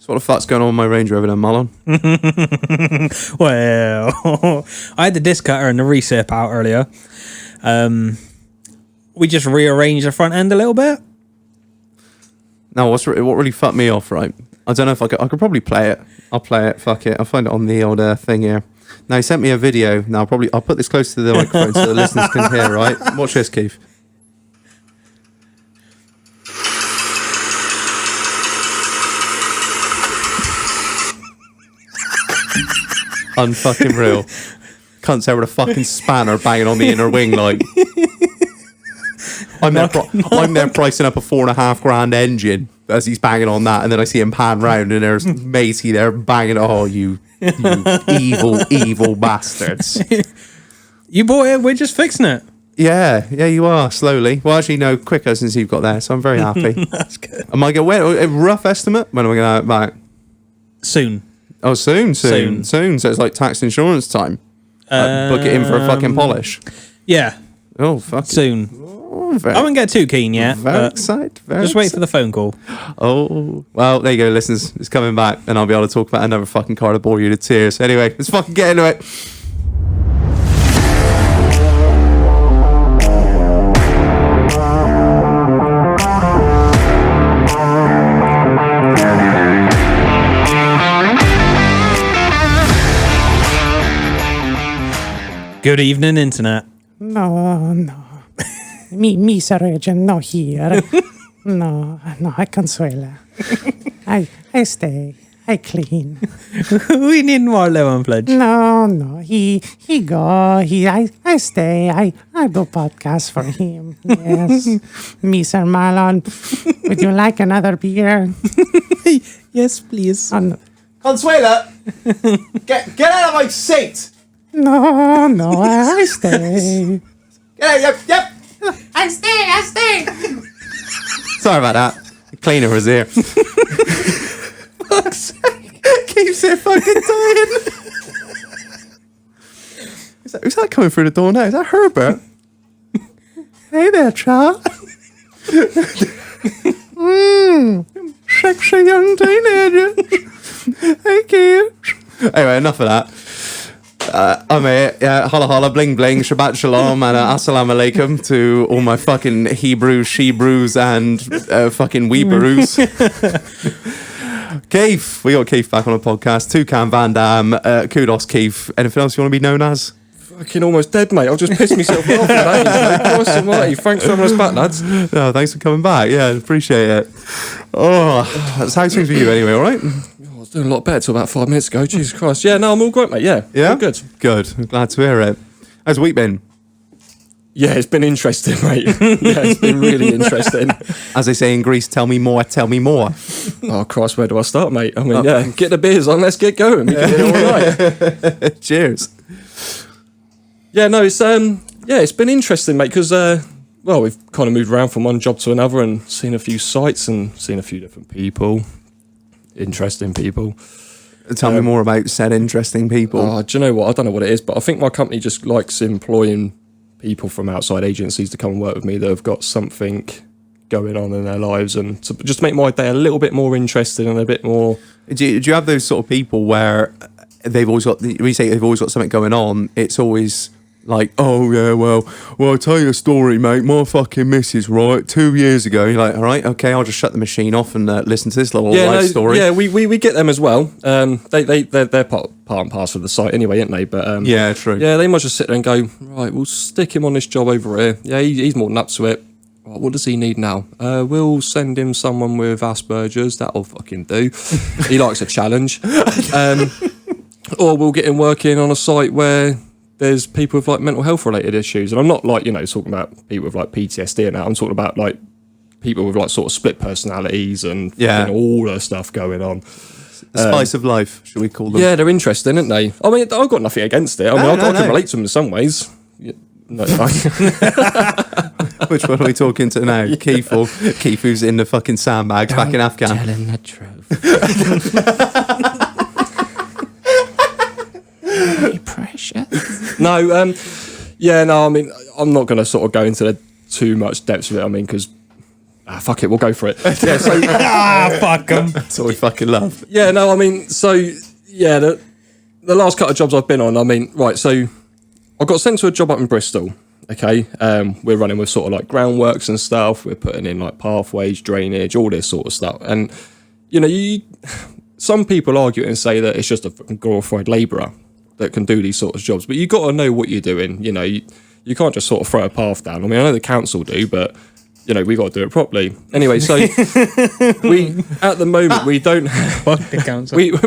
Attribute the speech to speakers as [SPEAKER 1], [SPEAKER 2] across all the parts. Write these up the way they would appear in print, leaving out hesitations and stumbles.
[SPEAKER 1] So what the fuck's going on with my Range Rover then, Marlon?
[SPEAKER 2] Well, I had the disc cutter and the recip out earlier. We just rearranged the front end a little bit.
[SPEAKER 1] Now, what really fucked me off, right? I don't know if I could probably play it. I'll play it, fuck it. I'll find it on the old thing here. Now, he sent me a video. Now, I'll put this close to the microphone so the listeners can hear, right? Watch this, Keith. Unfucking real. Cunts there with a fucking spanner banging on the inner wing, like. I'm there pricing up a $4,500 engine as he's banging on that, and then I see him pan round and there's Macy there banging. Oh, you evil bastards!
[SPEAKER 2] You bought it. We're just fixing it.
[SPEAKER 1] Yeah, you are slowly. Well, actually, no, quicker since you've got there, so I'm very happy.
[SPEAKER 2] That's good.
[SPEAKER 1] Am I going a rough estimate? When am I going to have it back?
[SPEAKER 2] Soon.
[SPEAKER 1] Oh, soon. So it's like tax insurance time. Book it in for a fucking polish.
[SPEAKER 2] Yeah.
[SPEAKER 1] Oh, fuck.
[SPEAKER 2] Soon.
[SPEAKER 1] Oh,
[SPEAKER 2] I wouldn't get too keen yet.
[SPEAKER 1] Very excited.
[SPEAKER 2] Just wait for the phone call.
[SPEAKER 1] Oh, well, there you go, listeners. It's coming back, and I'll be able to talk about another fucking car to bore you to tears. Anyway, let's fucking get into it.
[SPEAKER 2] Good evening, Internet.
[SPEAKER 3] No. Mi Sarge, no here. No, I consuela. I stay. I clean.
[SPEAKER 2] We need more lemon pledge.
[SPEAKER 3] No. He go. I stay. I do podcast for him. Yes. Mr. Marlon, would you like another beer?
[SPEAKER 2] Yes, please.
[SPEAKER 1] Consuela, get out of my seat.
[SPEAKER 3] No, I stay.
[SPEAKER 1] Yep.
[SPEAKER 3] I stay.
[SPEAKER 1] Sorry about that. The cleaner was here. Fuck's sake. Keeps it fucking dying. Who's that coming through the door now? Is that Herbert?
[SPEAKER 3] Hey there, Charles. Sexy young teenager. Hey, kid.
[SPEAKER 1] Anyway, enough of that. I'm here. Yeah, holla holla, bling bling, Shabbat shalom, and assalamu alaikum to all my fucking Hebrews, Shebrews, and fucking Weeberoos. Keith, we got Keith back on the podcast. Toucan Van Damme, Kudos Keith. Anything else you want to be known as?
[SPEAKER 4] Fucking almost dead, mate. I've just pissed myself off for that. Christ almighty. Thanks for having us back, lads.
[SPEAKER 1] No, thanks for coming back. Yeah, appreciate it. Oh, that's how things for you anyway, all right?
[SPEAKER 4] I was doing a lot better till about 5 minutes ago. Jesus Christ. Yeah, no, I'm all great, mate. Yeah.
[SPEAKER 1] Yeah?
[SPEAKER 4] All good.
[SPEAKER 1] Good. I'm glad to hear it. How's the week been?
[SPEAKER 4] Yeah, it's been interesting, mate. Yeah, it's been really interesting.
[SPEAKER 1] As they say in Greece, tell me more, tell me more.
[SPEAKER 4] Oh, Christ, where do I start, mate? I mean, yeah, get the beers on, let's get going. We can do it all right.
[SPEAKER 1] Cheers.
[SPEAKER 4] Yeah, no, it's been interesting, mate, because, we've kind of moved around from one job to another and seen a few sites and seen a few different people. Interesting people.
[SPEAKER 1] Tell me more about said interesting people.
[SPEAKER 4] Oh, do you know what? I don't know what it is, but I think my company just likes employing people from outside agencies to come and work with me that have got something going on in their lives and to just make my day a little bit more interesting and a bit more...
[SPEAKER 1] Do you have those sort of people where they've always got, when you say they've always got something going on, it's always... like, oh yeah, well, I'll tell you a story, mate. My fucking missus, right, 2 years ago. You're like, all right, okay, I'll just shut the machine off and listen to this little life story.
[SPEAKER 4] Yeah, we get them as well. They're part and parcel of the site anyway, aren't they? But
[SPEAKER 1] yeah, true.
[SPEAKER 4] Yeah, they might just sit there and go, right, we'll stick him on this job over here. Yeah, he's more than up to it. Right, what does he need now? We'll send him someone with Asperger's. That'll fucking do. He likes a challenge. Or we'll get him working on a site where there's people with like mental health related issues. And I'm not like, talking about people with like PTSD and that. I'm talking about like people with like sort of split personalities and all the stuff going on.
[SPEAKER 1] The spice of life, should we call them?
[SPEAKER 4] Yeah, they're interesting, aren't they? I mean, I've got nothing against it. I mean, I can relate to them in some ways. Yeah, no,
[SPEAKER 1] Which one are we talking to now? Keith or Keith who's in the fucking sandbags back in Afghan?
[SPEAKER 2] Telling the truth. Precious.
[SPEAKER 4] No, I mean, I'm not going to sort of go into too much depth of it. I mean, because fuck it, we'll go for it. Yeah, so
[SPEAKER 2] Fuck them.
[SPEAKER 1] That's what we fucking love.
[SPEAKER 4] yeah, no, I mean, so yeah, the last couple of jobs I've been on, I mean, right, so I got sent to a job up in Bristol. Okay, we're running with sort of like groundworks and stuff. We're putting in like pathways, drainage, all this sort of stuff. And you know, some people argue and say that it's just a fucking glorified labourer that can do these sort of jobs. But you got to know what you're doing. You know, you can't just sort of throw a path down. I mean, I know the council do, but you know, we got to do it properly. Anyway, so we at the moment we don't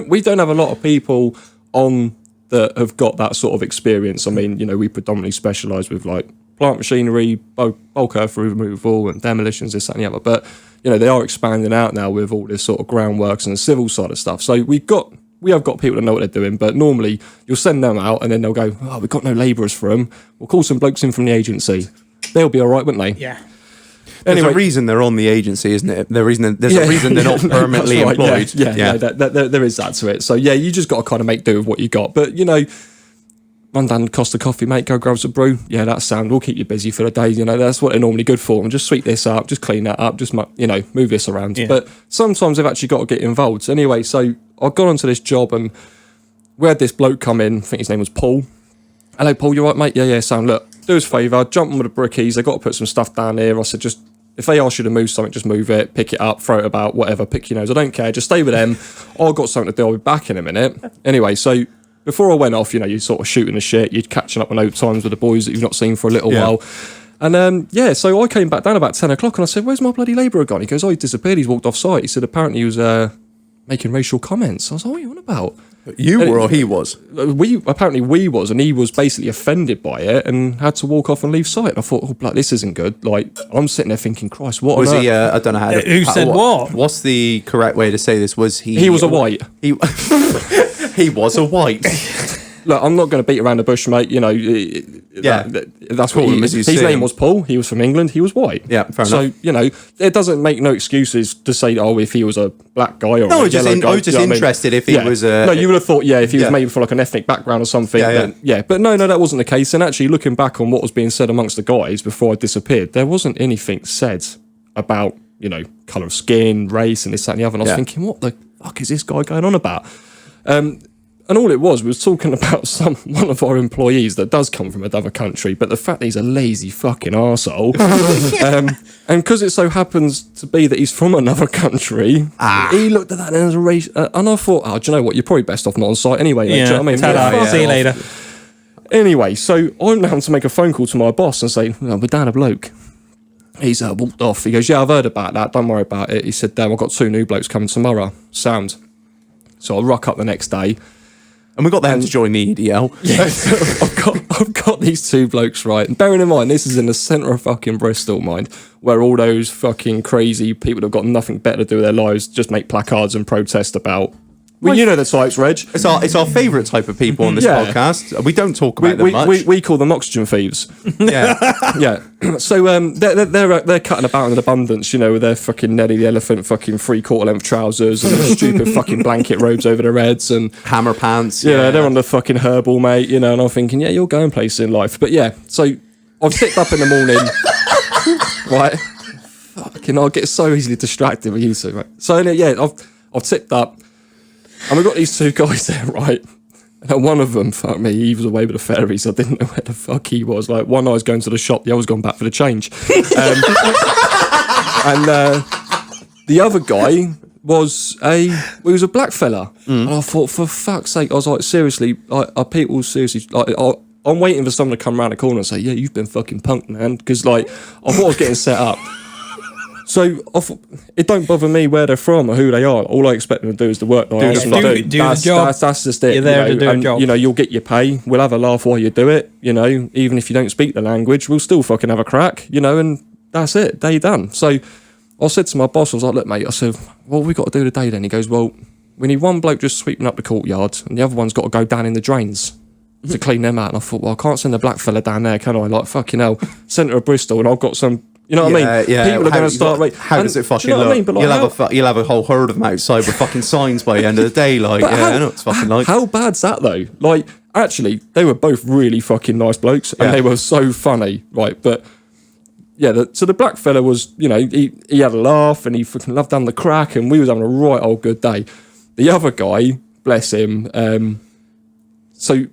[SPEAKER 4] we don't have a lot of people on that have got that sort of experience. I mean, you know, we predominantly specialise with like plant machinery, bulk earth removal and demolitions, this, that and the other. But, you know, they are expanding out now with all this sort of groundworks and the civil side of stuff. So we have got people that know what they're doing, but normally you'll send them out and then they'll go, oh, we've got no labourers for them. We'll call some blokes in from the agency. They'll be all right, wouldn't they?
[SPEAKER 2] Yeah.
[SPEAKER 1] There's
[SPEAKER 4] Anyway,
[SPEAKER 1] a reason they're on the agency, isn't it? There's a reason they're not permanently
[SPEAKER 4] That's right,
[SPEAKER 1] employed.
[SPEAKER 4] Yeah, there is that to it. So yeah, you just got to kind of make do with what you got. But you know, run down Costa Coffee, mate. Go grab some brew. Yeah, that's sound. We'll keep you busy for the day. You know, that's what they're normally good for. And just sweep this up, just clean that up, just move this around.
[SPEAKER 2] Yeah.
[SPEAKER 4] But sometimes they've actually got to get involved. Anyway, so I've gone onto this job and we had this bloke come in. I think his name was Paul. Hello, Paul. You all right, mate? Yeah. Sound. Look, do us a favour. Jump on with the brickies. They've got to put some stuff down here. I said, just. If they ask you to move something, just move it, pick it up, throw it about, whatever, pick your nose. I don't care. Just stay with them. I've got something to do. I'll be back in a minute. Anyway, so before I went off, you know, you're sort of shooting the shit. You're catching up on old times with the boys that you've not seen for a little while. And so I came back down about 10 o'clock and I said, where's my bloody labourer gone? He goes, oh, he's disappeared. He's walked off site. He said, apparently he was making racial comments. I was like, what are you on about?
[SPEAKER 1] You were or he was?
[SPEAKER 4] We was, and he was basically offended by it and had to walk off and leave site. And I thought, oh, blood, this isn't good. Like, I'm sitting there thinking, Christ, what
[SPEAKER 1] Was
[SPEAKER 4] on
[SPEAKER 1] he?
[SPEAKER 4] earth?
[SPEAKER 1] I don't know how.
[SPEAKER 2] Who said what?
[SPEAKER 1] What's the correct way to say this? Was he?
[SPEAKER 4] He was a white.
[SPEAKER 1] He he was a white.
[SPEAKER 4] Look, I'm not going to beat around the bush, mate. You know, that's what
[SPEAKER 1] Call
[SPEAKER 4] he
[SPEAKER 1] him
[SPEAKER 4] is.
[SPEAKER 1] as you
[SPEAKER 4] His
[SPEAKER 1] see
[SPEAKER 4] name
[SPEAKER 1] him.
[SPEAKER 4] was Paul. He was from England. He was white.
[SPEAKER 1] Yeah, fair
[SPEAKER 4] so,
[SPEAKER 1] enough.
[SPEAKER 4] you know, it doesn't make no excuses to say, oh, if he was a black guy or
[SPEAKER 1] No,
[SPEAKER 4] a yellow guy.
[SPEAKER 1] I was just
[SPEAKER 4] you know what I mean?
[SPEAKER 1] interested if he was a.
[SPEAKER 4] No, you would have thought, if he was
[SPEAKER 1] Yeah.
[SPEAKER 4] maybe from like an ethnic background or something.
[SPEAKER 1] Yeah.
[SPEAKER 4] But no, that wasn't the case. And actually, looking back on what was being said amongst the guys before I disappeared, there wasn't anything said about, you know, colour of skin, race, and this, that, and the other. And I was
[SPEAKER 1] Yeah.
[SPEAKER 4] thinking, what the fuck is this guy going on about? And all it was talking about one of our employees that does come from another country, but the fact that he's a lazy fucking arsehole. And because it so happens to be that he's from another country, he looked at that as a race. And I thought, oh, do you know what? You're probably best off not on site anyway. Mate. Do you know what I mean?
[SPEAKER 2] Ta-da.
[SPEAKER 4] Yeah,
[SPEAKER 2] See you later.
[SPEAKER 4] Anyway, so I'm having to make a phone call to my boss and say, we're down a bloke. He's walked off. He goes, yeah, I've heard about that. Don't worry about it. He said, I've got 2 new blokes coming tomorrow. Sound. So I'll rock up the next day.
[SPEAKER 1] And we got them to join the EDL.
[SPEAKER 4] Yeah, so I've got these 2 blokes, right? And bearing in mind, this is in the centre of fucking Bristol, mind, where all those fucking crazy people that have got nothing better to do with their lives just make placards and protest about. Well, you know the types, Reg.
[SPEAKER 1] It's our favourite type of people on this
[SPEAKER 4] Yeah.
[SPEAKER 1] podcast. We don't talk about them much.
[SPEAKER 4] We call them oxygen thieves.
[SPEAKER 1] yeah.
[SPEAKER 4] Yeah. So they're cutting about in abundance, you know, with their fucking Nelly the Elephant fucking 3/4 length trousers and their stupid fucking blanket robes over their heads and
[SPEAKER 1] Hammer pants.
[SPEAKER 4] yeah, they're on the fucking herbal, mate, you know, and I'm thinking, yeah, you're going places in life. But yeah, so I've tipped up in the morning, right? Fucking, I'll get so easily distracted with you two, right? So yeah, I've tipped up and we've got these 2 guys there, right? And one of them, fuck me, he was away with the fairies. I didn't know where the fuck he was. Like, one I was going to the shop, the other's gone back for the change. And the other guy was a black fella. And I thought, for fuck's sake, I was like, seriously, are people seriously, like, I'm waiting for someone to come around the corner and say, yeah, you've been fucking punked, man. Because, like, I thought I was getting set up. So it don't bother me where they're from or who they are. All I expect them to do is the work that I ask them to do.
[SPEAKER 2] Do the job.
[SPEAKER 4] That's just it.
[SPEAKER 2] You're there to do a
[SPEAKER 4] and,
[SPEAKER 2] job.
[SPEAKER 4] you know, you'll get your pay. We'll have a laugh while you do it. You know, even if you don't speak the language, we'll still fucking have a crack. You know, and that's it. Day done. So I said to my boss, I was like, look, mate. I said, what have we got to do today then? He goes, well, we need one bloke just sweeping up the courtyard, and the other one's got to go down in the drains to clean them out. And I thought, well, I can't send a black fella down there, can I? Like, fucking hell, centre of Bristol, and I've got some. You know what I mean?
[SPEAKER 1] Yeah.
[SPEAKER 4] People are going to start.
[SPEAKER 1] How does it fucking
[SPEAKER 4] you know
[SPEAKER 1] look?
[SPEAKER 4] What I mean? But like,
[SPEAKER 1] you'll have a whole herd of them outside with fucking signs by the end of the day. Like,
[SPEAKER 4] But
[SPEAKER 1] I know what it's fucking like.
[SPEAKER 4] How bad's that though? Like, actually, they were both really fucking nice blokes, and
[SPEAKER 1] Yeah.
[SPEAKER 4] they were so funny, right? But so the black fella was, you know, he had a laugh and he fucking loved having the crack, and we was having a right old good day. The other guy, bless him, so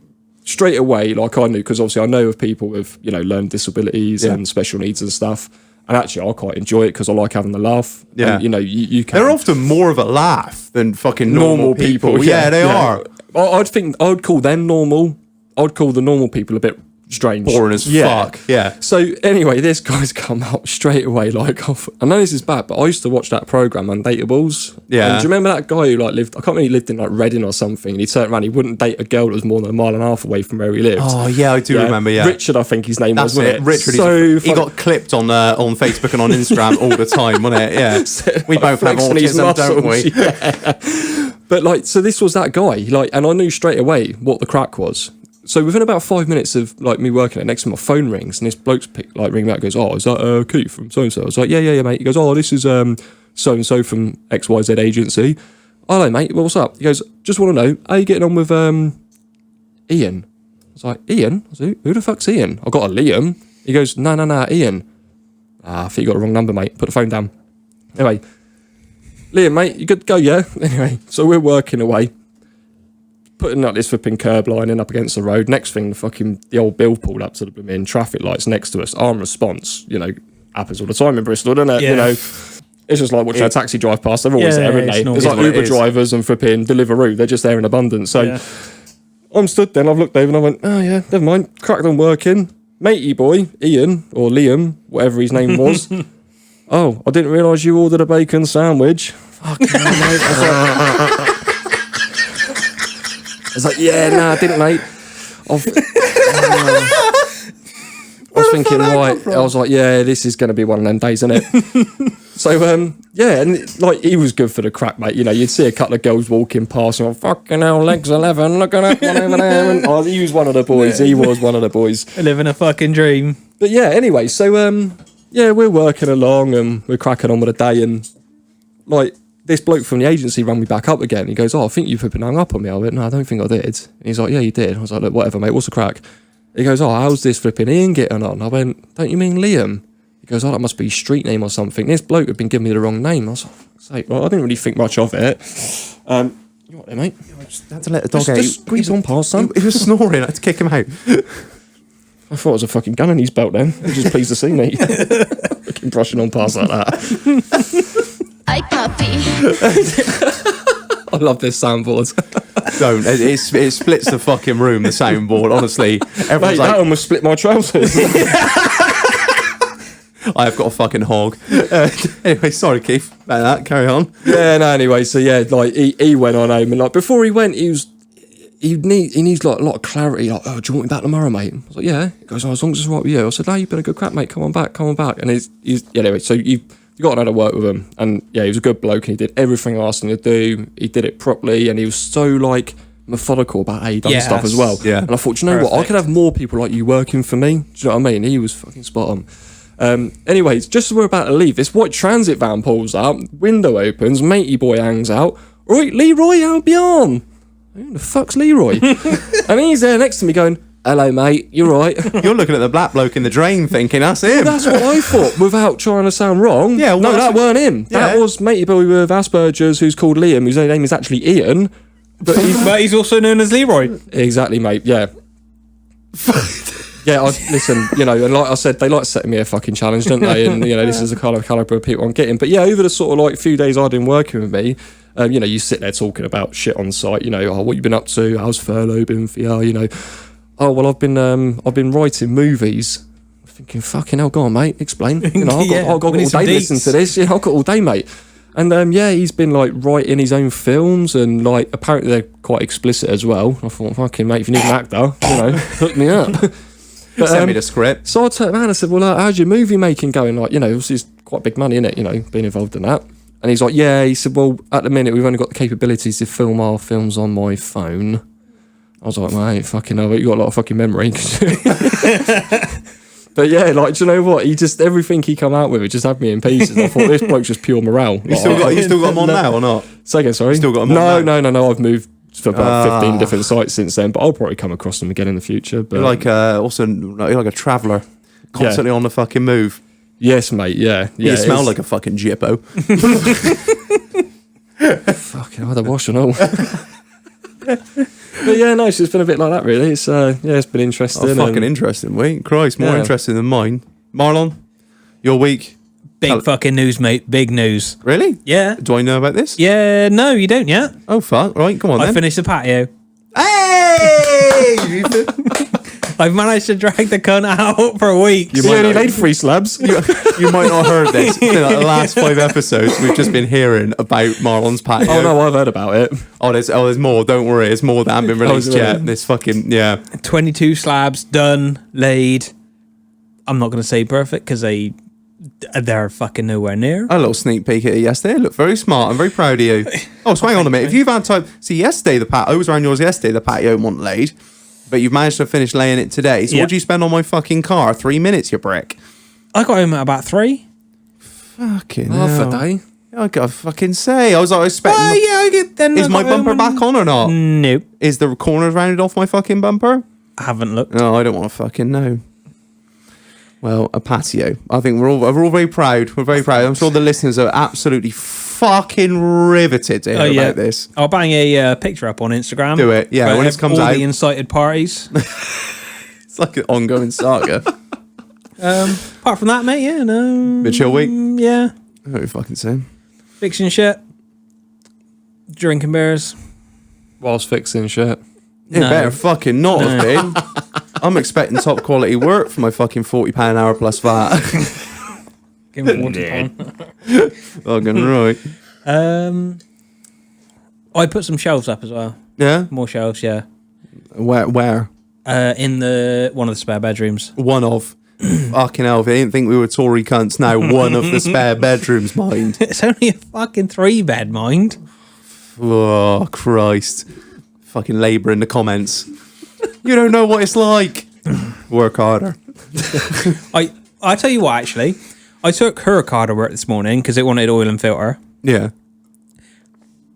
[SPEAKER 4] straight away, like I knew, because obviously I know of people with, you know, learning disabilities and special needs and stuff. And actually, I quite enjoy it because I like having the laugh.
[SPEAKER 1] Yeah.
[SPEAKER 4] And, you know, you can.
[SPEAKER 1] They're often more of a laugh than fucking normal people. Yeah, they are.
[SPEAKER 4] I'd call them normal. I'd call the normal people a bit strange.
[SPEAKER 1] Boring as fuck. Yeah.
[SPEAKER 4] So anyway, this guy's come up straight away. Like, I know this is bad, but I used to watch that program, Undateables.
[SPEAKER 1] Yeah.
[SPEAKER 4] And do you remember that guy who like lived? I can't remember. He lived in like Reading or something. And he turned around. He wouldn't date a girl that was more than a mile and a half away from where he lived.
[SPEAKER 1] Oh yeah, I do remember. Yeah.
[SPEAKER 4] Richard, I think his name
[SPEAKER 1] That's
[SPEAKER 4] was.
[SPEAKER 1] it. Richard.
[SPEAKER 4] So
[SPEAKER 1] he got clipped on Facebook and on Instagram all the time, wasn't it? Yeah. We both have autism, don't we?
[SPEAKER 4] Yeah. But like, so this was that guy. Like, and I knew straight away what the crack was. So within about 5 minutes of like me working it, next to my phone rings and this bloke's ringing me out, goes, "Oh, is that Keith from so and so?" I was like, yeah, mate. He goes, "Oh, this is so and so from XYZ agency." "Hello, mate. Well, what's up?" He goes, "Just want to know, how you getting on with Ian?" I was like, "Ian?" I was like, "Who the fuck's Ian? I've got a Liam." He goes, No, Ian." "I think you got the wrong number, mate. Put the phone down." Anyway, "Liam, mate, you good to go, yeah?" Anyway, so we're working away, putting up this flipping curb lining up against the road. Next thing, the old Bill pulled up to the blooming traffic lights next to us. Arm response, you know, happens all the time in Bristol, doesn't it?
[SPEAKER 2] Yeah.
[SPEAKER 4] You know, it's just like watching a taxi drive past. They're always there, aren't they?
[SPEAKER 2] normal.
[SPEAKER 4] It's like Uber drivers and flipping Deliveroo. They're just there in abundance. So I'm stood there and I've looked over and I went, "Oh yeah, never mind. Cracked on working. Matey boy, Ian, or Liam, whatever his name was. Oh, I didn't realise you ordered a bacon sandwich." Fucking hell, mate. I was like, "Yeah, nah, I didn't, mate." I was thinking, right. I was like, "Yeah, this is going to be one of them days, isn't it?" So, yeah, and like he was good for the crack, mate. You know, you'd see a couple of girls walking past, and I'm fucking hell, legs 11, look at that one over there. And, he was one of the boys. He was one of the boys.
[SPEAKER 2] Living a fucking dream.
[SPEAKER 4] But yeah, anyway, so yeah, we're working along and we're cracking on with the day, and like this bloke from the agency rang me back up again. He goes, "Oh, I think you've been hung up on me." I went, "No, I don't think I did." And he's like, "Yeah, you did." I was like, "Look, whatever, mate. What's the crack?" He goes, "Oh, how's this flipping Ian getting on?" I went, "Don't you mean Liam?" He goes, "Oh, that must be his street name or something." This bloke had been giving me the wrong name. I was like, "Fuck's sake." Well, I didn't really think much of it. You what there, mate?
[SPEAKER 1] Just had to let the dog out.
[SPEAKER 4] Just squeeze on past, son.
[SPEAKER 1] He was snoring. I had to kick him out.
[SPEAKER 4] I thought it was a fucking gun in his belt then. He was just pleased to see me. Fucking brushing on past like that.
[SPEAKER 5] Hi, puppy.
[SPEAKER 4] I love this soundboard.
[SPEAKER 1] Don't. It splits the fucking room, the soundboard, honestly.
[SPEAKER 4] Mate,
[SPEAKER 1] Everyone's
[SPEAKER 4] that
[SPEAKER 1] like,
[SPEAKER 4] almost split my trousers.
[SPEAKER 1] I have got a fucking hog. Anyway, sorry, Keith, about that. Carry on.
[SPEAKER 4] Yeah, no, anyway, so yeah, like he went on home, and like before he went, he needs like a lot of clarity. Like, "Oh, do you want me back tomorrow, mate?" I was like, "Yeah." He goes, "Oh, as long as it's right with you." I said, "No, you've been a good crack, mate. Come on back. And he's anyway. So you got another work with him, and yeah, he was a good bloke, and he did everything I asked him to do. He did it properly, and he was so like methodical about how he done stuff as well.
[SPEAKER 1] Yeah.
[SPEAKER 4] And I thought, you know what, I could have more people like you working for me. Do you know what I mean? He was fucking spot on. Anyways, just as we're about to leave, this white transit van pulls up, window opens, matey boy hangs out. "Right, Leroy Albion." Who the fuck's Leroy? And he's there next to me going, "Hello, mate, you're right."
[SPEAKER 1] You're looking at the black bloke in the drain thinking, that's him.
[SPEAKER 4] That's what I thought, without trying to sound wrong.
[SPEAKER 1] Yeah, well,
[SPEAKER 4] no, that weren't him. That
[SPEAKER 1] Yeah.
[SPEAKER 4] was matey boy with Asperger's who's called Liam, whose name is actually Ian.
[SPEAKER 2] But he's also known as Leroy.
[SPEAKER 4] Exactly, mate, yeah. Yeah, listen, you know, and like I said, they like setting me a fucking challenge, don't they? And, you know, this is the kind of calibre of people I'm getting. But yeah, over the sort of like few days I'd been working with me, you know, you sit there talking about shit on site, you know, "Oh, what you been up to? How's furlough been for you?" You know, "Oh, well, I've been writing movies." I'm thinking, fucking hell, go on, mate, explain. You know, I've got all
[SPEAKER 2] we need some
[SPEAKER 4] day listening
[SPEAKER 2] deets.
[SPEAKER 4] to this. Yeah, I've got all day, mate. And yeah, he's been like writing his own films, and like apparently they're quite explicit as well. I thought, fucking mate, if you need an actor, you know, hook me up. But,
[SPEAKER 1] Send me the script.
[SPEAKER 4] so I turned around and I said, "Well, how's your movie making going?" Like, you know, obviously it's quite big money, innit? You know, being involved in that. And he's like, "Yeah." He said, "Well, at the minute we've only got the capabilities to film our films on my phone." I was like, "Mate, fucking hell, you got a lot of fucking memory." But yeah, like, do you know what? He just, everything he come out with, it just had me in pieces. I thought, this bloke's just pure morale.
[SPEAKER 1] You still got him on now or not?
[SPEAKER 4] Say again, sorry?
[SPEAKER 1] Still got him on now?
[SPEAKER 4] No. I've moved to about 15 different sites since then, but I'll probably come across them again in the future. But
[SPEAKER 1] You're like you're like a traveller, constantly on the fucking move.
[SPEAKER 4] Yes, mate. Yeah.
[SPEAKER 1] You
[SPEAKER 4] it
[SPEAKER 1] smell
[SPEAKER 4] is.
[SPEAKER 1] like a fucking jippo.
[SPEAKER 4] Fucking hell, the wash and all. But yeah, no, it's just been a bit like that, really. It's it's been interesting.
[SPEAKER 1] Oh, fucking interesting. Wait, Christ, more interesting than mine. Marlon, your week.
[SPEAKER 2] Big fucking news, mate. Big news.
[SPEAKER 1] Really?
[SPEAKER 2] Yeah.
[SPEAKER 1] Do I know about this?
[SPEAKER 2] Yeah, no, you don't yet.
[SPEAKER 1] Oh, fuck. Right, come on
[SPEAKER 2] I
[SPEAKER 1] then.
[SPEAKER 2] finished the patio.
[SPEAKER 1] Hey!
[SPEAKER 2] I've managed to drag the cunt out for a week.
[SPEAKER 4] You only laid 3 slabs.
[SPEAKER 1] You might not have heard this. In like the last 5 episodes, we've just been hearing about Marlon's patio.
[SPEAKER 4] Oh no, I've heard about it.
[SPEAKER 1] There's more. Don't worry. It's more that hasn't been released
[SPEAKER 4] really?
[SPEAKER 1] yet. This fucking, yeah.
[SPEAKER 2] 22 slabs done, laid. I'm not going to say perfect because they're fucking nowhere near.
[SPEAKER 1] A little sneak peek at it yesterday. Look very smart. I'm very proud of you. Oh, so hang on a minute. If you've had time, see, yesterday I was around yours yesterday. The patio wasn't laid, but you've managed to finish laying it today. So
[SPEAKER 2] Yeah.
[SPEAKER 1] what do you spend on my fucking car? 3 minutes, you brick.
[SPEAKER 2] I got home at about 3.
[SPEAKER 1] Fucking
[SPEAKER 4] Half
[SPEAKER 1] hell.
[SPEAKER 4] a day.
[SPEAKER 1] I gotta fucking say. I was expecting.
[SPEAKER 2] I get then.
[SPEAKER 1] Is my bumper back on or not?
[SPEAKER 2] Nope.
[SPEAKER 1] Is the corners rounded off my fucking bumper?
[SPEAKER 2] I haven't looked.
[SPEAKER 1] No, I don't want to fucking know. Well, a patio. I think we're all very proud. We're very proud. I'm sure the listeners are absolutely fucking riveted to hear about this.
[SPEAKER 2] I'll bang a picture up on Instagram.
[SPEAKER 1] Do it, yeah,
[SPEAKER 2] for
[SPEAKER 1] when it comes
[SPEAKER 2] all
[SPEAKER 1] out.
[SPEAKER 2] the incited parties.
[SPEAKER 1] It's like an ongoing saga.
[SPEAKER 2] Apart from that, mate, yeah, no.
[SPEAKER 1] Bit chill week.
[SPEAKER 2] Yeah,
[SPEAKER 1] I don't fucking say.
[SPEAKER 2] fixing shit, drinking beers.
[SPEAKER 4] Whilst fixing shit.
[SPEAKER 1] You
[SPEAKER 2] No.
[SPEAKER 1] better fucking not have been. I'm expecting top quality work for my fucking £40 an hour plus VAT.
[SPEAKER 2] Give me £40.
[SPEAKER 1] Fucking right.
[SPEAKER 2] I put some shelves up as well.
[SPEAKER 1] Yeah?
[SPEAKER 2] More shelves, yeah.
[SPEAKER 1] Where?
[SPEAKER 2] In one of the spare bedrooms.
[SPEAKER 1] One of. Fucking hell, if they didn't think we were Tory cunts now, one of the spare bedrooms, mind.
[SPEAKER 2] It's only a fucking 3-bed, mind.
[SPEAKER 1] Oh, Christ. Fucking labour in the comments. You don't know what it's like. Work harder.
[SPEAKER 2] I tell you what, actually, I took her car to work this morning because it wanted oil and filter.
[SPEAKER 1] Yeah.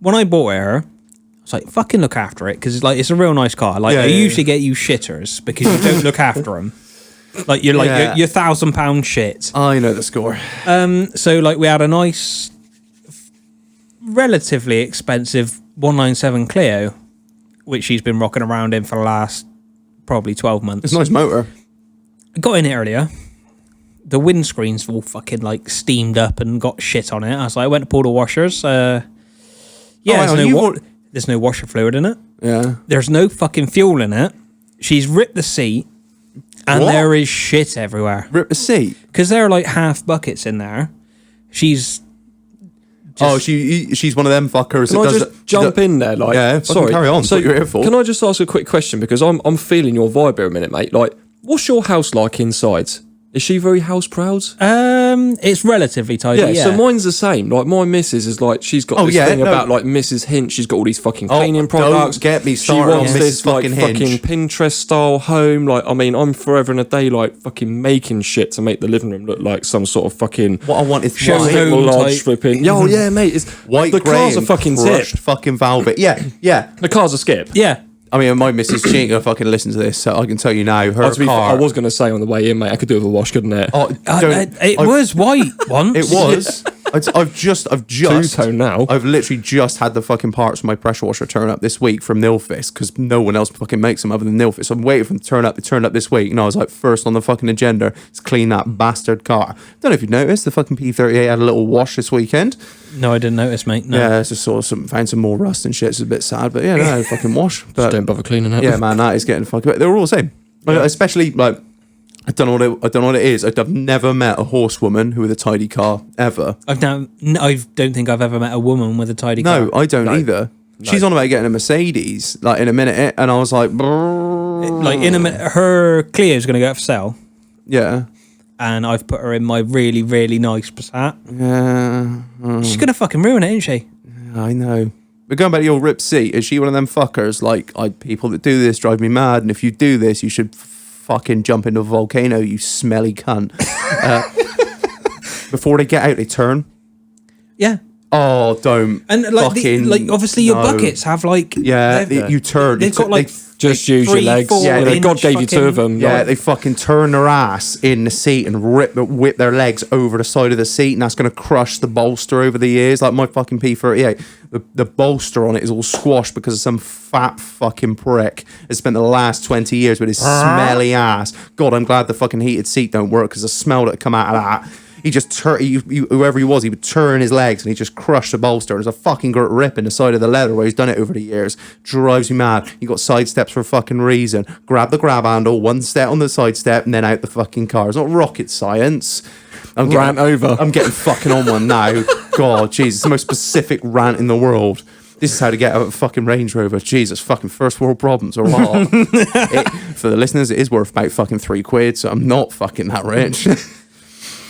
[SPEAKER 2] When I bought her, I was like, fucking look after it because it's a real nice car. Like,
[SPEAKER 1] Yeah,
[SPEAKER 2] I
[SPEAKER 1] yeah,
[SPEAKER 2] usually get you shitters because you don't look after them. Like, you're
[SPEAKER 1] Yeah.
[SPEAKER 2] you're £1,000 shit.
[SPEAKER 1] I know the score.
[SPEAKER 2] So, like, we had a nice, relatively expensive 197 Clio, which she's been rocking around in for the last probably 12 months.
[SPEAKER 1] It's a nice motor.
[SPEAKER 2] I got in it earlier. The windscreen's all fucking like steamed up and got shit on it. I was like, I went to pull the washers. There's no washer fluid in it.
[SPEAKER 1] Yeah.
[SPEAKER 2] There's no fucking fuel in it. She's ripped the seat, and
[SPEAKER 1] What?
[SPEAKER 2] there is shit everywhere.
[SPEAKER 1] Rip the seat.
[SPEAKER 2] Because there are like half buckets in there. She's
[SPEAKER 1] she's one of them fuckers
[SPEAKER 4] Can
[SPEAKER 1] that
[SPEAKER 4] I
[SPEAKER 1] does
[SPEAKER 4] just jump in there? Like,
[SPEAKER 1] Yeah, fucking
[SPEAKER 4] sorry.
[SPEAKER 1] carry on.
[SPEAKER 4] So,
[SPEAKER 1] What you're here for.
[SPEAKER 4] can I just ask a quick question? Because I'm feeling your vibe here a minute, mate. Like, what's your house like inside? Is she very house proud?
[SPEAKER 2] it's relatively tidy.
[SPEAKER 4] Yeah,
[SPEAKER 2] Yeah,
[SPEAKER 4] so mine's the same. Like, my missus is like, she's got
[SPEAKER 1] Oh,
[SPEAKER 4] this
[SPEAKER 1] yeah,
[SPEAKER 4] thing
[SPEAKER 1] no.
[SPEAKER 4] about like Mrs. Hinch. She's got all these fucking
[SPEAKER 1] Oh,
[SPEAKER 4] cleaning
[SPEAKER 1] don't
[SPEAKER 4] products.
[SPEAKER 1] get me
[SPEAKER 4] She
[SPEAKER 1] started on
[SPEAKER 4] wants
[SPEAKER 1] Mrs.
[SPEAKER 4] this like
[SPEAKER 1] fucking
[SPEAKER 4] fucking
[SPEAKER 1] Hinch.
[SPEAKER 4] Pinterest style home. Like, I mean, I'm forever and a day like fucking making shit to make the living room look like some sort of fucking
[SPEAKER 1] What I want is
[SPEAKER 2] Show
[SPEAKER 1] white,
[SPEAKER 2] home
[SPEAKER 4] large
[SPEAKER 2] type.
[SPEAKER 4] flipping. Oh yeah, mate. It's
[SPEAKER 1] white
[SPEAKER 4] the
[SPEAKER 1] grey
[SPEAKER 4] cars are
[SPEAKER 1] and
[SPEAKER 4] fucking
[SPEAKER 1] crushed
[SPEAKER 4] tip.
[SPEAKER 1] fucking velvet. Yeah, yeah.
[SPEAKER 4] The cars are skip.
[SPEAKER 2] yeah.
[SPEAKER 1] I mean, my missus, she ain't gonna fucking listen to this, so I can tell you now, her
[SPEAKER 4] To be fair,
[SPEAKER 1] car.
[SPEAKER 4] I was going to say on the way in, mate, I could do with a wash, couldn't it?
[SPEAKER 1] Oh,
[SPEAKER 2] It was white once.
[SPEAKER 1] It was. I've just.
[SPEAKER 4] Two-tone now.
[SPEAKER 1] I've literally just had the fucking parts for my pressure washer turn up this week from Nilfis because no one else fucking makes them other than Nilfis. So I'm waiting for them to turn up. They turned up this week, and I was like, first on the fucking agenda is clean that bastard car. Don't know if you've noticed, the fucking P38 had a little wash this weekend.
[SPEAKER 2] No, I didn't notice, mate. No.
[SPEAKER 1] Yeah, it's just sort of found some more rust and shit. It's a bit sad, but yeah, no, fucking wash. But
[SPEAKER 4] Don't bother cleaning it.
[SPEAKER 1] yeah, man, that is getting fucking. But they're all the same. Especially like. I don't know what it is. I've never met a horsewoman with a tidy car ever.
[SPEAKER 2] I don't think I've ever met a woman with a tidy car.
[SPEAKER 1] No, I don't either. She's on about getting a Mercedes like in a minute, and I was like,
[SPEAKER 2] Like in a minute, her Clio's going to go up for sale,
[SPEAKER 1] yeah,
[SPEAKER 2] and I've put her in my really, really nice Passat.
[SPEAKER 1] yeah,
[SPEAKER 2] She's going to fucking ruin it, isn't she?
[SPEAKER 1] I know. But going back to your ripped seat, is she one of them fuckers like people that do this drive me mad, and if you do this, you should fucking jump into a volcano, you smelly cunt. Before they get out, they turn.
[SPEAKER 2] Yeah.
[SPEAKER 1] Oh, don't.
[SPEAKER 2] And like,
[SPEAKER 1] fucking
[SPEAKER 2] obviously your
[SPEAKER 1] no.
[SPEAKER 2] buckets have like
[SPEAKER 1] Yeah,
[SPEAKER 2] they've-
[SPEAKER 1] you turn.
[SPEAKER 2] They've got like
[SPEAKER 4] Just use your
[SPEAKER 2] 3,
[SPEAKER 4] legs.
[SPEAKER 2] 4
[SPEAKER 4] Yeah,
[SPEAKER 2] inch
[SPEAKER 4] God gave you 2 of them.
[SPEAKER 1] Yeah,
[SPEAKER 4] like-
[SPEAKER 1] they fucking turn their ass in the seat and whip their legs over the side of the seat, and that's going to crush the bolster over the years. Like my fucking P38, the bolster on it is all squashed because of some fat fucking prick has spent the last 20 years with his smelly ass. God, I'm glad the fucking heated seat don't work, because the smell that come out of that. He just whoever he was, he would turn his legs and he just crushed the bolster. There's a fucking great rip in the side of the leather where he's done it over the years. Drives me mad. You got side steps for a fucking reason. Grab the grab handle, 1 step on the side step, and then out the fucking car. It's not rocket science. I'm getting fucking on one now. God, Jesus, it's the most specific rant in the world. This is how to get out of a fucking Range Rover. Jesus, fucking first world problems or what? For the listeners, it is worth about fucking £3, so I'm not fucking that rich.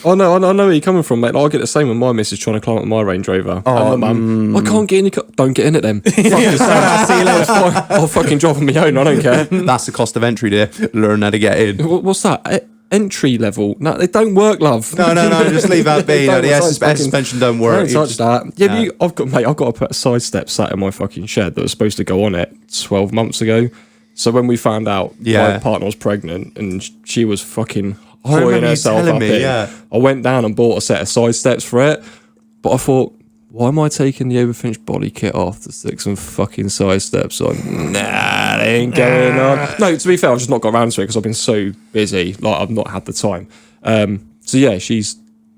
[SPEAKER 4] Oh no, I know where you're coming from, mate. I get the same when my missus trying to climb up my Range Rover. Oh, mum, I can't get in your car. Don't get in it then. Fuck yourself. See you later. I'll fucking drive on my own. I don't care.
[SPEAKER 1] That's the cost of entry there. Learn how to get in.
[SPEAKER 4] What's that? Entry level? No, they don't work, love.
[SPEAKER 1] No, just leave that be. No, the suspension don't work.
[SPEAKER 4] Don't touch that. Yeah, I've got to put a side step sat in my fucking shed that was supposed to go on it 12 months ago. So when we found out my partner was pregnant and she was fucking hoying herself up in, I went down and bought a set of side steps for it. But I thought, why am I taking the overfinished body kit off to stick some fucking side steps on? Nah, they ain't going on. No, to be fair, I've just not got around to it because I've been so busy. Like, I've not had the time. So yeah, she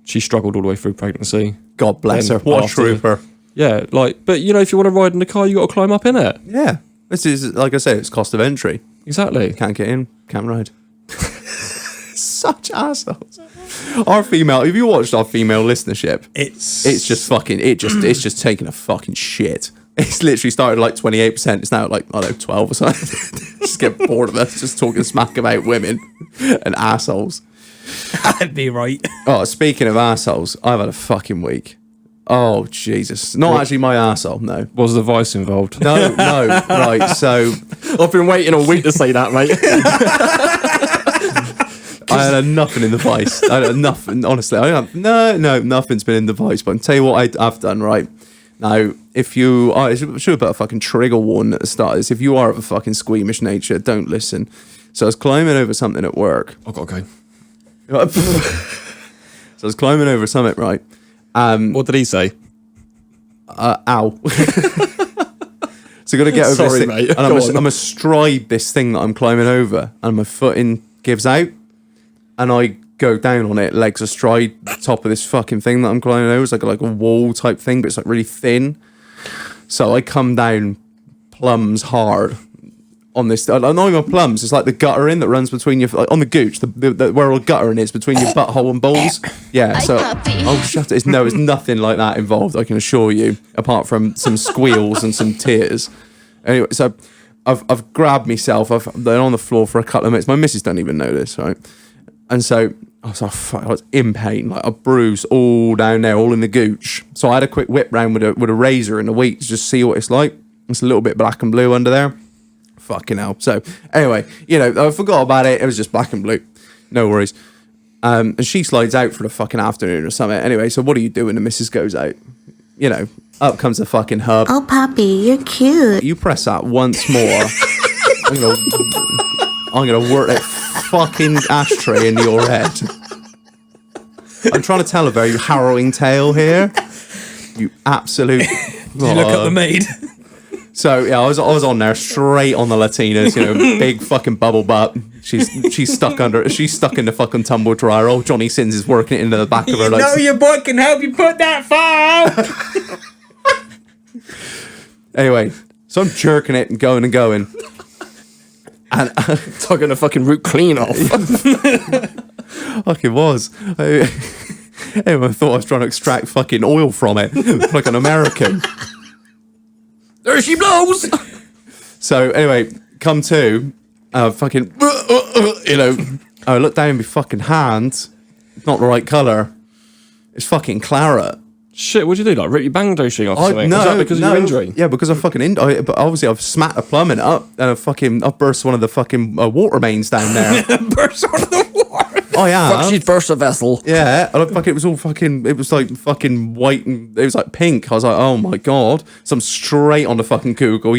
[SPEAKER 4] struggled all the way through pregnancy.
[SPEAKER 1] God bless her. What a trooper.
[SPEAKER 4] Yeah, but you know, if you want to ride in the car, you got to climb up in it.
[SPEAKER 1] Yeah. This is, like I said, it's cost of entry.
[SPEAKER 4] Exactly.
[SPEAKER 1] Can't get in, can't ride. Such assholes. Our female, have you watched our female listenership? It's just fucking, it's just taking a fucking shit. It's literally started at like 28%. It's now at like, I don't know, 12 or something. Just get bored of us just talking smack about women and assholes.
[SPEAKER 2] That'd be right.
[SPEAKER 1] Oh, speaking of assholes, I've had a fucking week. Oh, Jesus. Not actually my arsehole, no.
[SPEAKER 4] Was the vice involved?
[SPEAKER 1] No, right, so...
[SPEAKER 4] I've been waiting all week to say that, mate.
[SPEAKER 1] I had nothing in the vice. I had nothing, honestly. Nothing's been in the vice, but I'll tell you what I've done, right? Now, if you... I should have put a fucking trigger warning at the start. If you are of a fucking squeamish nature, don't listen. So I was climbing over something at work.
[SPEAKER 4] I've got to
[SPEAKER 1] So
[SPEAKER 4] go.
[SPEAKER 1] I was climbing over something, right?
[SPEAKER 4] What did he say?
[SPEAKER 1] Ow. So I got to get over
[SPEAKER 4] Sorry,
[SPEAKER 1] this thing.
[SPEAKER 4] mate.
[SPEAKER 1] And I'm astride this thing that I'm climbing over, and my footing gives out, and I go down on it, legs astride the top of this fucking thing that I'm climbing over. It's like a wall type thing, but it's like really thin. So I come down plums hard on this. Not even plums. It's like the guttering that runs between your on the gooch, the where all guttering is between your butthole and balls. Yeah. So shut it. There's nothing like that involved. I can assure you, apart from some squeals and some tears. Anyway, so I've grabbed myself. I've been on the floor for a couple of minutes. My missus don't even know this, right? And so I was in pain, like a bruise all down there, all in the gooch. So I had a quick whip round with a razor in the week to just see what it's like. It's a little bit black and blue under there. Fucking hell. So anyway, I forgot about it. It was just black and blue. No worries. And she slides out for the fucking afternoon or something. Anyway, so what do you do when the missus goes out? Up comes the fucking hub.
[SPEAKER 5] Oh, Poppy, you're cute.
[SPEAKER 1] You press that once more. I'm gonna work that fucking ashtray into your head. I'm trying to tell a very harrowing tale here. You absolute.
[SPEAKER 2] Did you look up the maid?
[SPEAKER 1] So yeah, I was on there straight on the Latinas, big fucking bubble butt. She's stuck in the fucking tumble dryer. Old Johnny Sins is working it into the back of her.
[SPEAKER 2] Your boy can help you put that far out.
[SPEAKER 1] Anyway, so I'm jerking it and going. And
[SPEAKER 4] Tugging the fucking root clean off.
[SPEAKER 1] Fuck, it was. Everyone thought I was trying to extract fucking oil from it, like an American.
[SPEAKER 4] There she blows.
[SPEAKER 1] So anyway, come to, fucking, I look down my fucking hand. It's not the right colour. It's fucking claret.
[SPEAKER 4] Shit, what'd you do? Like rip your bang dosing off something?
[SPEAKER 1] No,
[SPEAKER 4] Was that because of your injury?
[SPEAKER 1] Yeah, because of fucking but obviously I've smacked a plumbing up and I've burst one of the fucking water mains down there.
[SPEAKER 2] Burst one of the water.
[SPEAKER 1] I am.
[SPEAKER 4] Fuck, she'd burst a vessel.
[SPEAKER 1] Yeah, and it was all fucking, it was like fucking white and it was like pink. I was like, oh my God. So I'm straight on the fucking Google,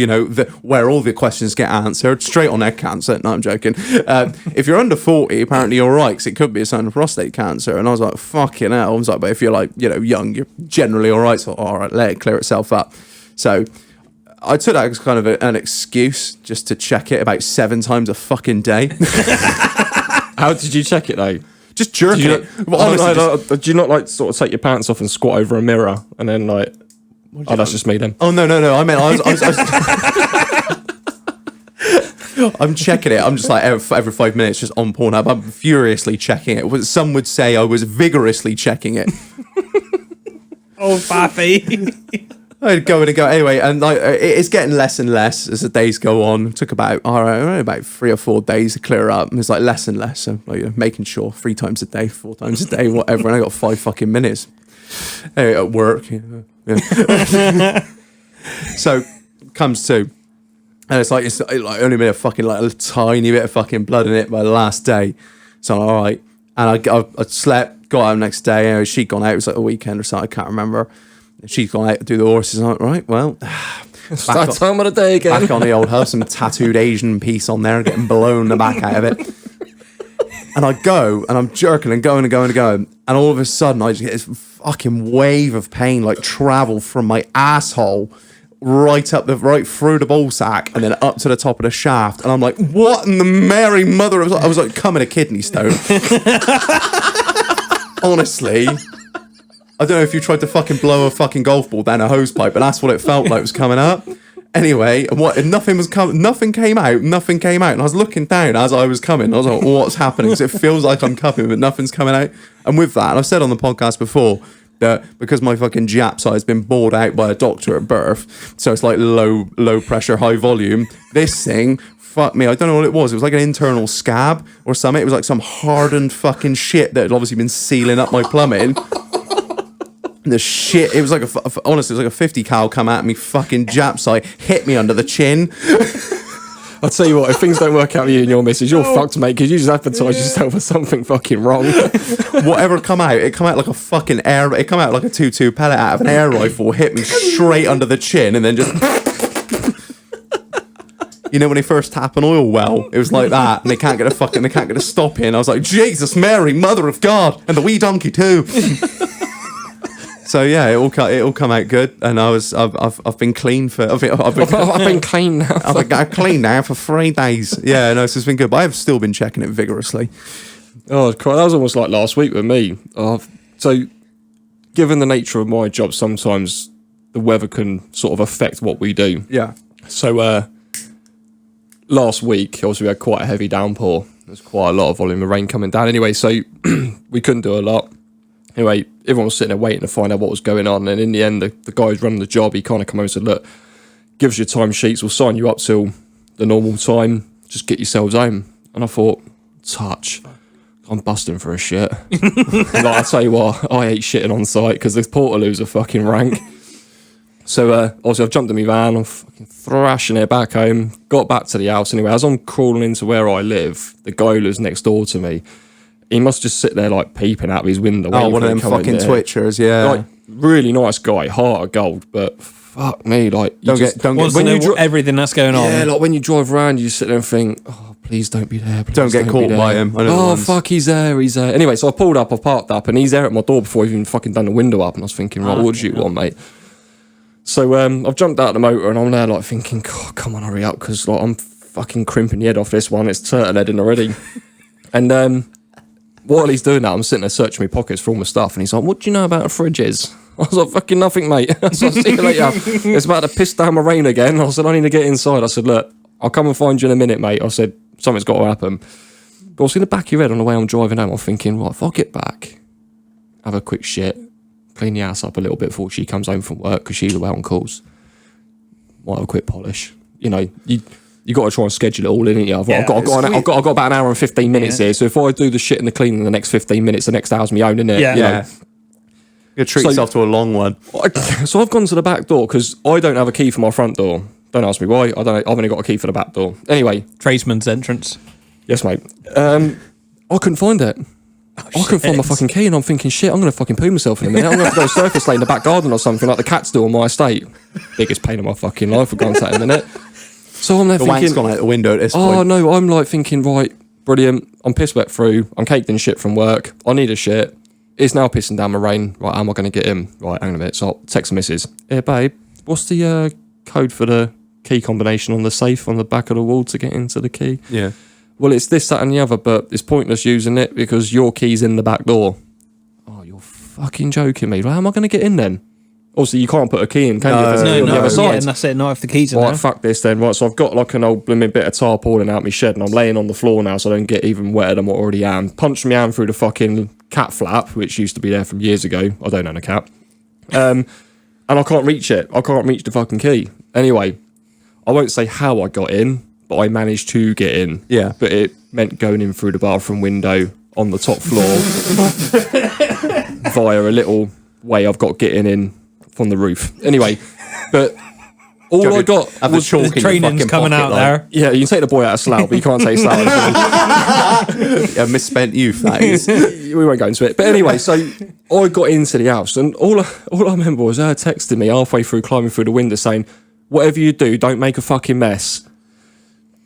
[SPEAKER 1] where all the questions get answered, straight on egg cancer. No, I'm joking. If you're under 40, apparently you're right, because it could be a sign of prostate cancer. And I was like, fucking hell. I was like, but if you're like, young, you're generally all right. So, all right, let it clear itself up. So I took that as kind of an excuse just to check it about 7 times a fucking day.
[SPEAKER 4] How did you check it though?
[SPEAKER 1] Just jerking it. Well, honestly,
[SPEAKER 4] do you not like sort of take your pants off and squat over a mirror and then like? Oh, that's just me then.
[SPEAKER 1] Oh no! I meant I was I'm checking it. I'm just like every 5 minutes, just on Pornhub. I'm furiously checking it. Some would say I was vigorously checking it.
[SPEAKER 2] Oh, papi.
[SPEAKER 1] I'd go in and go anyway, and it's getting less and less as the days go on. It took about 3 or 4 days to clear up, and it's like less and less. So making sure 3 times a day, 4 times a day, whatever. And I got 5 fucking minutes anyway, at work. Yeah. So comes to, and it's like only been a tiny bit of fucking blood in it by the last day. So I'm all right, and I slept, got out the next day. Anyway, she'd gone out. It was like a weekend or something. I can't remember. She's gone out to do the horses. I'm like, right, well,
[SPEAKER 4] it's that time of the day again.
[SPEAKER 1] Back on the old house, some tattooed Asian piece on there, getting blown the back out of it. And I go, and I'm jerking and going and going and going. And all of a sudden, I just get this fucking wave of pain, like travel from my asshole right through the ball sack and then up to the top of the shaft. And I'm like, what in the Mary mother? I was like coming a kidney stone. Honestly. I don't know if you tried to fucking blow a fucking golf ball down a hose pipe, but that's what it felt like was coming up. Anyway, and nothing came out, and I was looking down as I was coming. I was like, what's happening? Because it feels like I'm coming, but nothing's coming out. And with that, and I've said on the podcast before that because my fucking Jap side's been bored out by a doctor at birth, so it's like low pressure, high volume. This thing, fuck me, I don't know what it was. It was like an internal scab or something. It was like some hardened fucking shit that had obviously been sealing up my plumbing. The shit, it was like honestly, it was like a 50 cal come at me, fucking Jap side, hit me under the chin.
[SPEAKER 4] I'll tell you what, if things don't work out with you and your missus, you're fucked, mate, because you just advertise yourself as something fucking wrong.
[SPEAKER 1] Whatever come out, it come out like a fucking it come out like a 2.2 pellet out of an air rifle, hit me straight under the chin, and then just when they first tap an oil well, it was like that, and they can't get a stop in. I was like, Jesus Mary, Mother of God, and the wee donkey too. So yeah, it all come out good, and I've been clean for I've been
[SPEAKER 4] clean now.
[SPEAKER 1] I've clean now for 3 days. Yeah, no, so it's been good, but I've still been checking it vigorously.
[SPEAKER 4] Oh, that was almost like last week with me. So, given the nature of my job, sometimes the weather can sort of affect what we do.
[SPEAKER 1] Yeah.
[SPEAKER 4] So last week, obviously, we had quite a heavy downpour. There's quite a lot of volume of rain coming down. Anyway, so we couldn't do a lot. Anyway, everyone was sitting there waiting to find out what was going on. And in the end, the guy who's running the job, he kind of came over and said, look, give us your time sheets. We'll sign you up till the normal time. Just get yourselves home. And I thought, touch. I'm busting for a shit. And I tell you what, I hate shitting on site because the portaloos are fucking rank. So obviously I've jumped in my van. I'm fucking thrashing it back home. Got back to the house. Anyway, as I'm crawling into where I live, the guy who lives next door to me, he must just sit there like peeping out of his window.
[SPEAKER 1] Oh, one of them fucking twitchers, yeah.
[SPEAKER 4] Like, really nice guy, heart of gold, but fuck me, like
[SPEAKER 2] wants to know everything that's going on.
[SPEAKER 4] Yeah, like when you drive around, you sit there and think, oh, please don't be there.
[SPEAKER 1] Don't get caught by him.
[SPEAKER 4] Oh fuck, he's there. Anyway, so I pulled up, I parked up, and he's there at my door before I've even fucking done the window up, and I was thinking, right, what do you want, mate? So I've jumped out the motor, and I'm there like thinking, God, come on, hurry up, because like I'm fucking crimping the head off this one. It's turtle heading already, and while he's doing that, I'm sitting there searching my pockets for all my stuff, and he's like, what do you know about fridges? I was like, fucking nothing, mate. So I'll see you later. It's about to piss down my rain again. I said, I need to get inside. I said, look, I'll come and find you in a minute, mate. I said, something's got to happen. But I was in the back of your head on the way I'm driving home, I'm thinking, right, if I get back, have a quick shit, clean the house up a little bit before she comes home from work, because she's away on calls, might have a quick polish. You got to try and schedule it all in, ain't you? I've got about an hour and 15 minutes here. So if I do the shit and the cleaning in the next 15 minutes, the next hour's my own, innit?
[SPEAKER 1] Yeah. You treat yourself to a long one.
[SPEAKER 4] So I've gone to the back door because I don't have a key for my front door. Don't ask me why. I've only got a key for the back door. Anyway.
[SPEAKER 2] Tradesman's entrance.
[SPEAKER 4] Yes, mate. I couldn't find it. I couldn't find my fucking key, and I'm thinking, shit, I'm going to fucking poo myself in a minute. I'm going to have to go surface lane in the back garden or something like the cats do on my estate. Biggest pain in my fucking life, we'll go into that in a minute. So I'm there
[SPEAKER 1] The wank's
[SPEAKER 4] thinking,
[SPEAKER 1] gone out the window at this point.
[SPEAKER 4] oh no, I'm like thinking, right, brilliant. I'm piss wet through. I'm caked in shit from work. I need a shit. It's now pissing down the rain. Right, how am I going to get in? Right, hang on a minute. So I'll text the missus. Yeah, babe, what's the code for the key combination on the safe on the back of the wall to get into the key?
[SPEAKER 1] Yeah.
[SPEAKER 4] Well, it's this, that, and the other, but it's pointless using it because your key's in the back door. Oh, you're fucking joking me. Well, how am I going to get in then? Obviously, you can't put a key in, can you? If it's on the other side.
[SPEAKER 2] Yeah, and that's it. Not if the keys are
[SPEAKER 4] Right,
[SPEAKER 2] there.
[SPEAKER 4] fuck this then. Right, so I've got like an old blooming bit of tarpaulin out my shed and I'm laying on the floor now so I don't get even wetter than what I already am. Punched my hand through the fucking cat flap, which used to be there from years ago. I don't own a cat. And I can't reach it. I can't reach the fucking key. Anyway, I won't say how I got in, but I managed to get in.
[SPEAKER 1] Yeah.
[SPEAKER 4] But it meant going in through the bathroom window on the top floor via a little way I've got getting in from the roof. Anyway, but all I got
[SPEAKER 1] Have the
[SPEAKER 4] was
[SPEAKER 1] chalk in your
[SPEAKER 2] Training's
[SPEAKER 1] fucking
[SPEAKER 2] coming
[SPEAKER 1] pocket,
[SPEAKER 2] out
[SPEAKER 1] like,
[SPEAKER 2] there.
[SPEAKER 4] yeah, you can take the boy out of Slough, but you can't take Slough.
[SPEAKER 1] Yeah, misspent youth, that is.
[SPEAKER 4] We won't go into it. But anyway, so I got into the house and all I remember was her texting me halfway through, climbing through the window saying, whatever you do, don't make a fucking mess.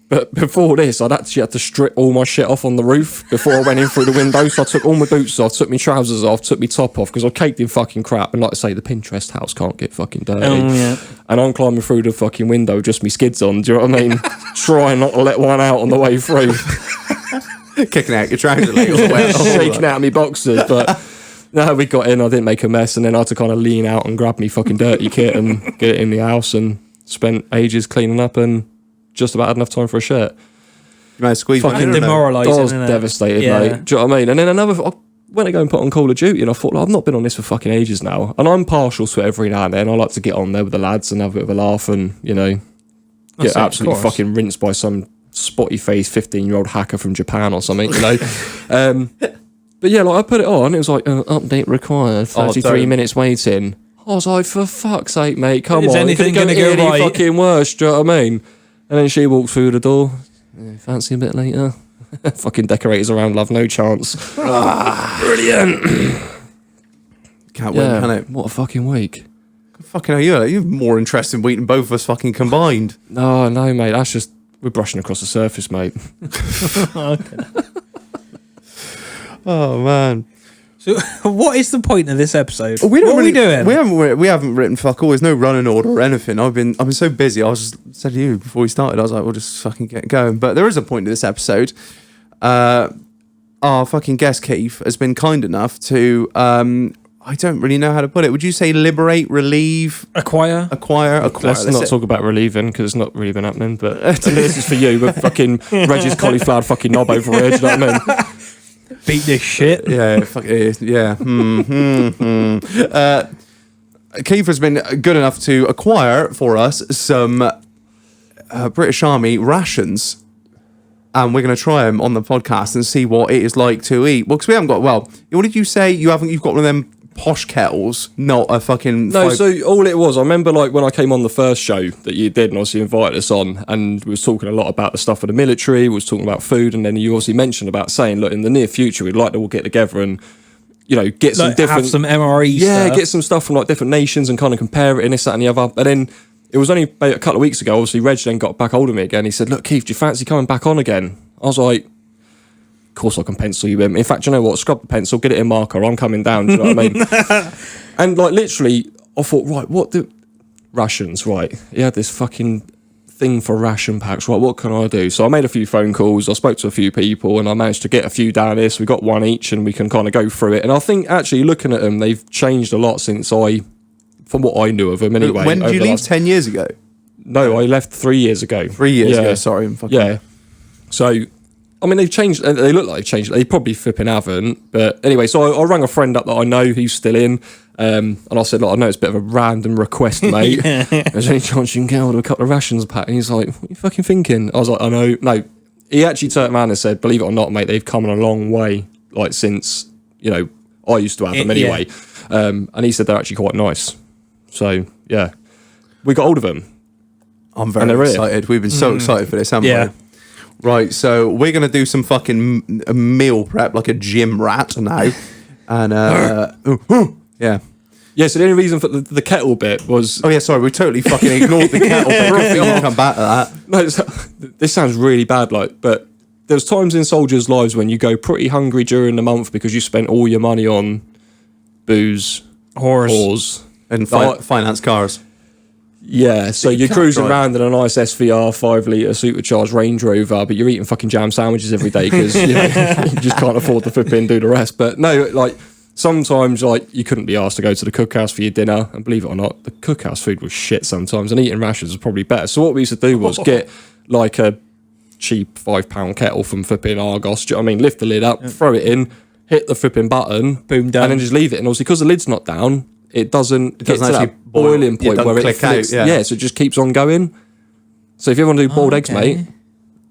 [SPEAKER 4] But before this, I'd actually had to strip all my shit off on the roof before I went in through the window. So I took all my boots off, took my trousers off, took my top off because I caked in fucking crap. And like I say, the Pinterest house can't get fucking dirty.
[SPEAKER 2] Yeah.
[SPEAKER 4] And I'm climbing through the fucking window with just my skids on. Do you know what I mean? Trying not to let one out on the way through.
[SPEAKER 1] Kicking out your trousers like
[SPEAKER 4] Shaking out my boxers. But no, we got in. I didn't make a mess. And then I had to kind of lean out and grab me fucking dirty kit and get it in the house and spent ages cleaning up and just about had enough time for a shirt.
[SPEAKER 1] You might squeeze
[SPEAKER 4] Fucking
[SPEAKER 1] one in, I don't know.
[SPEAKER 2] demoralising.
[SPEAKER 4] I was
[SPEAKER 2] innit?
[SPEAKER 4] devastated,
[SPEAKER 2] Yeah.
[SPEAKER 4] mate. Do you know what I mean? And then I went to go and put on Call of Duty and I thought, like, I've not been on this for fucking ages now. And I'm partial to it every now and then. I like to get on there with the lads and have a bit of a laugh and, you know,
[SPEAKER 2] That's
[SPEAKER 4] get
[SPEAKER 2] it, of
[SPEAKER 4] absolutely
[SPEAKER 2] course.
[SPEAKER 4] fucking rinsed by some spotty-faced 15-year-old hacker from Japan or something, you know. But yeah, like I put it on, it was like, update required, 33
[SPEAKER 1] don't.
[SPEAKER 4] minutes waiting. I was like, for fuck's sake, mate, come
[SPEAKER 2] Is
[SPEAKER 4] on.
[SPEAKER 2] anything
[SPEAKER 4] It couldn't
[SPEAKER 2] gonna
[SPEAKER 4] get
[SPEAKER 2] go
[SPEAKER 4] any
[SPEAKER 2] right?
[SPEAKER 4] fucking worse, do you know what I mean? And then she walked through the door. Fancy a bit later. Fucking decorators around, love, no chance. Brilliant.
[SPEAKER 1] Can't win,
[SPEAKER 4] Yeah,
[SPEAKER 1] can it?
[SPEAKER 4] what a fucking week.
[SPEAKER 1] Fucking hell, you're more interesting week than both of us fucking combined.
[SPEAKER 4] No, mate, that's just, we're brushing across the surface, mate.
[SPEAKER 1] Oh, man.
[SPEAKER 2] So, what is the point of this episode?
[SPEAKER 1] We don't
[SPEAKER 2] what
[SPEAKER 1] really,
[SPEAKER 2] are we doing?
[SPEAKER 1] We haven't written fuck all. There's no running order or anything. I've been so busy. I was just said to you before we started. I was like, we'll just fucking get going. But there is a point to this episode. Our fucking guest Keith has been kind enough to. I don't really know how to put it. Would you say liberate, relieve,
[SPEAKER 2] Acquire.
[SPEAKER 1] acquire?
[SPEAKER 4] Let's
[SPEAKER 1] That's
[SPEAKER 4] not
[SPEAKER 1] it.
[SPEAKER 4] talk about relieving because it's not really been happening. But this is for you. But fucking Reggie's cauliflower fucking knob over here. Do you know what I mean?
[SPEAKER 2] Beat this shit.
[SPEAKER 1] Yeah, fuck it is. Yeah. Keith has been good enough to acquire for us some British Army rations. And we're going to try them on the podcast and see what it is like to eat. Well, because we haven't got, what did you say? You've got one of them posh kettles, not a fucking...
[SPEAKER 4] No, so all it was, I remember like when I came on the first show that you did and obviously invited us on and we was talking a lot about the stuff of the military, we was talking about food, and then you obviously mentioned about saying, look, in the near future, we'd like to all get together and, you know, get some
[SPEAKER 2] Like,
[SPEAKER 4] different...
[SPEAKER 2] have some MRE stuff.
[SPEAKER 4] get some stuff from like different nations and kind of compare it and this, that and the other. And then it was only about a couple of weeks ago, obviously Reg then got back hold of me again. He said, look, Keith, do you fancy coming back on again? I was like, of course I can pencil you in. In fact, you know what? Scrub the pencil, get it in marker. I'm coming down. Do you know what I mean? And like literally, I thought, right, what the rations? Right, he had this fucking thing for ration packs. Right, what can I do? So I made a few phone calls. I spoke to a few people, and I managed to get a few down here. So we got one each, and we can kind of go through it. And I think actually looking at them, they've changed a lot since from what I knew of them anyway.
[SPEAKER 1] When did
[SPEAKER 4] over
[SPEAKER 1] you
[SPEAKER 4] the
[SPEAKER 1] leave?
[SPEAKER 4] last-
[SPEAKER 1] 10 years ago?
[SPEAKER 4] No, I left 3 years ago.
[SPEAKER 1] 3 years
[SPEAKER 4] Yeah.
[SPEAKER 1] ago, sorry. I'm fucking...
[SPEAKER 4] Yeah. So, I mean, they've changed. They look like they've changed. They probably flipping haven't. But anyway, so I rang a friend up that I know who's still in. And I said, look, I know it's a bit of a random request, mate. There's any chance you can get hold of a couple of rations pack? And he's like, what are you fucking thinking? I was like, I know. No. He actually turned around and said, believe it or not, mate, they've come a long way, like since, you know, I used to have them
[SPEAKER 2] Yeah.
[SPEAKER 4] anyway. And he said they're actually quite nice. So, yeah. We got hold of them.
[SPEAKER 1] I'm
[SPEAKER 4] And
[SPEAKER 1] very
[SPEAKER 4] they're here.
[SPEAKER 1] excited. We've been so excited for this, haven't
[SPEAKER 2] Yeah.
[SPEAKER 1] we? Right, so we're going to do some fucking meal prep like a gym rat now. And, yeah.
[SPEAKER 4] Yeah, so the only reason for the kettle bit was...
[SPEAKER 1] Oh, yeah, sorry, we totally fucking ignored the kettle bit. Good thing you come back to that.
[SPEAKER 4] No, this sounds really bad, like, but there's times in soldiers' lives when you go pretty hungry during the month because you spent all your money on booze, whores,
[SPEAKER 1] And finance cars.
[SPEAKER 4] Yeah, so you're cruising around in a nice SVR 5-litre supercharged Range Rover, but you're eating fucking jam sandwiches every day because you just can't afford to flip in and do the rest. But no, like, sometimes, like, you couldn't be asked to go to the cookhouse for your dinner, and believe it or not, the cookhouse food was shit sometimes, and eating rations was probably better. So what we used to do was get, like, a cheap £5 kettle from flipping Argos, do you know what I mean? Lift the lid up, throw it in, hit the flipping button,
[SPEAKER 2] boom, done.
[SPEAKER 4] and then just leave it. And obviously, because the lid's not down, it doesn't get to that boiling point where it flicks. Yeah, so it just keeps on going. So if you want to do boiled eggs, mate,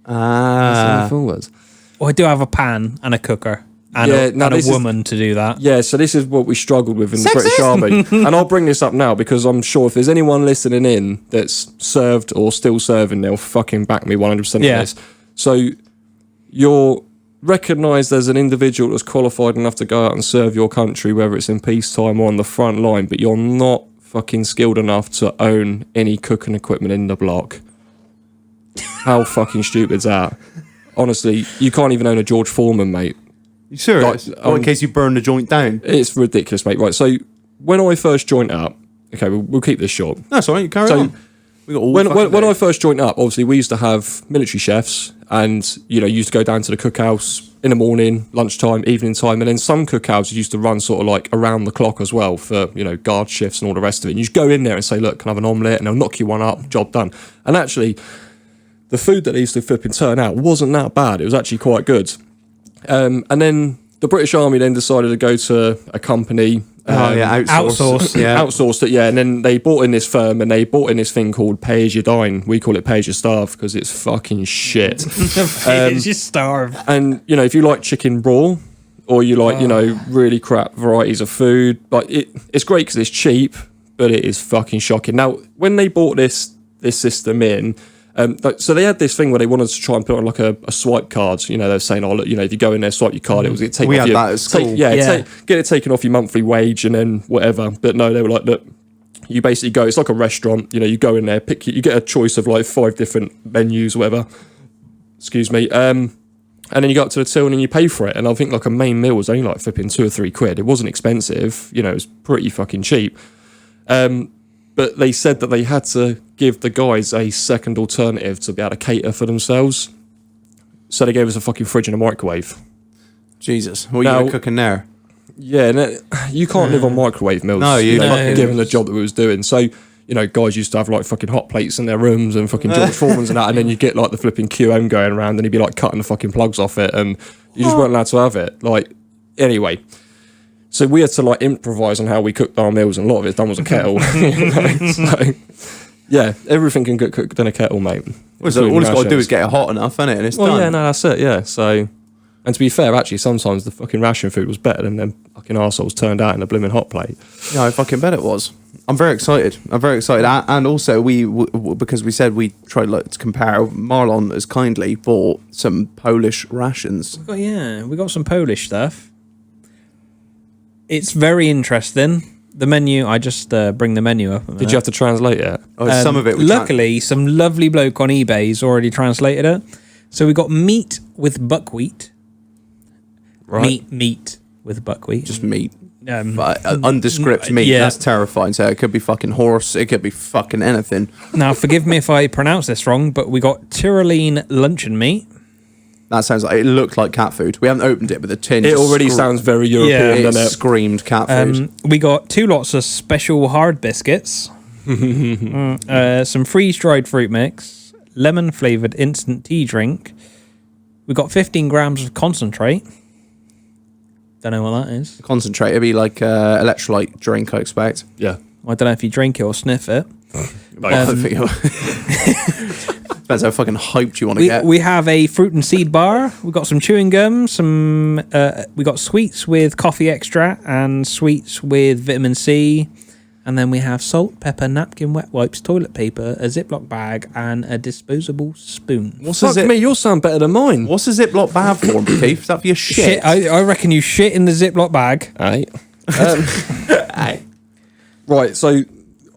[SPEAKER 4] that's forwards.
[SPEAKER 2] Well, I do have a pan and a cooker and a woman to do that.
[SPEAKER 4] Yeah, so this is what we struggled with in the British Army. And I'll bring this up now because I'm sure if there's anyone listening in that's served or still serving, they'll fucking back me 100% on this. So you're recognised as an individual that's qualified enough to go out and serve your country, whether it's in peacetime or on the front line, but you're not fucking skilled enough to own any cooking equipment in the block. How fucking stupid's that? Honestly, you can't even own a George Foreman, mate.
[SPEAKER 1] You serious? Like, in case you burn the joint down?
[SPEAKER 4] It's ridiculous, mate. Right, so when I first joined up, okay, we'll keep this short.
[SPEAKER 1] That's all right, you carry on.
[SPEAKER 4] When I first joined up, obviously we used to have military chefs, and you used to go down to the cookhouse in the morning, lunchtime, evening time, and then some cookhouses used to run sort of like around the clock as well for guard shifts and all the rest of it. And you just go in there and say, "Look, can I have an omelette?" And they'll knock you one up, job done. And actually, the food that they used to flipping turn out wasn't that bad. It was actually quite good. And then the British Army then decided to go to a company. Outsourced it, and then they bought in this firm and they bought in this thing called Pay As You Dine. We call it Pay As You Starve because it's fucking shit.
[SPEAKER 2] Pay As You Starve.
[SPEAKER 4] And if you like chicken raw or you like really crap varieties of food, like it's great because it's cheap, but it is fucking shocking. Now when they bought this system in, so they had this thing where they wanted to try and put on like a swipe card. They're saying, "Oh, look, if you go in there, swipe your card, it take
[SPEAKER 1] we
[SPEAKER 4] off
[SPEAKER 1] had that at school.
[SPEAKER 4] Get it taken off your monthly wage and then whatever." But no, they were like, "Look, you basically go. It's like a restaurant. You go in there, you get a choice of like 5 different menus, whatever. Excuse me. And then you go up to the till and then you pay for it. And I think like a main meal was only like flipping £2 or £3. It wasn't expensive. It was pretty fucking cheap. But they said that they had to give the guys a second alternative to be able to cater for themselves. So they gave us a fucking fridge and a microwave.
[SPEAKER 1] Jesus. What are you cooking there?
[SPEAKER 4] Yeah, and you can't live on microwave meals.
[SPEAKER 1] No,
[SPEAKER 4] given the job that we was doing. So, guys used to have like fucking hot plates in their rooms and fucking George Foremans and that, and then you get like the flipping QM going around and he'd be like cutting the fucking plugs off it and you just weren't allowed to have it. Like, anyway. So we had to like improvise on how we cooked our meals, and a lot of it's done was a kettle. So, yeah, everything can get cooked in a kettle, mate.
[SPEAKER 1] All it's got to do is get it hot enough, innit? And it's done.
[SPEAKER 4] Yeah, no, that's it. Yeah. So, and to be fair, actually, sometimes the fucking ration food was better than them fucking arseholes turned out in a blooming hot plate.
[SPEAKER 1] Yeah, I fucking bet it was. I'm very excited. And also, because we said we tried to compare. Marlon has kindly bought some Polish rations.
[SPEAKER 2] We got some Polish stuff. It's very interesting. The menu, I just bring the menu up.
[SPEAKER 4] Did you have to translate it?
[SPEAKER 1] Some of it.
[SPEAKER 2] Luckily, some lovely bloke on eBay's already translated it. So we got meat with buckwheat.
[SPEAKER 4] Right.
[SPEAKER 2] Meat with buckwheat.
[SPEAKER 1] Just meat. But undescript meat. Yeah. That's terrifying. So it could be fucking horse. It could be fucking anything.
[SPEAKER 2] Now, forgive me if I pronounce this wrong, but we got Tyrolean luncheon meat.
[SPEAKER 1] That sounds like it looked like cat food. We haven't opened it, but the tin.
[SPEAKER 4] It already sounds very European.
[SPEAKER 1] It screamed cat food.
[SPEAKER 2] We got 2 lots of special hard biscuits, some freeze-dried fruit mix, lemon-flavored instant tea drink. We got 15 grams of concentrate. Don't know what that is.
[SPEAKER 1] Concentrate. It'd be like electrolyte drink, I expect.
[SPEAKER 4] Yeah.
[SPEAKER 2] I don't know if you drink it or sniff it.
[SPEAKER 1] Depends how fucking hyped you want to get.
[SPEAKER 2] We have a fruit and seed bar. We got some chewing gum. We got sweets with coffee extract and sweets with vitamin C. And then we have salt, pepper, napkin, wet wipes, toilet paper, a Ziploc bag, and a disposable spoon.
[SPEAKER 4] Fuck me, yours sound better than mine.
[SPEAKER 1] What's a Ziploc bag for, Keith? Is that for your shit?
[SPEAKER 2] I reckon you shit in the Ziploc bag.
[SPEAKER 4] Aye. Right, so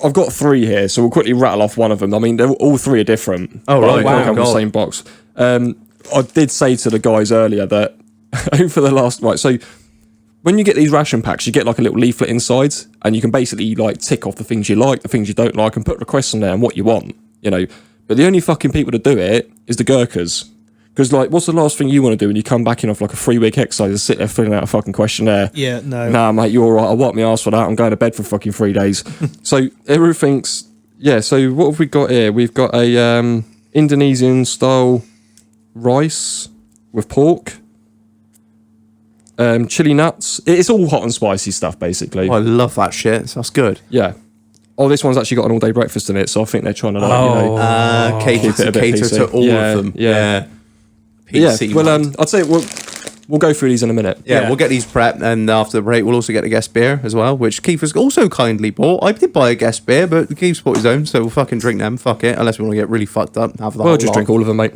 [SPEAKER 4] I've got 3 here, so we'll quickly rattle off one of them. I mean, all 3 are different.
[SPEAKER 1] Oh, right.
[SPEAKER 4] Wow.
[SPEAKER 1] Wow.
[SPEAKER 4] The same box. I did say to the guys earlier that over the last... Right, so when you get these ration packs, you get like a little leaflet inside, and you can basically like tick off the things you like, the things you don't like, and put requests on there and what you want, you know. But the only fucking people to do it is the Gurkhas. Because, like, what's the last thing you want to do when you come back in off like a 3-week exercise and sit there filling out a fucking questionnaire?
[SPEAKER 2] Yeah, no.
[SPEAKER 4] Nah, mate, you're all right. I wipe my ass for that. I'm going to bed for fucking 3 days. So everything's... Yeah, so what have we got here? We've got a Indonesian-style rice with pork. Chili nuts. It's all hot and spicy stuff, basically.
[SPEAKER 1] Oh, I love that shit. That's good.
[SPEAKER 4] Yeah. Oh, this one's actually got an all-day breakfast in it, so I think they're trying to, like,
[SPEAKER 1] Cater to all of them.
[SPEAKER 4] Yeah.
[SPEAKER 1] PC
[SPEAKER 4] Yeah, well,
[SPEAKER 1] mind.
[SPEAKER 4] I'd say we'll go through these in a minute.
[SPEAKER 1] Yeah, we'll get these prepped, and after the break, we'll also get a guest beer as well, which Keith has also kindly bought. I did buy a guest beer, but Keith's bought his own, so we'll fucking drink them. Fuck it, unless we want to get really fucked up. Have the
[SPEAKER 4] Well,
[SPEAKER 1] whole
[SPEAKER 4] just
[SPEAKER 1] lot.
[SPEAKER 4] drink all of them, mate.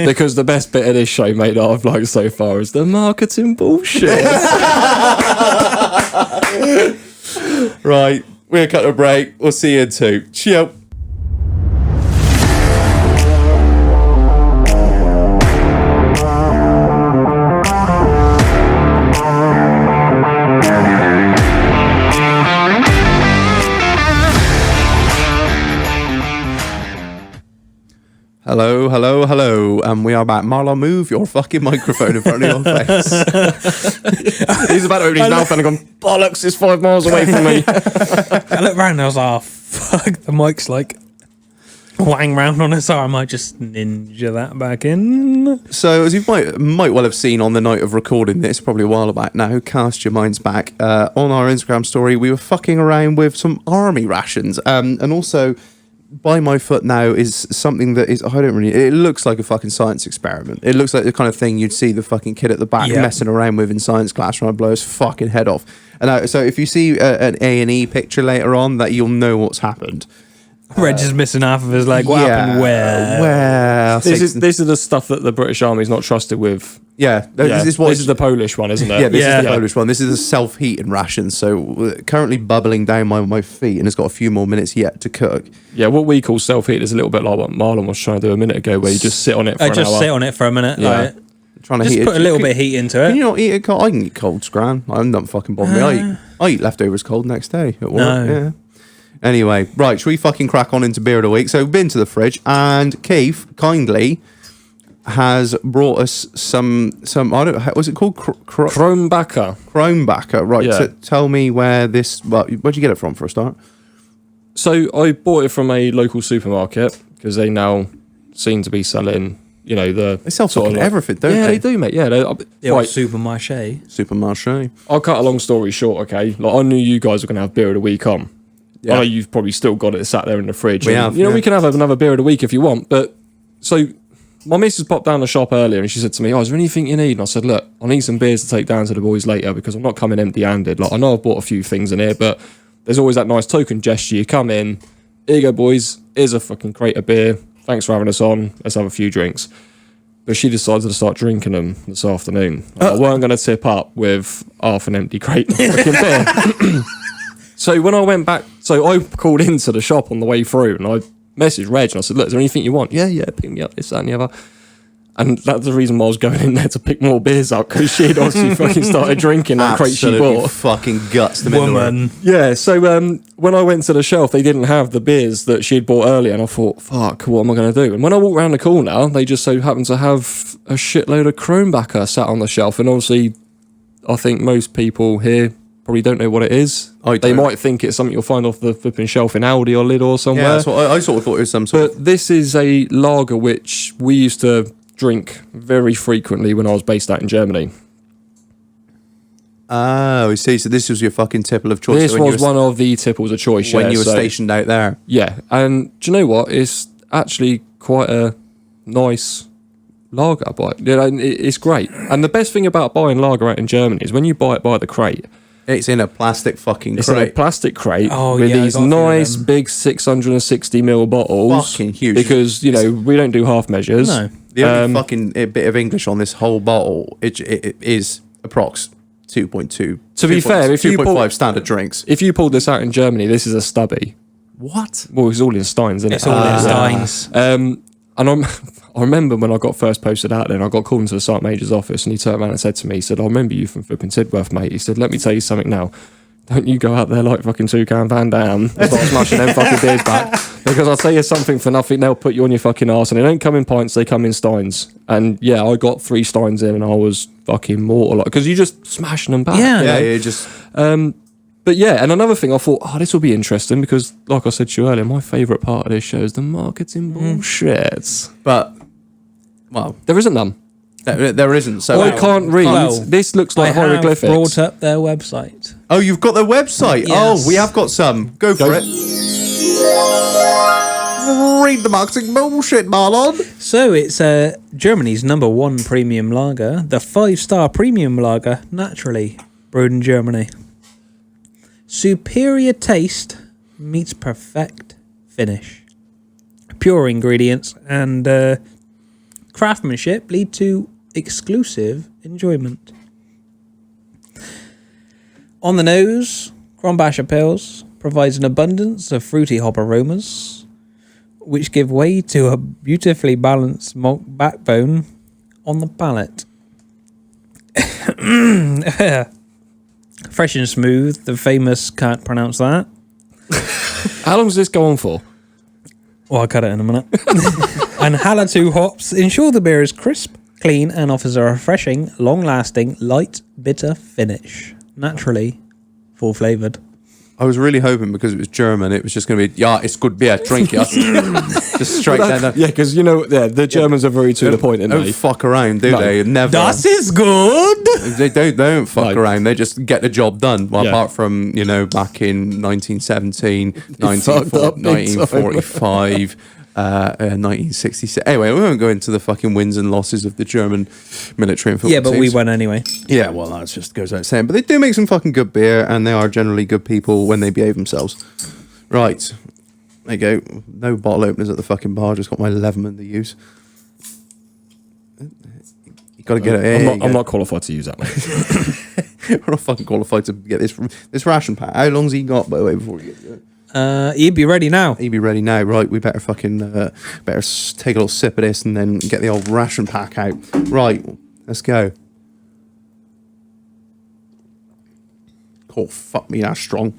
[SPEAKER 4] Because the best bit of this show, mate, that I've liked so far is the marketing bullshit.
[SPEAKER 1] Right, we're going to cut a break. We'll see you in 2. Chill. Hello, and we are back. Marlon, move your fucking microphone in front of your face.
[SPEAKER 4] He's about to open his mouth and I've gone, bollocks, it's 5 miles away from me.
[SPEAKER 2] I looked round and I was like, oh, fuck, the mic's like wang round on his arm. I just ninja that back in.
[SPEAKER 1] So, as you might well have seen on the night of recording this, probably a while back now, cast your minds back, on our Instagram story, we were fucking around with some army rations, and also... By my foot now is something that is, it looks like a fucking science experiment. It looks like the kind of thing you'd see the fucking kid at the back messing around with in science class trying to blow his fucking head off. And so if you see an A&E picture later on, that you'll know what's happened.
[SPEAKER 2] Reg is missing half of his leg. What happened where?
[SPEAKER 1] Well,
[SPEAKER 4] This is the stuff that the British Army's not trusted with.
[SPEAKER 1] This is
[SPEAKER 4] the Polish one, isn't it?
[SPEAKER 1] Yeah, this is the Polish one. This is a self-heating ration, so currently bubbling down my feet, and it's got a few more minutes yet to cook.
[SPEAKER 4] Yeah, what we call self-heat is a little bit like what Marlon was trying to do a minute ago, where you just sit on it for an hour.
[SPEAKER 2] Sit on it for a minute.
[SPEAKER 4] Yeah.
[SPEAKER 2] Like,
[SPEAKER 1] Trying to
[SPEAKER 2] just
[SPEAKER 1] heat
[SPEAKER 2] put
[SPEAKER 1] it.
[SPEAKER 2] a little bit of heat into it.
[SPEAKER 1] Can you not eat it cold? I can eat cold scran. I'm not fucking bothering me. I eat leftovers cold next day at work.
[SPEAKER 2] No.
[SPEAKER 1] Yeah. Anyway, right, shall we fucking crack on into beer of the week? So we've been to the fridge, and Keith kindly has brought us some I don't know, what's it called?
[SPEAKER 4] Krombacher.
[SPEAKER 1] Krombacher. Right,
[SPEAKER 4] Yeah.
[SPEAKER 1] so tell me where'd you get it from for a start?
[SPEAKER 4] So I bought it from a local supermarket because they now seem to be selling, you know,
[SPEAKER 1] They sell
[SPEAKER 4] sort of
[SPEAKER 1] fucking
[SPEAKER 4] like-
[SPEAKER 1] everything, don't
[SPEAKER 4] Yeah,
[SPEAKER 1] they?
[SPEAKER 4] they do, mate. Yeah,
[SPEAKER 2] The old
[SPEAKER 4] right.
[SPEAKER 2] supermarché.
[SPEAKER 1] Supermarché.
[SPEAKER 4] I'll cut a long story short, okay? Like, I knew you guys were going to have beer of the week on.
[SPEAKER 1] Yeah.
[SPEAKER 4] I know you've probably still got it sat there in the fridge.
[SPEAKER 1] We
[SPEAKER 4] and,
[SPEAKER 1] have,
[SPEAKER 4] you know,
[SPEAKER 1] yeah.
[SPEAKER 4] we can have another beer of the week if you want. But, so, my missus popped down the shop earlier and she said to me, is there anything you need? And I said, look, I need some beers to take down to the boys later because I'm not coming empty-handed. Like, I know I've bought a few things in here, but there's always that nice token gesture. You come in, here you go, boys. Here's a fucking crate of beer. Thanks for having us on. Let's have a few drinks. But she decided to start drinking them this afternoon. I weren't going to tip up with half an empty crate of fucking beer. So when I went back, I called into the shop on the way through and I messaged Reg and I said, look, is there anything you want? Yeah, pick me up this, that and the other. And that's the reason why I was going in there to pick more beers up, because she'd obviously fucking started drinking that crate she
[SPEAKER 1] Absolutely
[SPEAKER 4] bought.
[SPEAKER 1] fucking guts them into her.
[SPEAKER 2] Woman.
[SPEAKER 4] Yeah, so when I went to the shelf, they didn't have the beers that she'd bought earlier, and I thought, fuck, what am I going to do? And when I walked around the corner, they just so happened to have a shitload of Krombacher sat on the shelf, and obviously, I think most people here probably don't know what it is. They
[SPEAKER 1] don't.
[SPEAKER 4] might think it's something you'll find off the flipping shelf in Aldi or Lidl or somewhere.
[SPEAKER 1] Yeah, that's what I sort of thought it was some sort of...
[SPEAKER 4] But this is a lager which we used to drink very frequently when I was based out in Germany.
[SPEAKER 1] Oh, I see. So this was your fucking tipple of choice.
[SPEAKER 4] This
[SPEAKER 1] when you
[SPEAKER 4] was
[SPEAKER 1] were-
[SPEAKER 4] one of the tipples of choice.
[SPEAKER 1] when
[SPEAKER 4] yeah,
[SPEAKER 1] you were
[SPEAKER 4] so-
[SPEAKER 1] stationed out there.
[SPEAKER 4] Yeah, and do you know what? It's actually quite a nice lager. But you know, it's great. And the best thing about buying lager out in Germany is when you buy it by the crate,
[SPEAKER 1] It's in a plastic fucking
[SPEAKER 4] It's in a
[SPEAKER 1] crate.
[SPEAKER 4] plastic crate
[SPEAKER 2] Oh,
[SPEAKER 4] with
[SPEAKER 2] yeah, I
[SPEAKER 4] these
[SPEAKER 2] got a few of
[SPEAKER 4] nice
[SPEAKER 2] them.
[SPEAKER 4] big 660ml bottles.
[SPEAKER 1] Fucking huge.
[SPEAKER 4] Because, you know, we don't do half measures.
[SPEAKER 2] No.
[SPEAKER 1] The only fucking bit of English on this whole bottle it is approx 2.2.
[SPEAKER 4] To be fair, if you
[SPEAKER 1] 2.5
[SPEAKER 4] pull-
[SPEAKER 1] standard drinks.
[SPEAKER 4] If you pulled this out in Germany, this is a stubby.
[SPEAKER 1] What?
[SPEAKER 4] Well, it's all in Steins, isn't it?
[SPEAKER 2] It's all in Steins.
[SPEAKER 4] And I remember when I got first posted out there, and I got called into the site manager's office, and he turned around and said to me, he said, I remember you from flipping Tidworth, mate. He said, let me tell you something now. Don't you go out there like fucking Toucan Van Damme and start smashing them fucking beers back. Because I'll tell you something for nothing, they'll put you on your fucking arse. And they don't come in pints, they come in Steins. And yeah, I got 3 Steins in and I was fucking mortal. Because you're just smashing them back.
[SPEAKER 2] Yeah.
[SPEAKER 1] Yeah, yeah, just
[SPEAKER 4] But yeah, and another thing I thought, this will be interesting because, like I said to you earlier, my favourite part of this show is the marketing bullshit.
[SPEAKER 1] but well,
[SPEAKER 4] There isn't none.
[SPEAKER 1] there isn't. So
[SPEAKER 4] I can't read.
[SPEAKER 2] Well,
[SPEAKER 4] This looks
[SPEAKER 2] I
[SPEAKER 4] like
[SPEAKER 2] have
[SPEAKER 4] hieroglyphics.
[SPEAKER 2] brought up their website.
[SPEAKER 1] Oh, you've got their website.
[SPEAKER 2] Yes.
[SPEAKER 1] Oh, we have got some. Go for it. Read the marketing bullshit, Marlon.
[SPEAKER 2] So it's Germany's #1 premium lager, the 5-star premium lager, naturally brewed in Germany. Superior taste meets perfect finish. Pure ingredients and craftsmanship lead to exclusive enjoyment. On the nose, Krombacher Pils provides an abundance of fruity hop aromas, which give way to a beautifully balanced malt backbone on the palate. Fresh and smooth, the famous can't pronounce that.
[SPEAKER 4] How long does this go on for?
[SPEAKER 2] Well, I'll cut it in a minute. And Halatu hops ensure the beer is crisp, clean, and offers a refreshing, long-lasting, light, bitter finish. Naturally, full-flavoured.
[SPEAKER 1] I was really hoping because it was German, it was just going to be, yeah, it's good beer, drink it. Just straight down.
[SPEAKER 4] Yeah, because you know, the Germans are very to the point, aren't
[SPEAKER 1] Don't
[SPEAKER 4] they?
[SPEAKER 1] fuck around, do
[SPEAKER 4] No.
[SPEAKER 1] they? Never.
[SPEAKER 2] Das ist good!
[SPEAKER 1] They don't fuck
[SPEAKER 4] No.
[SPEAKER 1] around. They just get the job done. Well,
[SPEAKER 4] Yeah.
[SPEAKER 1] apart from, you know, back in 1917,
[SPEAKER 4] fucked up big time.
[SPEAKER 1] 1945, 1966. Anyway, we won't go into the fucking wins and losses of the German military and football
[SPEAKER 2] Yeah, but we
[SPEAKER 1] teams.
[SPEAKER 2] won anyway.
[SPEAKER 1] Yeah, well, that just goes without saying. But they do make some fucking good beer, and they are generally good people when they behave themselves. Right. There you go. No bottle openers at the fucking bar. Just got my Leatherman to use. You got to get it.
[SPEAKER 4] I'm not qualified to use that, mate.
[SPEAKER 1] We're not fucking qualified to get this ration pack. How long's he got, by the way, before we get to it?
[SPEAKER 2] He'd be ready now.
[SPEAKER 1] He'd be ready now. Right, we better fucking take a little sip of this and then get the old ration pack out. Right, let's go. Oh, fuck me, that's strong.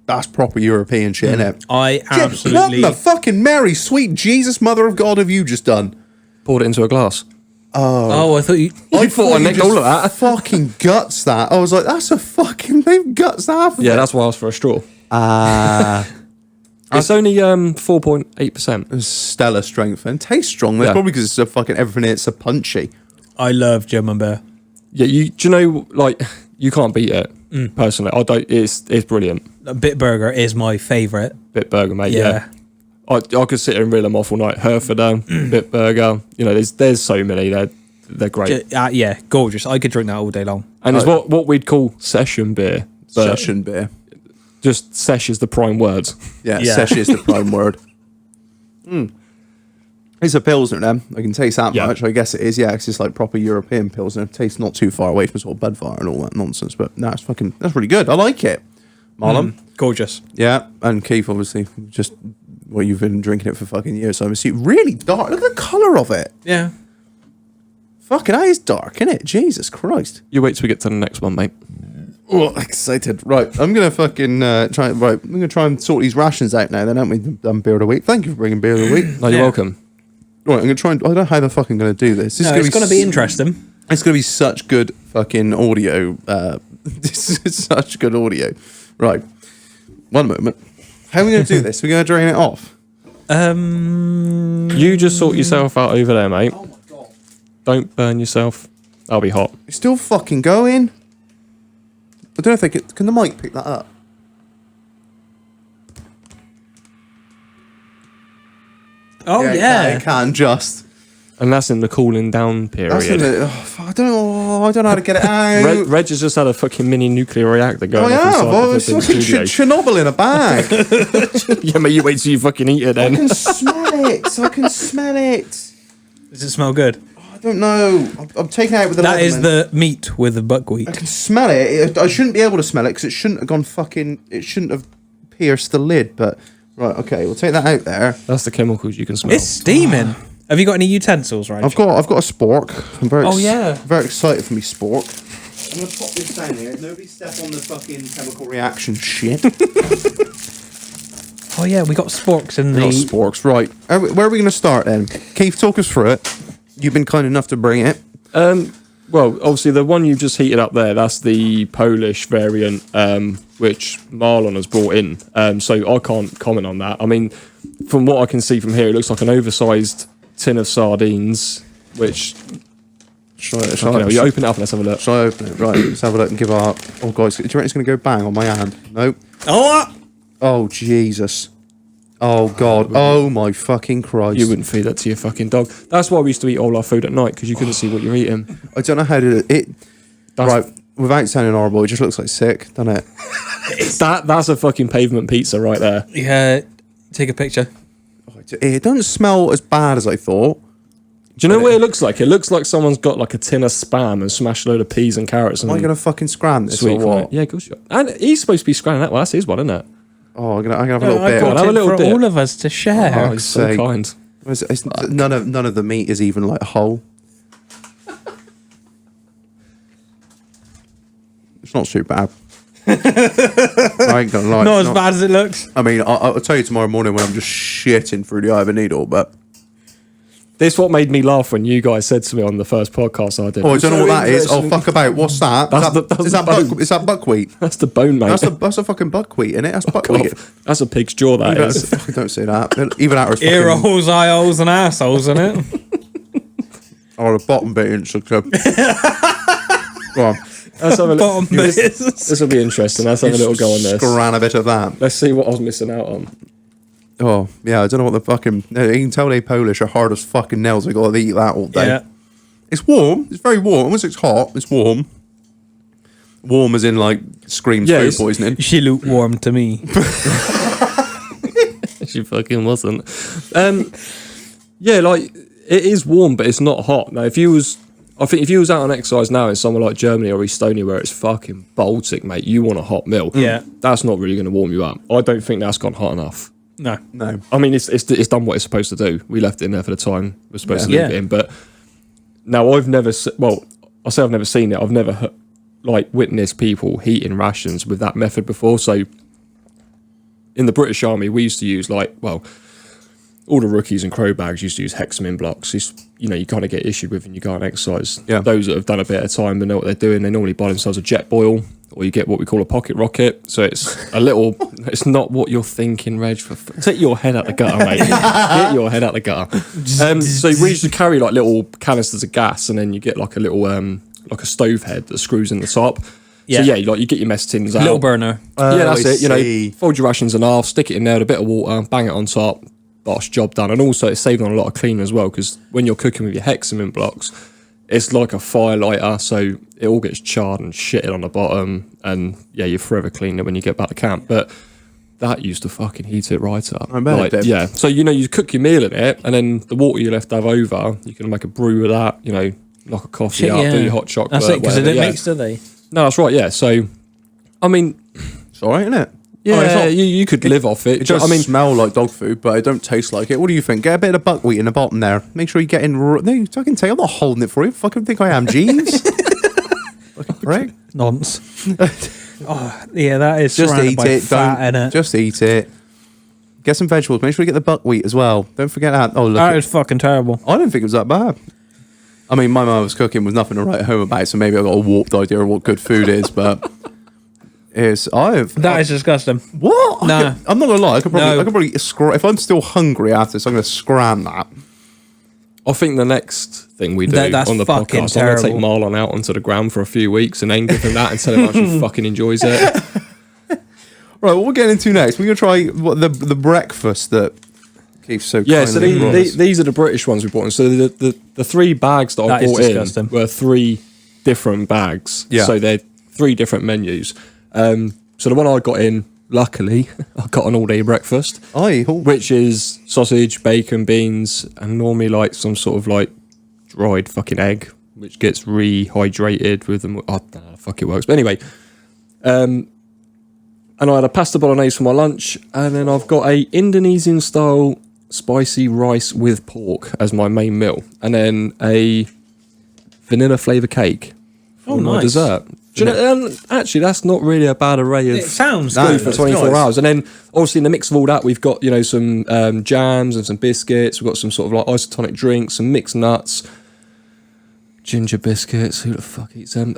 [SPEAKER 1] That's proper European shit, innit?
[SPEAKER 2] I
[SPEAKER 1] What
[SPEAKER 2] absolutely...
[SPEAKER 1] the fucking Mary, sweet Jesus, Mother of God, have you just done?
[SPEAKER 4] Poured it into a glass.
[SPEAKER 2] Oh, I thought you...
[SPEAKER 4] I thought I nicked
[SPEAKER 1] just
[SPEAKER 4] all of that.
[SPEAKER 1] fucking guts that. I was like, that's a fucking... They've guts half of
[SPEAKER 4] Yeah,
[SPEAKER 1] it.
[SPEAKER 4] that's why I asked for a straw.
[SPEAKER 1] Ah...
[SPEAKER 4] It's only 4.8%.
[SPEAKER 1] stellar strength and tastes strong. That's
[SPEAKER 4] Yeah.
[SPEAKER 1] probably because it's so fucking everything in it's so punchy.
[SPEAKER 2] I love German beer.
[SPEAKER 4] Yeah, do you know, like, you can't beat it. Personally, I don't. It's brilliant.
[SPEAKER 2] Bitburger is my favourite.
[SPEAKER 4] Bitburger, mate.
[SPEAKER 2] Yeah.
[SPEAKER 4] Yeah. I could sit here and reel them off all night. Hereford, Bitburger. You know, there's so many. They're great.
[SPEAKER 2] Yeah, gorgeous. I could drink that all day long.
[SPEAKER 4] And it's what we'd call session beer. But
[SPEAKER 1] Session beer.
[SPEAKER 4] Just sesh is the prime word.
[SPEAKER 1] Yeah,
[SPEAKER 2] Yeah.
[SPEAKER 1] sesh is the prime word. It's a Pilsner then. I can taste that
[SPEAKER 4] Yeah.
[SPEAKER 1] much. I guess it is, yeah, 'cause it's like proper European Pilsner. It tastes not too far away from sort of Budvar and all that nonsense, but no, that's really good. I like it. Marlon?
[SPEAKER 2] Gorgeous.
[SPEAKER 1] Yeah, and Keith, obviously, just, well, you've been drinking it for fucking years, so I'm assuming, really dark. Look at the colour of it.
[SPEAKER 2] Yeah.
[SPEAKER 1] Fucking, that is dark, isn't it? Jesus Christ.
[SPEAKER 4] You wait till we get to the next one, mate.
[SPEAKER 1] Oh, excited. Right, I'm going to fucking I'm going to try and sort these rations out now, then, haven't we? Done beer of the week. Thank you for bringing beer of the week.
[SPEAKER 4] No, you're
[SPEAKER 2] Yeah.
[SPEAKER 4] welcome.
[SPEAKER 1] Right, I'm going to try and, I don't know how they're fucking going to do this.
[SPEAKER 2] No, it's going to be interesting.
[SPEAKER 1] It's going to be such good fucking audio. This is such good audio. Right, one moment. How are we going to do this? We're going to drain it off.
[SPEAKER 4] You just sort yourself out over there, mate. Oh my god. Don't burn yourself. That'll be hot.
[SPEAKER 1] It's still fucking going. I don't know if they can the mic pick that up?
[SPEAKER 2] Oh, yeah.
[SPEAKER 1] It can just.
[SPEAKER 4] And that's in the cooling down period.
[SPEAKER 1] That's in the, I don't know. Oh, I don't know how to get it out.
[SPEAKER 4] Reg has just had a fucking mini nuclear reactor going off
[SPEAKER 1] I have.
[SPEAKER 4] inside
[SPEAKER 1] Oh,
[SPEAKER 4] the
[SPEAKER 1] it's
[SPEAKER 4] flipping
[SPEAKER 1] fucking
[SPEAKER 4] studio.
[SPEAKER 1] Chernobyl in a bag.
[SPEAKER 4] Yeah, mate, you wait till you fucking eat it
[SPEAKER 1] I
[SPEAKER 4] then.
[SPEAKER 1] can smell it. I can smell it.
[SPEAKER 2] Does it smell good?
[SPEAKER 1] I don't know. I'm taking it out with the
[SPEAKER 2] That is
[SPEAKER 1] Leatherman.
[SPEAKER 2] the meat with the buckwheat.
[SPEAKER 1] I can smell it. I shouldn't be able to smell it because it shouldn't have gone fucking. It shouldn't have pierced the lid. But right, okay, we'll take that out there.
[SPEAKER 4] That's the chemicals you can smell.
[SPEAKER 2] It's steaming. Have you got any utensils, right?
[SPEAKER 1] I've got a spork. I'm very
[SPEAKER 2] yeah.
[SPEAKER 1] very excited for me spork. I'm gonna pop this down here. Nobody step on the fucking chemical reaction shit.
[SPEAKER 2] Oh yeah, we got sporks in
[SPEAKER 1] Not
[SPEAKER 2] the.
[SPEAKER 1] sporks, right? Where are we gonna start then? Keith, talk us through it. You've been kind enough to bring it.
[SPEAKER 4] Well, obviously the one you've just heated up there, that's the Polish variant, which Marlon has brought in. So I can't comment on that. I mean, from what I can see from here, it looks like an oversized tin of sardines, which... you open it up and let's have a look.
[SPEAKER 1] Shall I open it? Right, let's have a look and give our... Oh, guys, do you reckon it's going to go bang on my hand? No.
[SPEAKER 2] Oh!
[SPEAKER 1] Oh, Jesus. Oh, God. Oh, my fucking Christ.
[SPEAKER 4] You wouldn't feed that to your fucking dog. That's why we used to eat all our food at night, because you couldn't see what you're eating.
[SPEAKER 1] I don't know how to... Right, without sounding horrible, it just looks like sick, doesn't it?
[SPEAKER 4] That's a fucking pavement pizza right there.
[SPEAKER 2] Yeah, take a picture.
[SPEAKER 1] It doesn't smell as bad as I thought.
[SPEAKER 4] Do you know what it looks like? It looks like someone's got like a tin of Spam and smashed a load of peas and carrots and
[SPEAKER 1] Am I going to fucking scram this
[SPEAKER 4] sweet
[SPEAKER 1] or
[SPEAKER 4] corn.
[SPEAKER 1] what?
[SPEAKER 4] Yeah, of course you are. And he's supposed to be scranning that. Well, that's his one, isn't it?
[SPEAKER 1] Oh, I'm gonna have a little
[SPEAKER 2] I
[SPEAKER 1] bit.
[SPEAKER 2] got
[SPEAKER 4] Have a
[SPEAKER 2] it
[SPEAKER 4] little
[SPEAKER 2] for
[SPEAKER 4] dip.
[SPEAKER 2] all of us to share.
[SPEAKER 1] Oh,
[SPEAKER 4] He's so
[SPEAKER 1] sake.
[SPEAKER 4] kind.
[SPEAKER 1] None of the meat is even like whole. It's not too bad. I ain't gonna lie.
[SPEAKER 2] Not
[SPEAKER 1] it's
[SPEAKER 2] as bad as it looks.
[SPEAKER 1] I mean, I'll tell you tomorrow morning when I'm just shitting through the eye of a needle. But
[SPEAKER 4] This what made me laugh when you guys said to me on the first podcast I did.
[SPEAKER 1] I don't know what that is. Oh,
[SPEAKER 4] interesting.
[SPEAKER 1] fuck about. What's that? Is that buckwheat?
[SPEAKER 4] That's the bone, mate.
[SPEAKER 1] That's a fucking buckwheat, innit? That's buckwheat.
[SPEAKER 4] That's a pig's jaw, that is.
[SPEAKER 1] Don't say that. Even out of
[SPEAKER 2] Ear holes, eye holes, and assholes in it.
[SPEAKER 1] or a bottom bit in. So go on.
[SPEAKER 4] Let's have a look.
[SPEAKER 2] Bottom bits.
[SPEAKER 4] This will be interesting. Let's have a little go on this.
[SPEAKER 1] Scran a bit of that.
[SPEAKER 4] Let's see what I was missing out on.
[SPEAKER 1] Oh, yeah, I don't know what the fucking... You can tell they Polish are hard as fucking nails. They got to eat that all day.
[SPEAKER 2] Yeah.
[SPEAKER 1] It's warm. It's very warm. Once it's hot, it's warm. Warm as in, like, screams
[SPEAKER 4] Yeah,
[SPEAKER 1] food
[SPEAKER 4] it's-
[SPEAKER 1] poisoning.
[SPEAKER 2] She looked warm to me.
[SPEAKER 4] She fucking wasn't. Yeah, like, it is warm, but it's not hot. Now, I think if you was out on exercise now in somewhere like Germany or Estonia where it's fucking Baltic, mate, you want a hot meal.
[SPEAKER 2] Yeah.
[SPEAKER 4] That's not really going to warm you up. I don't think that's gone hot enough.
[SPEAKER 2] No.
[SPEAKER 1] No.
[SPEAKER 4] I mean, it's done what it's supposed to do. We left it in there for the time we're supposed to leave
[SPEAKER 2] Yeah.
[SPEAKER 4] it in. But now I've never, I say I've never seen it. I've never witnessed people heating rations with that method before. So in the British Army, we used to use all the rookies and crow bags used to use hexamin blocks. You kind of get issued with when you go on exercise.
[SPEAKER 1] Yeah.
[SPEAKER 4] Those that have done a bit of time, they know what they're doing. They normally buy themselves a jet boil, or you get what we call a pocket rocket. So it's a little, it's not what you're thinking, Reg. Take your head out the gutter, mate. Get your head out the gutter. So we used to carry like little canisters of gas, and then you get like a little, like a stove head that screws in the top.
[SPEAKER 2] Yeah.
[SPEAKER 4] So yeah, you get your mess tins out.
[SPEAKER 2] Little burner.
[SPEAKER 4] Yeah, that's
[SPEAKER 1] I
[SPEAKER 4] it. You
[SPEAKER 1] see.
[SPEAKER 4] know, fold your rations in half, stick it in there with a bit of water, bang it on top. Bosh, job done. And also it's saving on a lot of cleaning as well, because when you're cooking with your hexamin blocks, it's like a fire lighter, so it all gets charred and shitted on the bottom, and yeah, you're forever cleaning it when you get back to camp. But that used to fucking heat it right up.
[SPEAKER 1] I bet it did.
[SPEAKER 4] Yeah, so you cook your meal in it, and then the water you left over, you can make a brew with that, knock a coffee up, do your hot chocolate.
[SPEAKER 2] That's it, because they
[SPEAKER 4] whatever,
[SPEAKER 2] don't
[SPEAKER 4] yeah.
[SPEAKER 2] mix, do they?
[SPEAKER 4] No, that's right, yeah. So, I mean,
[SPEAKER 1] It's all right, isn't it?
[SPEAKER 4] yeah,
[SPEAKER 1] it's not-
[SPEAKER 4] you could live off it.
[SPEAKER 1] It does smell like dog food, but it don't taste like it. What do you think? Get a bit of buckwheat in the bottom there. Make sure you get in... No, you fucking take... I'm not holding it for you. Fucking think I am, Jeeves. Fucking prick.
[SPEAKER 2] Nonce. Oh, yeah, that is
[SPEAKER 1] Just
[SPEAKER 2] surrounded
[SPEAKER 1] eat
[SPEAKER 2] by
[SPEAKER 1] it.
[SPEAKER 2] fat in it.
[SPEAKER 1] Just eat it. Get some vegetables. Make sure you get the buckwheat as well. Don't forget that. Oh, look.
[SPEAKER 2] That is fucking terrible.
[SPEAKER 1] I didn't think it was that bad. I mean, my mum was cooking with nothing to write home about, so maybe I got a warped idea of what good food is, but...
[SPEAKER 2] That is disgusting.
[SPEAKER 1] What?
[SPEAKER 2] Nah.
[SPEAKER 1] I'm not gonna lie. I could
[SPEAKER 2] No.
[SPEAKER 1] probably if I'm still hungry after this, I'm gonna scram that.
[SPEAKER 4] I think the next thing we do
[SPEAKER 2] That's
[SPEAKER 4] on the
[SPEAKER 2] fucking
[SPEAKER 4] podcast, I'm going to take
[SPEAKER 2] terrible.
[SPEAKER 4] Marlon out onto the ground for a few weeks and then give him that and tell him how much he fucking enjoys it.
[SPEAKER 1] Right, what we're getting into next? We're gonna try the breakfast that Keith's so
[SPEAKER 4] Yeah, so
[SPEAKER 1] kindly brought us.
[SPEAKER 4] these are the British ones we brought in. So the 3 bags that I
[SPEAKER 2] That is
[SPEAKER 4] brought in
[SPEAKER 2] disgusting.
[SPEAKER 4] were 3 different bags.
[SPEAKER 1] Yeah.
[SPEAKER 4] So they're 3 different menus. So the one I got in, luckily, I got an all-day breakfast, which is sausage, bacon, beans, and normally like some sort of like dried fucking egg, which gets rehydrated with them. I don't know how the fuck it works. But anyway, and I had a pasta bolognese for my lunch, and then I've got a Indonesian style spicy rice with pork as my main meal, and then a vanilla flavour cake for my dessert. Do you know, actually, that's not really a bad array of
[SPEAKER 2] It sounds
[SPEAKER 4] food
[SPEAKER 2] good.
[SPEAKER 4] for 24 hours. And then, obviously, in the mix of all that, we've got, you know, some jams and some biscuits. We've got some sort of like isotonic drinks, some mixed nuts, ginger biscuits. Who the fuck eats them?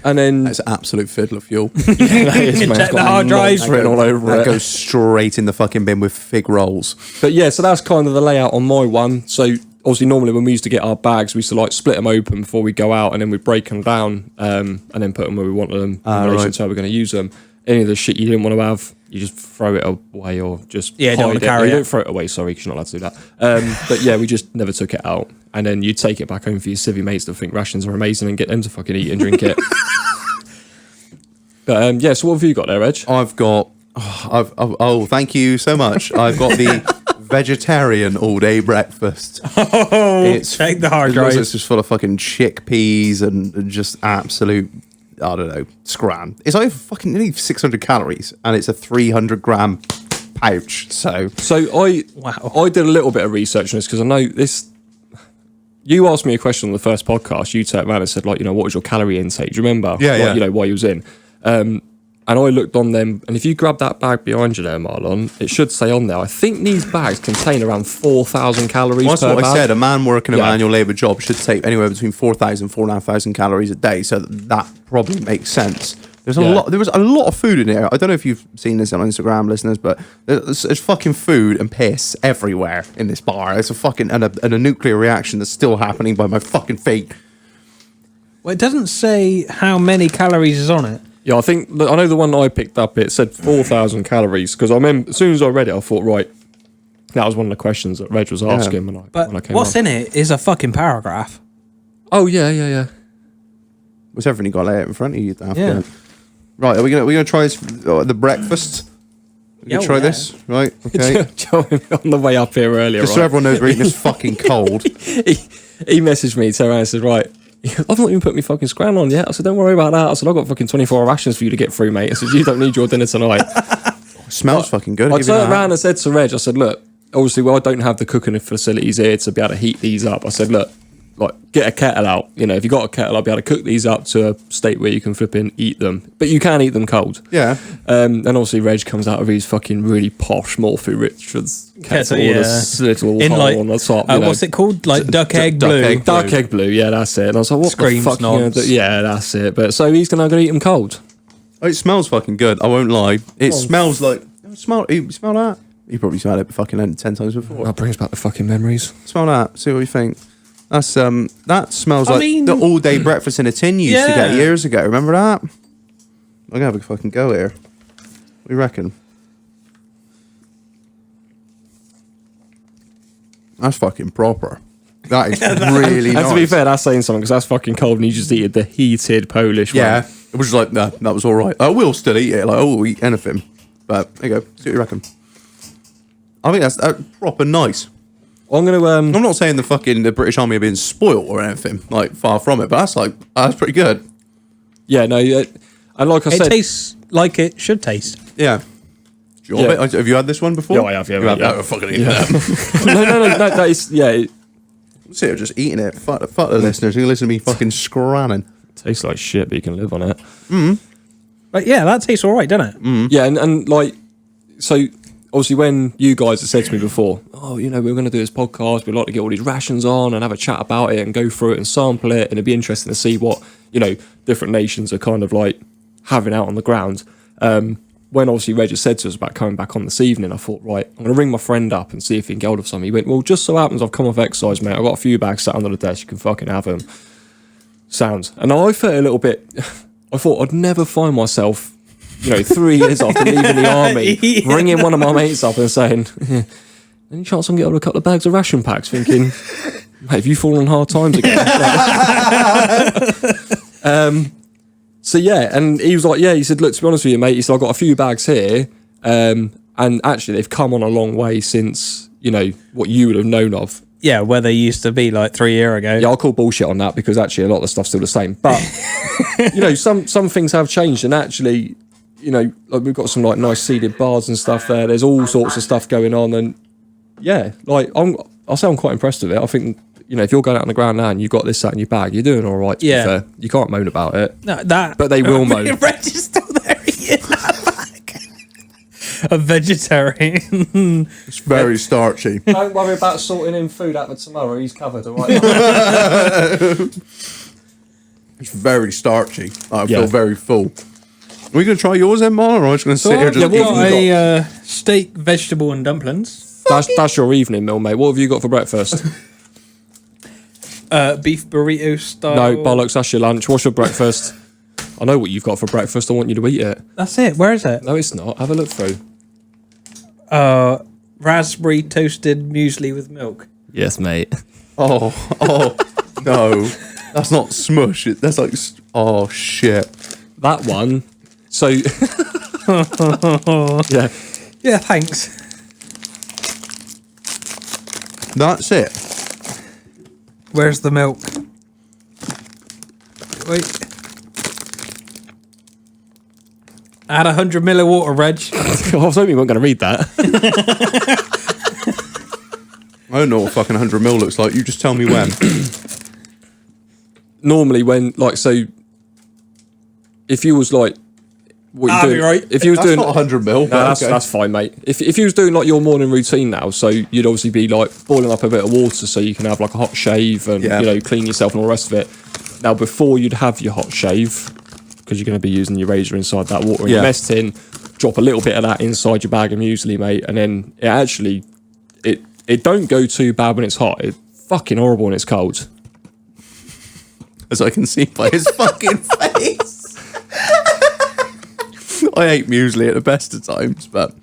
[SPEAKER 4] And then
[SPEAKER 1] That's absolute fiddler fuel.
[SPEAKER 4] that is, man, it's
[SPEAKER 2] Check
[SPEAKER 4] got
[SPEAKER 2] the hard drives.
[SPEAKER 4] nuts written all over
[SPEAKER 1] That
[SPEAKER 4] it.
[SPEAKER 1] goes straight in the fucking bin with fig rolls.
[SPEAKER 4] But yeah, so that's kind of the layout on my one. So obviously, normally when we used to get our bags, we used to like split them open before we go out, and then we'd break them down, and then put them where we wanted them in relation
[SPEAKER 1] right.
[SPEAKER 4] to how we're going to use them. Any of the shit you didn't want to have, you just throw it away or just
[SPEAKER 2] Yeah, don't
[SPEAKER 4] hide
[SPEAKER 2] wanna
[SPEAKER 4] it.
[SPEAKER 2] carry
[SPEAKER 4] You
[SPEAKER 2] it.
[SPEAKER 4] don't throw it away, sorry, because you're not allowed to do that. But yeah, we just never took it out, and then you'd take it back home for your civvy mates that think rations are amazing and get them to fucking eat and drink it. But yeah, so what have you got there, Reg?
[SPEAKER 1] I've got. Thank you so much. I've got the vegetarian all-day breakfast.
[SPEAKER 2] Check the hard drive.
[SPEAKER 1] It's just full of fucking chickpeas and just absolute, I don't know, scran. It's like fucking nearly 600 calories, and it's a 300-gram pouch. So
[SPEAKER 4] I
[SPEAKER 2] Wow.
[SPEAKER 4] did a little bit of research on this because I know this. You asked me a question on the first podcast. You turned around and said, like, you know, what was your calorie intake? Do you remember?
[SPEAKER 1] Yeah,
[SPEAKER 4] Like,
[SPEAKER 1] yeah.
[SPEAKER 4] You know, why you was in. And I looked on them, and if you grab that bag behind you there, Marlon, it should say on there, I think these bags contain around 4,000 calories
[SPEAKER 1] well, that's
[SPEAKER 4] per
[SPEAKER 1] what
[SPEAKER 4] bag.
[SPEAKER 1] I said. A man working a
[SPEAKER 4] Yeah.
[SPEAKER 1] manual labour job should take anywhere between 4,000 and 4,500 calories a day. So that probably makes sense. There's a
[SPEAKER 4] Yeah.
[SPEAKER 1] lot. There was a lot of food in here. I don't know if you've seen this on Instagram, listeners, but there's fucking food and piss everywhere in this bar. There's a fucking and a nuclear reaction that's still happening by my fucking feet.
[SPEAKER 2] Well, it doesn't say how many calories is on it.
[SPEAKER 4] Yeah, I know the one I picked up, it said 4,000 calories, because I remember, as soon as I read it, I thought, right, that was one of the questions that Reg was asking when
[SPEAKER 2] But
[SPEAKER 4] I came
[SPEAKER 2] what's
[SPEAKER 4] on.
[SPEAKER 2] in it is a fucking paragraph.
[SPEAKER 4] Oh, yeah.
[SPEAKER 1] What's everything you got laid out in front of you? Daft?
[SPEAKER 2] Yeah.
[SPEAKER 1] Right, are we gonna try this, the breakfast? We
[SPEAKER 2] Yeah,
[SPEAKER 1] gonna try
[SPEAKER 2] yeah.
[SPEAKER 1] this, right? Okay.
[SPEAKER 4] Joe, on the way up here earlier,
[SPEAKER 1] Just
[SPEAKER 4] right?
[SPEAKER 1] so everyone knows we're eating this fucking cold.
[SPEAKER 4] he messaged me, turned around and said, right, I've not even put my fucking scran on yet. I said, don't worry about that. I said, I've got fucking 24-hour rations for you to get through, mate. I said, you don't need your dinner tonight.
[SPEAKER 1] Smells fucking good.
[SPEAKER 4] I
[SPEAKER 1] give you
[SPEAKER 4] turned
[SPEAKER 1] that.
[SPEAKER 4] around and said to Reg, I said, look, obviously, I don't have the cooking facilities here to be able to heat these up. I said, look, like, get a kettle out. You know, if you got a kettle, I'll be able to cook these up to a state where you can flip in, eat them. But you can eat them cold.
[SPEAKER 1] Yeah.
[SPEAKER 4] And obviously, Reg comes out of his fucking really posh Morphy Richards kettle
[SPEAKER 2] yeah.
[SPEAKER 4] with this little
[SPEAKER 2] In
[SPEAKER 4] hole
[SPEAKER 2] like,
[SPEAKER 4] on the top. You know.
[SPEAKER 2] what's it called? Like duck egg
[SPEAKER 1] duck
[SPEAKER 2] blue.
[SPEAKER 1] egg.
[SPEAKER 4] Dark egg blue, yeah, that's it. And I was like, what
[SPEAKER 2] Scream
[SPEAKER 4] the fuck? You know,
[SPEAKER 2] snobs.
[SPEAKER 4] yeah, that's it. But so he's gonna go eat them cold.
[SPEAKER 1] Oh, it smells fucking good. I won't lie. It smells like. You smell that? You probably smelled it fucking 10 times before.
[SPEAKER 4] That brings back the fucking memories.
[SPEAKER 1] Smell that. See what you think. That's that smells
[SPEAKER 2] I
[SPEAKER 1] like
[SPEAKER 2] mean-
[SPEAKER 1] the all-day breakfast in a tin you used to get
[SPEAKER 2] Yeah.
[SPEAKER 1] years ago. Remember that? I'm gonna have a fucking go here. What do you reckon? That's fucking proper. That is really nice.
[SPEAKER 4] And to be fair, that's saying something because that's fucking cold, and you just eated the heated Polish
[SPEAKER 1] yeah,
[SPEAKER 4] one.
[SPEAKER 1] it was like that was all right. I will still eat it. Like I will eat anything. But there you go. See what you reckon. I think that's proper nice.
[SPEAKER 4] I'm gonna
[SPEAKER 1] I'm not saying the British Army are being spoiled or anything. Like far from it. But that's pretty good.
[SPEAKER 4] yeah, no, and like I
[SPEAKER 2] It
[SPEAKER 4] said,
[SPEAKER 2] tastes like it should taste.
[SPEAKER 1] Yeah. Do you want
[SPEAKER 4] Yeah.
[SPEAKER 1] it? Have you had this one before?
[SPEAKER 4] Yeah, I have, yeah,
[SPEAKER 1] You have?
[SPEAKER 4] yeah.
[SPEAKER 1] Oh, fucking eat that.
[SPEAKER 4] no, that is It
[SPEAKER 1] Sit here just eating it. Fuck the listeners. You listen to me fucking scranning.
[SPEAKER 4] tastes like shit, but you can live on it.
[SPEAKER 2] But yeah, that tastes all right, doesn't it?
[SPEAKER 4] Yeah, and like, so obviously when you guys have said to me before, oh, you know, we're going to do this podcast, we'd like to get all these rations on and have a chat about it and go through it and sample it, and it'd be interesting to see what, you know, different nations are kind of like having out on the ground. When obviously Reg has said to us about coming back on this evening, I thought, right, I'm going to ring my friend up and see if he can get hold of something. He went, well, just so happens I've come off exercise, mate. I've got a few bags sat under the desk, you can fucking have them. Sounds. And I felt a little bit, I thought I'd never find myself, you know, 3 years after leaving the army,
[SPEAKER 2] Yeah.
[SPEAKER 4] ringing one of my mates up and saying, any chance I can get hold of a couple of bags of ration packs, thinking, Mate, have you fallen on hard times again? So yeah, and he was like, yeah, he said, look, to be honest with you, mate, he said, I've got a few bags here, and actually they've come on a long way since, you know, what you would have known of.
[SPEAKER 2] Yeah, where they used to be like 3 years ago.
[SPEAKER 4] Yeah, I'll call bullshit on that because actually a lot of the stuff's still the same. But, you know, some things have changed, and actually, you know, like we've got some like nice seated bars and stuff there. There's all sorts of stuff going on, and yeah, like I'll say I'm quite impressed with it. I think, you know, if you're going out on the ground now and you've got this sat in your bag, you're doing all right, to be fair. You can't moan about it.
[SPEAKER 2] No, that.
[SPEAKER 4] But they will moan.
[SPEAKER 2] Reg is still there in that bag. A vegetarian.
[SPEAKER 1] It's very starchy.
[SPEAKER 4] Don't worry about sorting in food out for tomorrow. He's covered, all right?
[SPEAKER 1] It's very starchy. I feel very full. Are we going to try yours then, Marlon, or are we just going to sit here?
[SPEAKER 2] I've got a steak, vegetable, and dumplings.
[SPEAKER 4] That's your evening meal, mate. What have you got for breakfast?
[SPEAKER 2] Beef burrito style.
[SPEAKER 4] No, bollocks, that's your lunch. What's your breakfast? I know what you've got for breakfast. I want you to eat it.
[SPEAKER 2] That's it. Where is it?
[SPEAKER 4] No, it's not. Have a look through.
[SPEAKER 2] Raspberry toasted muesli with milk.
[SPEAKER 4] Yes, mate.
[SPEAKER 1] Oh, no. That's not smush. That's like, oh, shit.
[SPEAKER 4] That one. So, yeah.
[SPEAKER 2] Yeah, thanks.
[SPEAKER 1] That's it.
[SPEAKER 2] Where's the milk? Wait. I had 100 ml of water, Reg.
[SPEAKER 4] I was hoping you weren't going to read that.
[SPEAKER 1] I don't know what fucking 100 mil looks like. You just tell me when.
[SPEAKER 4] Normally, when, like, so, if you was like, what you doing?
[SPEAKER 2] Right.
[SPEAKER 4] If you was
[SPEAKER 1] That's
[SPEAKER 4] doing,
[SPEAKER 1] not 100 mil.
[SPEAKER 4] no, that's fine, mate. If you was doing like your morning routine now, so you'd obviously be like boiling up a bit of water so you can have like a hot shave and you know, clean yourself and all the rest of it. Now, before you'd have your hot shave, because you're going to be using your razor inside that water in your mess tin, drop a little bit of that inside your bag of muesli, mate, and then it actually it don't go too bad when it's hot. It's fucking horrible when it's cold.
[SPEAKER 1] As I can see by his fucking face. I hate muesli at the best of times, but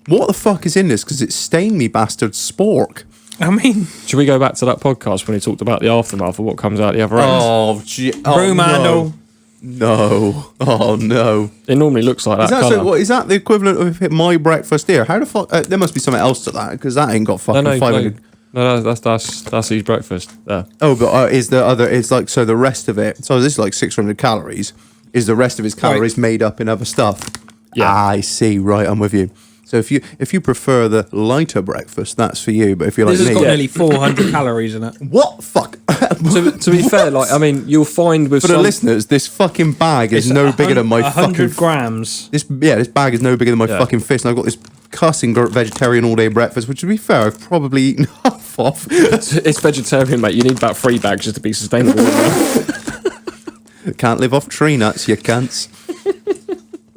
[SPEAKER 1] what the fuck is in this? Because it's stained me bastard spork.
[SPEAKER 2] I mean,
[SPEAKER 4] Should we go back to that podcast when he talked about the aftermath of what comes out the other end?
[SPEAKER 1] Oh,
[SPEAKER 2] broom handle.
[SPEAKER 1] No. Oh, no.
[SPEAKER 4] It normally looks like that.
[SPEAKER 1] Is that,
[SPEAKER 4] colour.
[SPEAKER 1] so, what, is that the equivalent of my breakfast here? How the fuck? There must be something else to that, because that ain't got fucking 500.
[SPEAKER 4] No, that's his breakfast. There.
[SPEAKER 1] Oh, but is the other? It's like, so the rest of it. So this is like 600 calories. Is the rest of his calories made up in other stuff?
[SPEAKER 4] Yeah.
[SPEAKER 1] I see. Right, I'm with you. So if you prefer the lighter breakfast, that's for you. But if you're
[SPEAKER 2] This
[SPEAKER 1] like
[SPEAKER 2] has
[SPEAKER 1] me,
[SPEAKER 2] got nearly 400 calories in it.
[SPEAKER 1] what fuck?
[SPEAKER 4] To be fair, like, I mean, you'll find with
[SPEAKER 1] For the listeners, this fucking bag is
[SPEAKER 2] It's
[SPEAKER 1] no bigger than my
[SPEAKER 2] 100
[SPEAKER 1] fucking.
[SPEAKER 2] grams.
[SPEAKER 1] This bag is no bigger than my fucking fist, and I've got this cussing vegetarian all day breakfast, which to be fair, I've probably eaten half off.
[SPEAKER 4] It's vegetarian, mate. You need about 3 bags just to be sustainable.
[SPEAKER 1] Can't live off tree nuts, you cunts.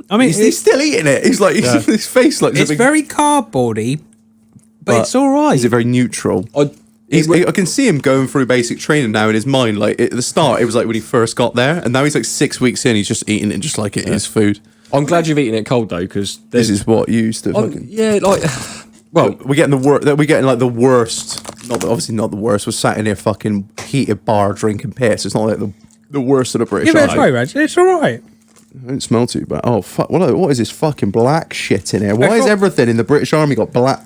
[SPEAKER 2] I mean,
[SPEAKER 1] He's still eating it. He's like, his face like.
[SPEAKER 2] it's very cardboardy, but it's all right.
[SPEAKER 1] Is it very neutral? I can see him going through basic training now in his mind. Like at the start, it was like when he first got there, and now he's like 6 weeks in. He's just eating it just like it is food.
[SPEAKER 4] I'm glad you've eaten it cold though, because
[SPEAKER 1] This is what you used to fucking.
[SPEAKER 4] yeah, like, well,
[SPEAKER 1] We're getting We're getting like the worst. Obviously not the worst. We're sat in here fucking heated bar drinking piss. It's not like the worst of the British.
[SPEAKER 2] Give it a
[SPEAKER 1] Army.
[SPEAKER 2] try, Reg. It's all right.
[SPEAKER 1] I don't smell too bad. Oh fuck! What is this fucking black shit in here? Why is
[SPEAKER 2] thought-
[SPEAKER 1] everything in the British Army got black?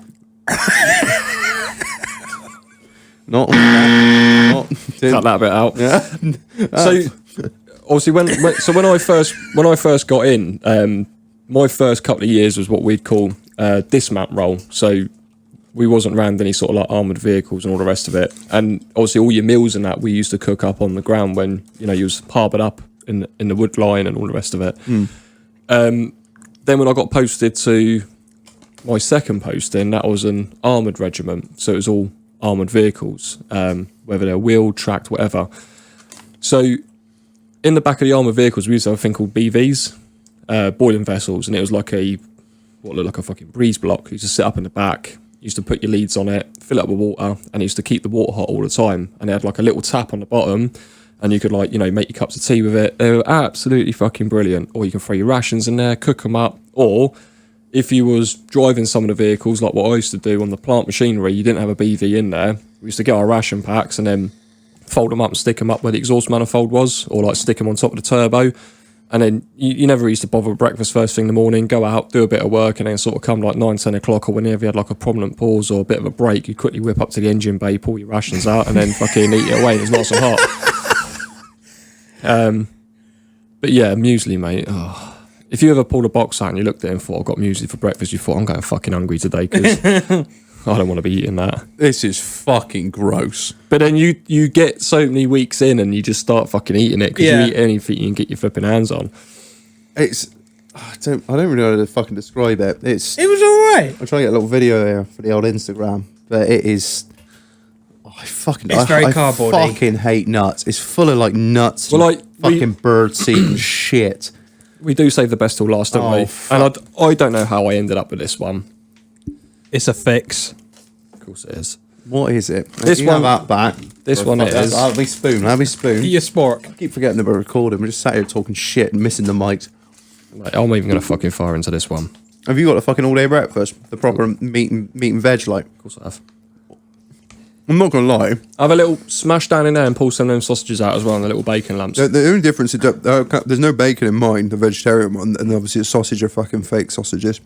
[SPEAKER 1] Not
[SPEAKER 4] cut that bit out.
[SPEAKER 1] Yeah.
[SPEAKER 4] So obviously, when I first got in, my first couple of years was what we'd call dismount roll. So we wasn't around any sort of like armoured vehicles and all the rest of it. And obviously, all your meals and that we used to cook up on the ground when you was harboured up in the wood line and all the rest of it. Then when I got posted to my second posting, that was an armoured regiment, so it was all armoured vehicles, whether they're wheeled, tracked, whatever. So in the back of the armoured vehicles, we used to have a thing called BVs, boiling vessels, and it was like what looked like a fucking breeze block. You used to sit up in the back, you used to put your leads on it, fill it up with water, and it used to keep the water hot all the time. And it had like a little tap on the bottom, and you could like, make your cups of tea with it. They were absolutely fucking brilliant. Or you can throw your rations in there, cook them up, or if you was driving some of the vehicles, like what I used to do on the plant machinery, you didn't have a BV in there. We used to get our ration packs and then fold them up and stick them up where the exhaust manifold was, or like stick them on top of the turbo. And then you never used to bother with breakfast first thing in the morning, go out, do a bit of work, and then sort of come like 9, 10 o'clock, or whenever you had like a prominent pause or a bit of a break, you'd quickly whip up to the engine bay, pull your rations out, and then fucking eat it away. And it's nice and hot. But yeah, muesli, mate. Oh. If you ever pulled a box out and you looked at it and thought, I've got muesli for breakfast, you thought, I'm going fucking hungry today because I don't want to be eating that.
[SPEAKER 1] This is fucking gross.
[SPEAKER 4] But then you get so many weeks in and you just start fucking eating it because you eat anything you can get your flipping hands on.
[SPEAKER 1] It's... I don't really know how to fucking describe it.
[SPEAKER 2] It was alright.
[SPEAKER 1] I'm trying to get a little video here for the old Instagram, but it is...
[SPEAKER 2] It's very cardboardy.
[SPEAKER 1] I fucking hate nuts. It's full of like nuts,
[SPEAKER 4] Well, like,
[SPEAKER 1] fucking bird seed and shit.
[SPEAKER 4] We do save the best till last, don't we? And I don't know how I ended up with this one.
[SPEAKER 2] It's a fix.
[SPEAKER 4] Of course it is.
[SPEAKER 1] What is it?
[SPEAKER 4] This
[SPEAKER 1] You
[SPEAKER 4] one-
[SPEAKER 1] have that back.
[SPEAKER 4] This one
[SPEAKER 1] Fuck,
[SPEAKER 4] is...
[SPEAKER 1] That'll be spoon.
[SPEAKER 2] Your spork.
[SPEAKER 1] I keep forgetting that we're recording. We're just sat here talking shit and missing the mics.
[SPEAKER 4] Like, I'm even going to fucking fire into this one.
[SPEAKER 1] Have you got a fucking all day breakfast? The proper meat and veg like?
[SPEAKER 4] Of course I have.
[SPEAKER 1] I'm not gonna lie.
[SPEAKER 4] I have a little smash down in there and pull some of them sausages out as well, and the little bacon lumps.
[SPEAKER 1] The only difference is that there's no bacon in mine, the vegetarian one, and obviously the sausage are fucking fake sausages.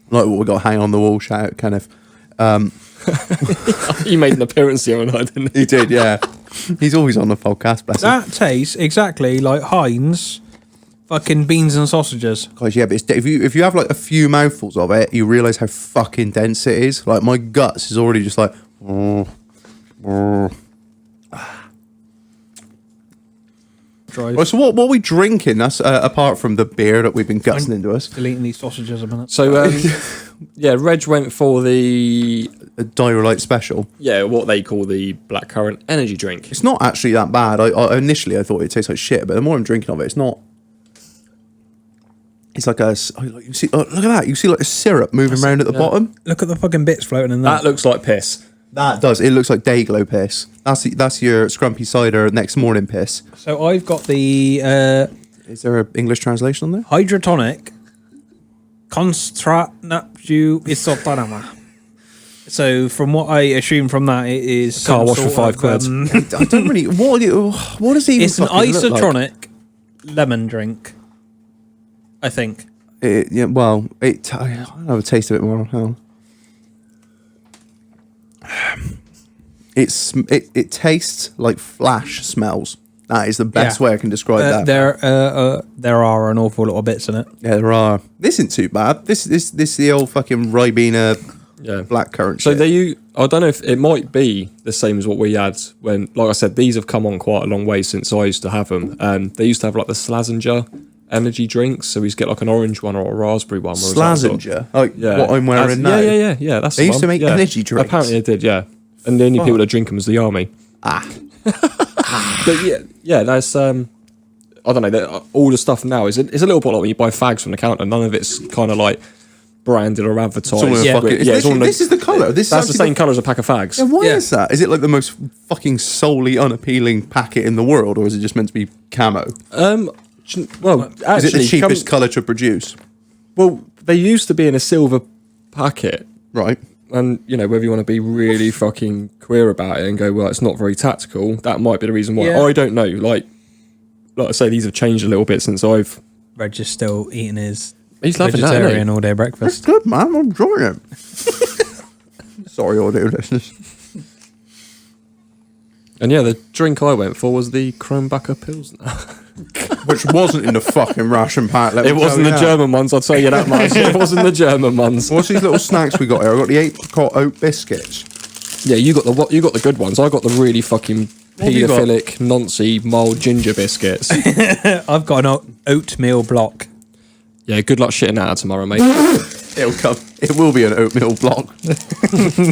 [SPEAKER 1] Like what we got hanging on the wall, shout out Kenneth.
[SPEAKER 4] He made an appearance the other night, didn't he?
[SPEAKER 1] He did, yeah. He's always on the podcast, bless him.
[SPEAKER 2] That tastes exactly like Heinz fucking beans and sausages.
[SPEAKER 1] Guys, yeah, but if you have like a few mouthfuls of it, you realise how fucking dense it is. Like my guts is already just like...
[SPEAKER 2] Drive.
[SPEAKER 1] Well, so what are we drinking? That's apart from the beer that we've been gutsing into us.
[SPEAKER 2] Deleting these sausages a minute.
[SPEAKER 4] So, yeah, Reg went for the...
[SPEAKER 1] A Diarrhea special.
[SPEAKER 4] Yeah, what they call the blackcurrant energy drink.
[SPEAKER 1] It's not actually that bad. I initially thought it tastes like shit, but the more I'm drinking of it, it's not. It's like you see. Look at that! You see like a syrup moving around at the bottom.
[SPEAKER 2] Look at the fucking bits floating in there.
[SPEAKER 4] That looks like piss.
[SPEAKER 1] That does. It looks like Dayglow piss. That's your scrumpy cider next morning piss.
[SPEAKER 2] So I've got the
[SPEAKER 1] Is there an English translation on there?
[SPEAKER 2] hydrotonic Constratnapju Isotarama. So from what I assume from that, it is
[SPEAKER 4] Car
[SPEAKER 2] some
[SPEAKER 4] wash for
[SPEAKER 2] sort
[SPEAKER 4] £5.
[SPEAKER 2] of,
[SPEAKER 1] I don't really. What does it even?
[SPEAKER 2] It's an
[SPEAKER 1] fucking look like?
[SPEAKER 2] isotonic lemon drink, I think.
[SPEAKER 1] Yeah. Well, I'll have a taste of it more. Hang on. It tastes like Flash smells. That is the best way I can describe that.
[SPEAKER 2] There are an awful lot of bits in it.
[SPEAKER 1] Yeah, there are. This isn't too bad. This the old fucking Ribena blackcurrant
[SPEAKER 4] So
[SPEAKER 1] shit.
[SPEAKER 4] I don't know if it might be the same as what we had when, like I said, these have come on quite a long way since I used to have them. They used to have like the Slazenger energy drinks. So we used to get like an orange one or a raspberry one.
[SPEAKER 1] Slazenger? Like what I'm wearing now?
[SPEAKER 4] Yeah. That's
[SPEAKER 1] They
[SPEAKER 4] the
[SPEAKER 1] used to
[SPEAKER 4] one.
[SPEAKER 1] make energy drinks?
[SPEAKER 4] Apparently they did, yeah. And the only people that drink them was the army. But yeah, that's I don't know. All the stuff now is it's a little bit like when you buy fags from the counter. None of it's kind of like branded or advertised.
[SPEAKER 1] This is the colour.
[SPEAKER 4] That's the same colour as a pack of fags.
[SPEAKER 1] Yeah, why is that? Is it like the most fucking solely unappealing packet in the world, or is it just meant to be camo?
[SPEAKER 4] Well, actually,
[SPEAKER 1] Is it the cheapest colour to produce?
[SPEAKER 4] Well, they used to be in a silver packet,
[SPEAKER 1] Right.
[SPEAKER 4] and you know, whether you want to be really fucking queer about it and go, well, it's not very tactical, that might be the reason why.
[SPEAKER 2] Yeah.
[SPEAKER 4] I don't know. Like I say, these have changed a little bit since I've.
[SPEAKER 2] Reg is still eating his
[SPEAKER 4] He's loving that,
[SPEAKER 2] vegetarian
[SPEAKER 4] isn't he?
[SPEAKER 2] all day
[SPEAKER 1] It's
[SPEAKER 2] breakfast.
[SPEAKER 1] good, man. I'm enjoying it. Sorry, audio listeners.
[SPEAKER 4] And yeah, the drink I went for was the Krombacher Pilsner.
[SPEAKER 1] Which wasn't in the fucking ration pack. Let me
[SPEAKER 4] It wasn't
[SPEAKER 1] tell you
[SPEAKER 4] the
[SPEAKER 1] that.
[SPEAKER 4] German ones, I'll tell you that much. It wasn't the German ones.
[SPEAKER 1] What's these little snacks we got here? I got the apricot oat biscuits.
[SPEAKER 4] Yeah, you got the good ones. I got the really fucking
[SPEAKER 1] have you got?
[SPEAKER 4] paedophilic, noncy, mild ginger biscuits.
[SPEAKER 2] I've got an oatmeal block.
[SPEAKER 4] Yeah, good luck shitting that out tomorrow, mate.
[SPEAKER 1] It'll come. It will be an oatmeal block.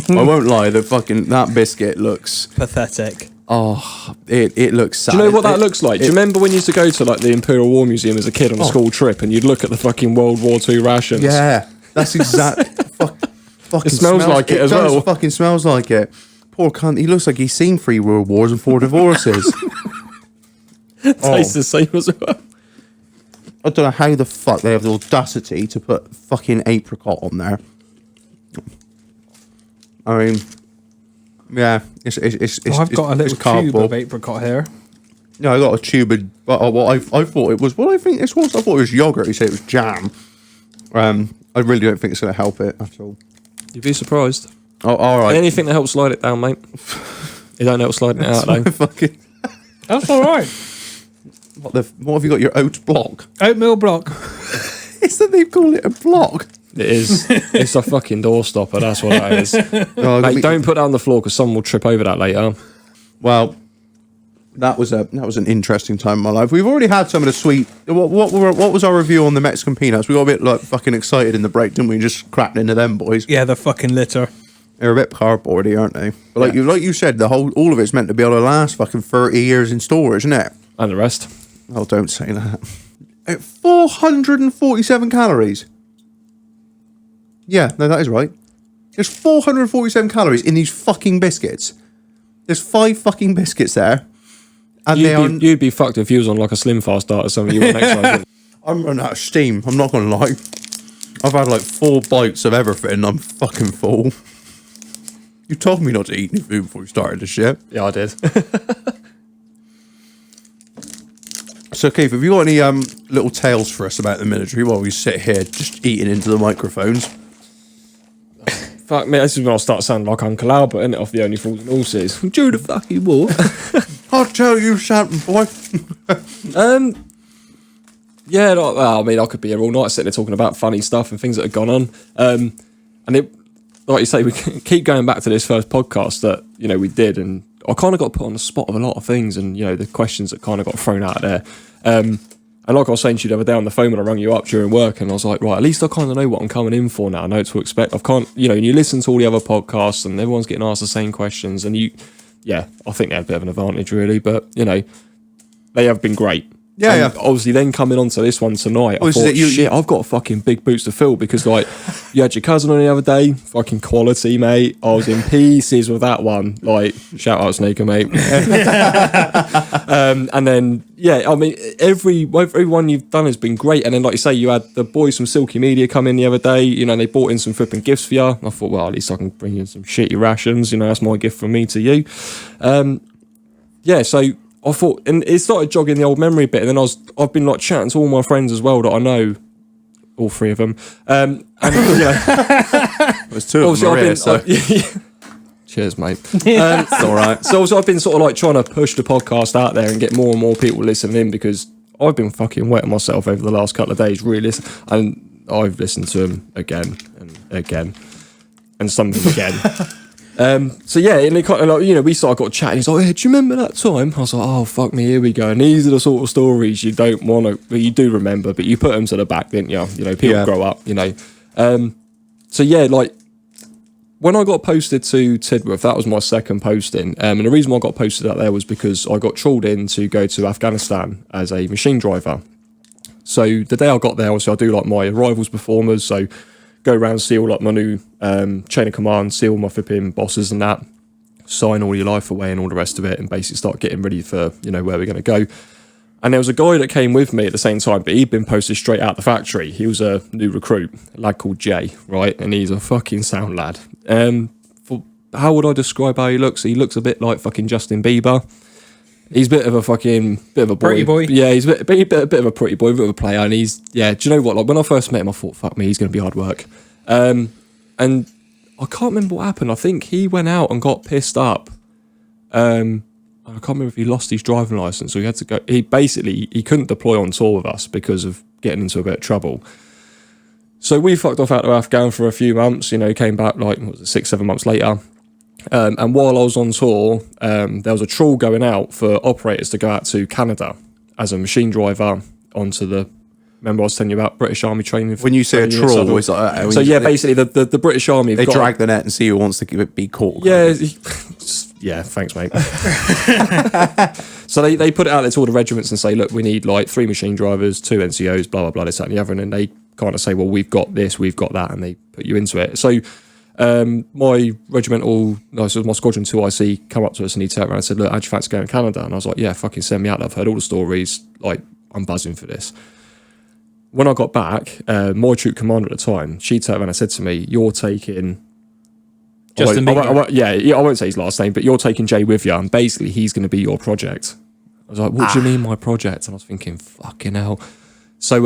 [SPEAKER 1] I won't lie. That biscuit looks.
[SPEAKER 2] Pathetic.
[SPEAKER 1] Oh, it looks sad.
[SPEAKER 4] Do you know what that looks like? Do you remember when you used to go to like the Imperial War Museum as a kid on a school trip and you'd look at the fucking World War II rations?
[SPEAKER 1] Yeah, that's exact. Fucking
[SPEAKER 4] It smells like it as well.
[SPEAKER 1] It fucking smells like it. Poor cunt. He looks like he's seen 3 world wars and 4 divorces.
[SPEAKER 4] Tastes the same as well.
[SPEAKER 1] I don't know how the fuck they have the audacity to put fucking apricot on there. I mean, yeah, it's
[SPEAKER 2] I've got a little tube
[SPEAKER 1] cardboard.
[SPEAKER 2] of apricot here.
[SPEAKER 1] No, I got a tube of what I thought it was. What I think this was, I thought it was yogurt. He said it was jam. I really don't think it's going to help it at all.
[SPEAKER 4] You'd be surprised.
[SPEAKER 1] Oh, all right.
[SPEAKER 4] Anything that helps slide it down, mate. You don't help sliding it out, though.
[SPEAKER 1] Fucking,
[SPEAKER 2] That's all right.
[SPEAKER 1] what have you got? Your oat block?
[SPEAKER 2] Oatmeal block.
[SPEAKER 1] Is that they call it a block?
[SPEAKER 4] It is. It's a fucking door stopper. That's what that is.
[SPEAKER 1] Oh,
[SPEAKER 4] Mate, don't put that on the floor because someone will trip over that later.
[SPEAKER 1] Well, that was an interesting time in my life. We've already had some of the sweet. What was our review on the Mexican peanuts? We got a bit like fucking excited in the break, didn't we? Just cracked into them boys.
[SPEAKER 2] Yeah, the fucking litter.
[SPEAKER 1] They're a bit cardboardy, aren't they? But like you said, all of it's meant to be able to last fucking 30 years in stores, isn't it?
[SPEAKER 4] And the rest.
[SPEAKER 1] Oh, don't say that. 447 calories. Yeah, no, that is right. There's 447 calories in these fucking biscuits. There's 5 fucking biscuits there. And
[SPEAKER 4] You'd be fucked if you was on like a Slim Fast diet or something. You were exercising.
[SPEAKER 1] I'm running out of steam. I'm not going to lie. I've had like 4 bites of everything and I'm fucking full. You told me not to eat any food before we started this shit.
[SPEAKER 4] Yeah, I did.
[SPEAKER 1] So, Keith, have you got any little tales for us about the military while we sit here just eating into the microphones?
[SPEAKER 4] Fuck me, this is when I start sounding like Uncle Albert, isn't it, off The Only Fools and Horses. During the fucking war.
[SPEAKER 1] I'll tell you something, boy.
[SPEAKER 4] Yeah, like, well, I mean, I could be here all night sitting there talking about funny stuff and things that have gone on. And it, like you say, we keep going back to this first podcast that, you know, we did, and I kind of got put on the spot of a lot of things and, you know, the questions that kind of got thrown out there. And like I was saying to you the other day on the phone when I rang you up during work, and I was like, right, at least I kind of know what I'm coming in for now. I know what to expect. You know, and you listen to all the other podcasts and everyone's getting asked the same questions, and I think they have a bit of an advantage really, but, you know, they have been great.
[SPEAKER 1] Yeah,
[SPEAKER 4] and obviously then coming on to this one tonight, I thought, shit, I've got fucking big boots to fill because, like, you had your cousin on the other day, fucking quality, mate. I was in pieces with that one. Like, shout out Snaker, mate. And then, yeah, I mean, everyone you've done has been great. And then, like you say, you had the boys from Silky Media come in the other day, you know, and they brought in some flipping gifts for you. I thought, well, at least I can bring in some shitty rations, you know, that's my gift from me to you. So I thought, and it started jogging the old memory bit, and then I've been like chatting to all my friends as well that I know, all 3 of them, and you know,
[SPEAKER 1] There's 2 of them Maria, so.
[SPEAKER 4] Cheers, mate.
[SPEAKER 1] It's all right.
[SPEAKER 4] So I've been sort of like trying to push the podcast out there and get more and more people listening in because I've been fucking wetting myself over the last couple of days, really, and I've listened to them again and again, and some of them again. So yeah, and it kind of like, you know, we started got chatting. He's like, hey, do you remember that time? I was like, oh fuck me, here we go. And these are the sort of stories you don't want to, well, you do remember, but you put them to the back, didn't you? You know, people grow up, you know. So yeah, like when I got posted to Tidworth, that was my second posting. And the reason why I got posted out there was because I got trawled in to go to Afghanistan as a machine driver. So the day I got there, obviously I do like my arrivals performers, so go around, see all like my new chain of command, see all my flipping bosses and that, sign all your life away and all the rest of it, and basically start getting ready for, you know, where we're going to go. And there was a guy that came with me at the same time, but he'd been posted straight out the factory. He was a new recruit, a lad called Jay, right? And he's a fucking sound lad. How would I describe how he looks? He looks a bit like fucking Justin Bieber. He's a bit of a boy.
[SPEAKER 2] Pretty boy.
[SPEAKER 4] Yeah, he's a bit of a pretty boy, a bit of a player. And he's, yeah, do you know what? Like when I first met him, I thought, fuck me, he's going to be hard work. And I can't remember what happened. I think he went out and got pissed up. I can't remember if he lost his driving license, so he had to go. He couldn't deploy on tour with us because of getting into a bit of trouble. So we fucked off out to Afghan for a few months. You know, came back like 6-7 months later. And while I was on tour, there was a trawl going out for operators to go out to Canada as a machine driver onto the. Remember I was telling you about British Army training?
[SPEAKER 1] When you say a trawl, it's like that.
[SPEAKER 4] So yeah, basically the British Army.
[SPEAKER 1] They drag the net and see who wants to be caught.
[SPEAKER 4] Yeah, yeah. Thanks, mate. So they put it out there to all the regiments and say, look, we need like 3 machine drivers, 2 NCOs, blah blah blah, this that and the other, and then they kind of say, well, we've got this, we've got that, and they put you into it. So my regimental, no, so my squadron 2IC come up to us and he turned around and said, look, how'd you fancy going to Canada? And I was like, yeah, fucking send me out. I've heard all the stories. Like, I'm buzzing for this. when I got back, my troop commander at the time, she turned around and said to me, "You're taking."
[SPEAKER 2] Justin Bieber.
[SPEAKER 4] I won't say his last name, but you're taking Jay with you, and basically he's going to be your project. I was like, "What do you mean my project?" And I was thinking, "Fucking hell." So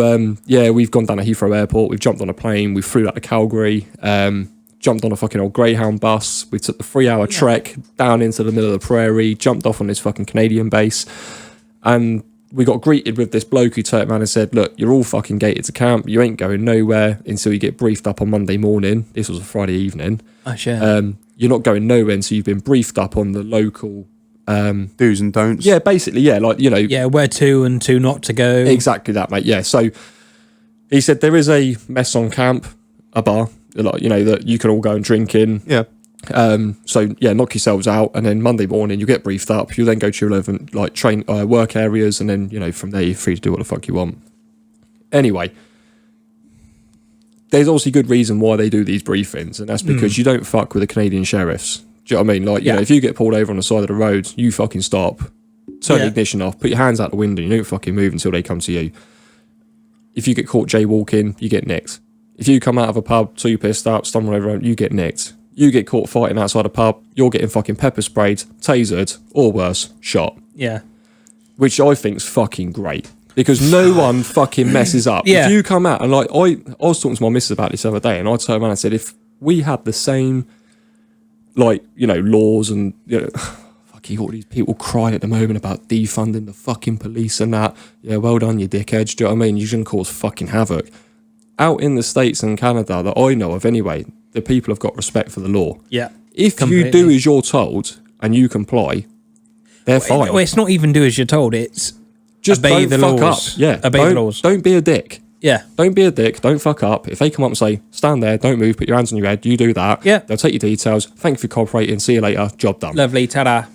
[SPEAKER 4] we've gone down to Heathrow Airport. We've jumped on a plane. We flew out to Calgary. Jumped on a fucking old Greyhound bus. We took the 3-hour trek down into the middle of the prairie. Jumped off on this fucking Canadian base, and we got greeted with this bloke who turned around and said, "Look, you're all fucking gated to camp. You ain't going nowhere until you get briefed up on Monday morning." This was a Friday evening.
[SPEAKER 2] Oh, shit.
[SPEAKER 4] You're not going nowhere until you've been briefed up on the local
[SPEAKER 1] do's and don'ts.
[SPEAKER 4] Yeah, basically, yeah, like, you know.
[SPEAKER 2] Yeah, where to and to not to go.
[SPEAKER 4] Exactly that, mate. Yeah. So he said there is a mess on camp, a bar, like, you know, that you can all go and drink in.
[SPEAKER 1] Yeah.
[SPEAKER 4] So yeah, knock yourselves out, and then Monday morning you get briefed up. You then go to your relevant like train work areas, and then, you know, from there you're free to do what the fuck you want. Anyway, there's obviously good reason why they do these briefings, and that's because you don't fuck with the Canadian sheriffs. Do you know what I mean? Like, you know, if you get pulled over on the side of the road, you fucking stop, turn the ignition off, put your hands out the window, you don't fucking move until they come to you. If you get caught jaywalking, you get nicked. If you come out of a pub, too pissed up, stumble over, you get nicked. You get caught fighting outside a pub, you're getting fucking pepper sprayed, tasered, or worse, shot.
[SPEAKER 2] Yeah.
[SPEAKER 4] Which I think's fucking great. Because no one fucking messes up.
[SPEAKER 2] Yeah.
[SPEAKER 4] If you come out and, like, I was talking to my missus about this the other day, and I turned around and said, if we had the same, like, you know, laws and, you know, fucking all these people crying at the moment about defunding the fucking police and that. Yeah, well done, you dickheads. Do you know what I mean? You shouldn't cause fucking havoc. Out in the States and Canada that I know of anyway, the people have got respect for the law.
[SPEAKER 2] Yeah.
[SPEAKER 4] If you do as you're told and you comply, they're fine.
[SPEAKER 2] Well, it's not even do as you're told. It's
[SPEAKER 4] just
[SPEAKER 2] obey
[SPEAKER 4] don't
[SPEAKER 2] the
[SPEAKER 4] fuck
[SPEAKER 2] laws.
[SPEAKER 4] up. Yeah,
[SPEAKER 2] Obey the laws.
[SPEAKER 4] Don't be a dick.
[SPEAKER 2] Yeah.
[SPEAKER 4] Don't be a dick. Don't fuck up. If they come up and say, stand there, don't move, put your hands on your head, you do that.
[SPEAKER 2] Yeah.
[SPEAKER 4] They'll take your details. Thank you for cooperating. See you later. Job done.
[SPEAKER 2] Lovely. Ta-da.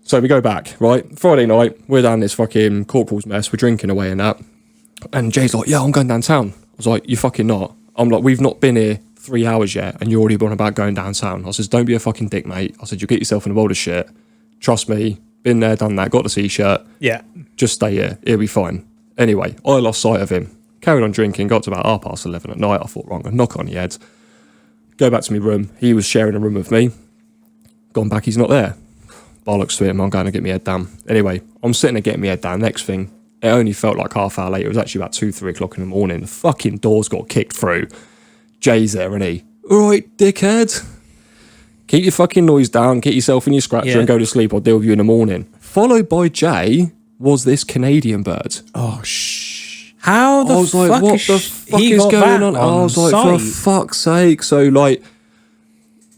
[SPEAKER 4] So we go back, right? Friday night, we're down this fucking corporal's mess. We're drinking away and that. And Jay's like, yeah, I'm going downtown. I was like, you're fucking not. I'm like, we've not been here 3 hours yet, and you're already on about going downtown. I says, don't be a fucking dick, mate. I said, you'll get yourself in a world of shit. Trust me. Been there, done that. Got the t-shirt.
[SPEAKER 2] Yeah.
[SPEAKER 4] Just stay here. It'll be fine. Anyway, I lost sight of him. Carried on drinking. Got to about 11:30 at night. I thought, wrong. I knock on the head. Go back to my room. He was sharing a room with me. Gone back. He's not there. Bollocks to him. I'm going to get my head down. Anyway, I'm sitting there getting my head down. Next thing, it only felt like half hour later. It was actually about 2-3 o'clock in the morning. The fucking doors got kicked through. Jay's there, and he, all right, dickhead. Keep your fucking noise down. Get yourself in your scratcher and go to sleep. I'll deal with you in the morning. Followed by Jay was this Canadian bird.
[SPEAKER 2] Oh, how the
[SPEAKER 4] I was
[SPEAKER 2] fuck
[SPEAKER 4] like, what
[SPEAKER 2] is
[SPEAKER 4] the fuck
[SPEAKER 2] he
[SPEAKER 4] is
[SPEAKER 2] got
[SPEAKER 4] going
[SPEAKER 2] that
[SPEAKER 4] on? I was like, for fuck's sake. So, like,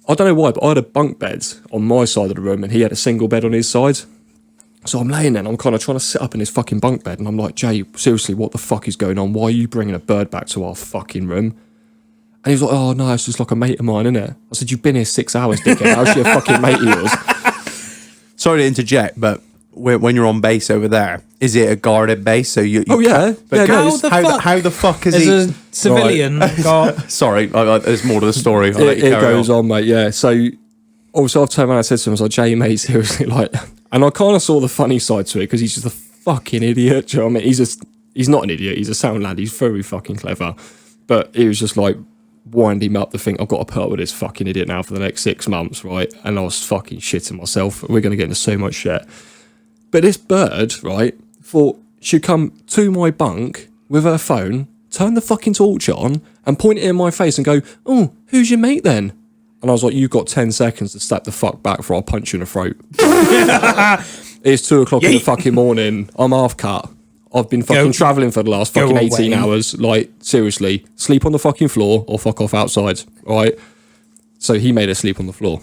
[SPEAKER 4] I don't know why, but I had a bunk bed on my side of the room and he had a single bed on his side. So I'm laying there and I'm kind of trying to sit up in his fucking bunk bed, and I'm like, Jay, seriously, what the fuck is going on? Why are you bringing a bird back to our fucking room? And he was like, oh, no, it's just like a mate of mine, innit? I said, you've been here 6 hours, dickhead. How's she a fucking mate of yours?
[SPEAKER 1] Sorry to interject, but when you're on base over there, is it a guarded base? So you
[SPEAKER 4] Oh, yeah.
[SPEAKER 1] But
[SPEAKER 4] Yeah, no,
[SPEAKER 1] how the fuck is
[SPEAKER 2] As
[SPEAKER 1] he?
[SPEAKER 2] a civilian got...
[SPEAKER 1] Sorry, there's more to the story.
[SPEAKER 4] It goes on, mate, yeah. So, also, I've turned around and said to him, I was like, Jay, mate, seriously, like... And I kind of saw the funny side to it, because he's just a fucking idiot, do you know what I mean? He's not an idiot, he's a sound lad, he's very fucking clever. But it was just like, wind him up to think, I've got to put up with this fucking idiot now for the next 6 months, right? And I was fucking shitting myself. We're going to get into so much shit. But this bird, right, thought she'd come to my bunk with her phone, turn the fucking torch on, and point it in my face and go, oh, who's your mate then? And I was like, you've got 10 seconds to step the fuck back before I punch you in the throat. It's 2 o'clock in the fucking morning. I'm half cut. I've been fucking travelling for the last fucking 18 hours. Like, seriously, sleep on the fucking floor or fuck off outside, right? So he made her sleep on the floor.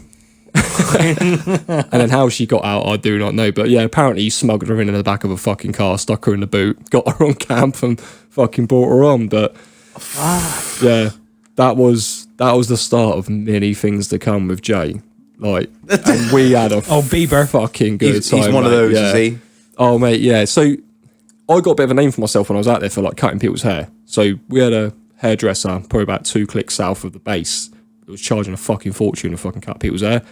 [SPEAKER 4] And then how she got out, I do not know. But yeah, apparently he smuggled her in the back of a fucking car, stuck her in the boot, got her on camp and fucking brought her on. But yeah, that was the start of many things to come with Jay. Like, and we had a
[SPEAKER 2] Bieber
[SPEAKER 4] fucking good time.
[SPEAKER 1] He's one of those, is he?
[SPEAKER 4] Oh, mate, yeah. So I got a bit of a name for myself when I was out there for, like, cutting people's hair. So we had a hairdresser probably about 2 clicks south of the base that was charging a fucking fortune to fucking cut people's hair.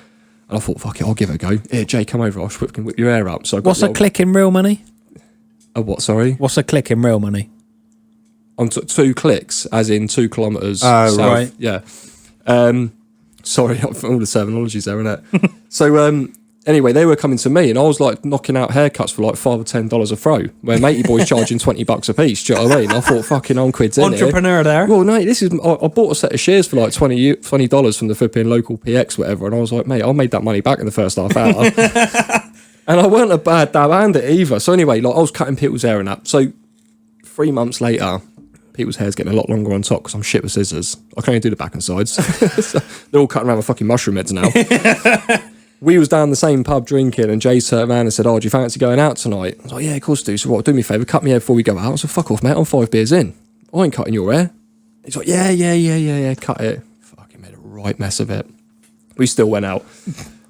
[SPEAKER 4] And I thought, fuck it, I'll give it a go. Here, Jay, come over. I'll whip your hair up. So I got
[SPEAKER 2] What's a click in real money?
[SPEAKER 4] A what, sorry?
[SPEAKER 2] What's a click in real money?
[SPEAKER 4] on 2 clicks, as in 2 kilometres
[SPEAKER 1] Oh,
[SPEAKER 4] south.
[SPEAKER 2] right.
[SPEAKER 4] Yeah. Sorry, all the terminologies there, innit? So, anyway, they were coming to me, and I was like knocking out haircuts for like $5 or $10 a throw, where matey boys charging $20 a piece. Do you know what I mean? I thought, fucking on quid's in here.
[SPEAKER 2] Entrepreneur there.
[SPEAKER 4] Well, no, this is. I bought a set of shares for like $20 from the flipping local PX, whatever, and I was like, mate, I made that money back in the first half hour. And I weren't a bad dab hand at either. So anyway, like I was cutting people's hair and that. So 3 months later, people's hair's getting a lot longer on top because I'm shit with scissors. I can only do the back and sides. So they're all cutting around with fucking mushroom heads now. We was down the same pub drinking, and Jay turned around and said, "Oh, do you fancy going out tonight?" I was like, "Yeah, of course I do." So what? Do me a favour, cut me hair before we go out. I said, "Fuck off, mate. I'm 5 beers in. I ain't cutting your hair." He's like, "Yeah, cut it." Fucking made a right mess of it. We still went out.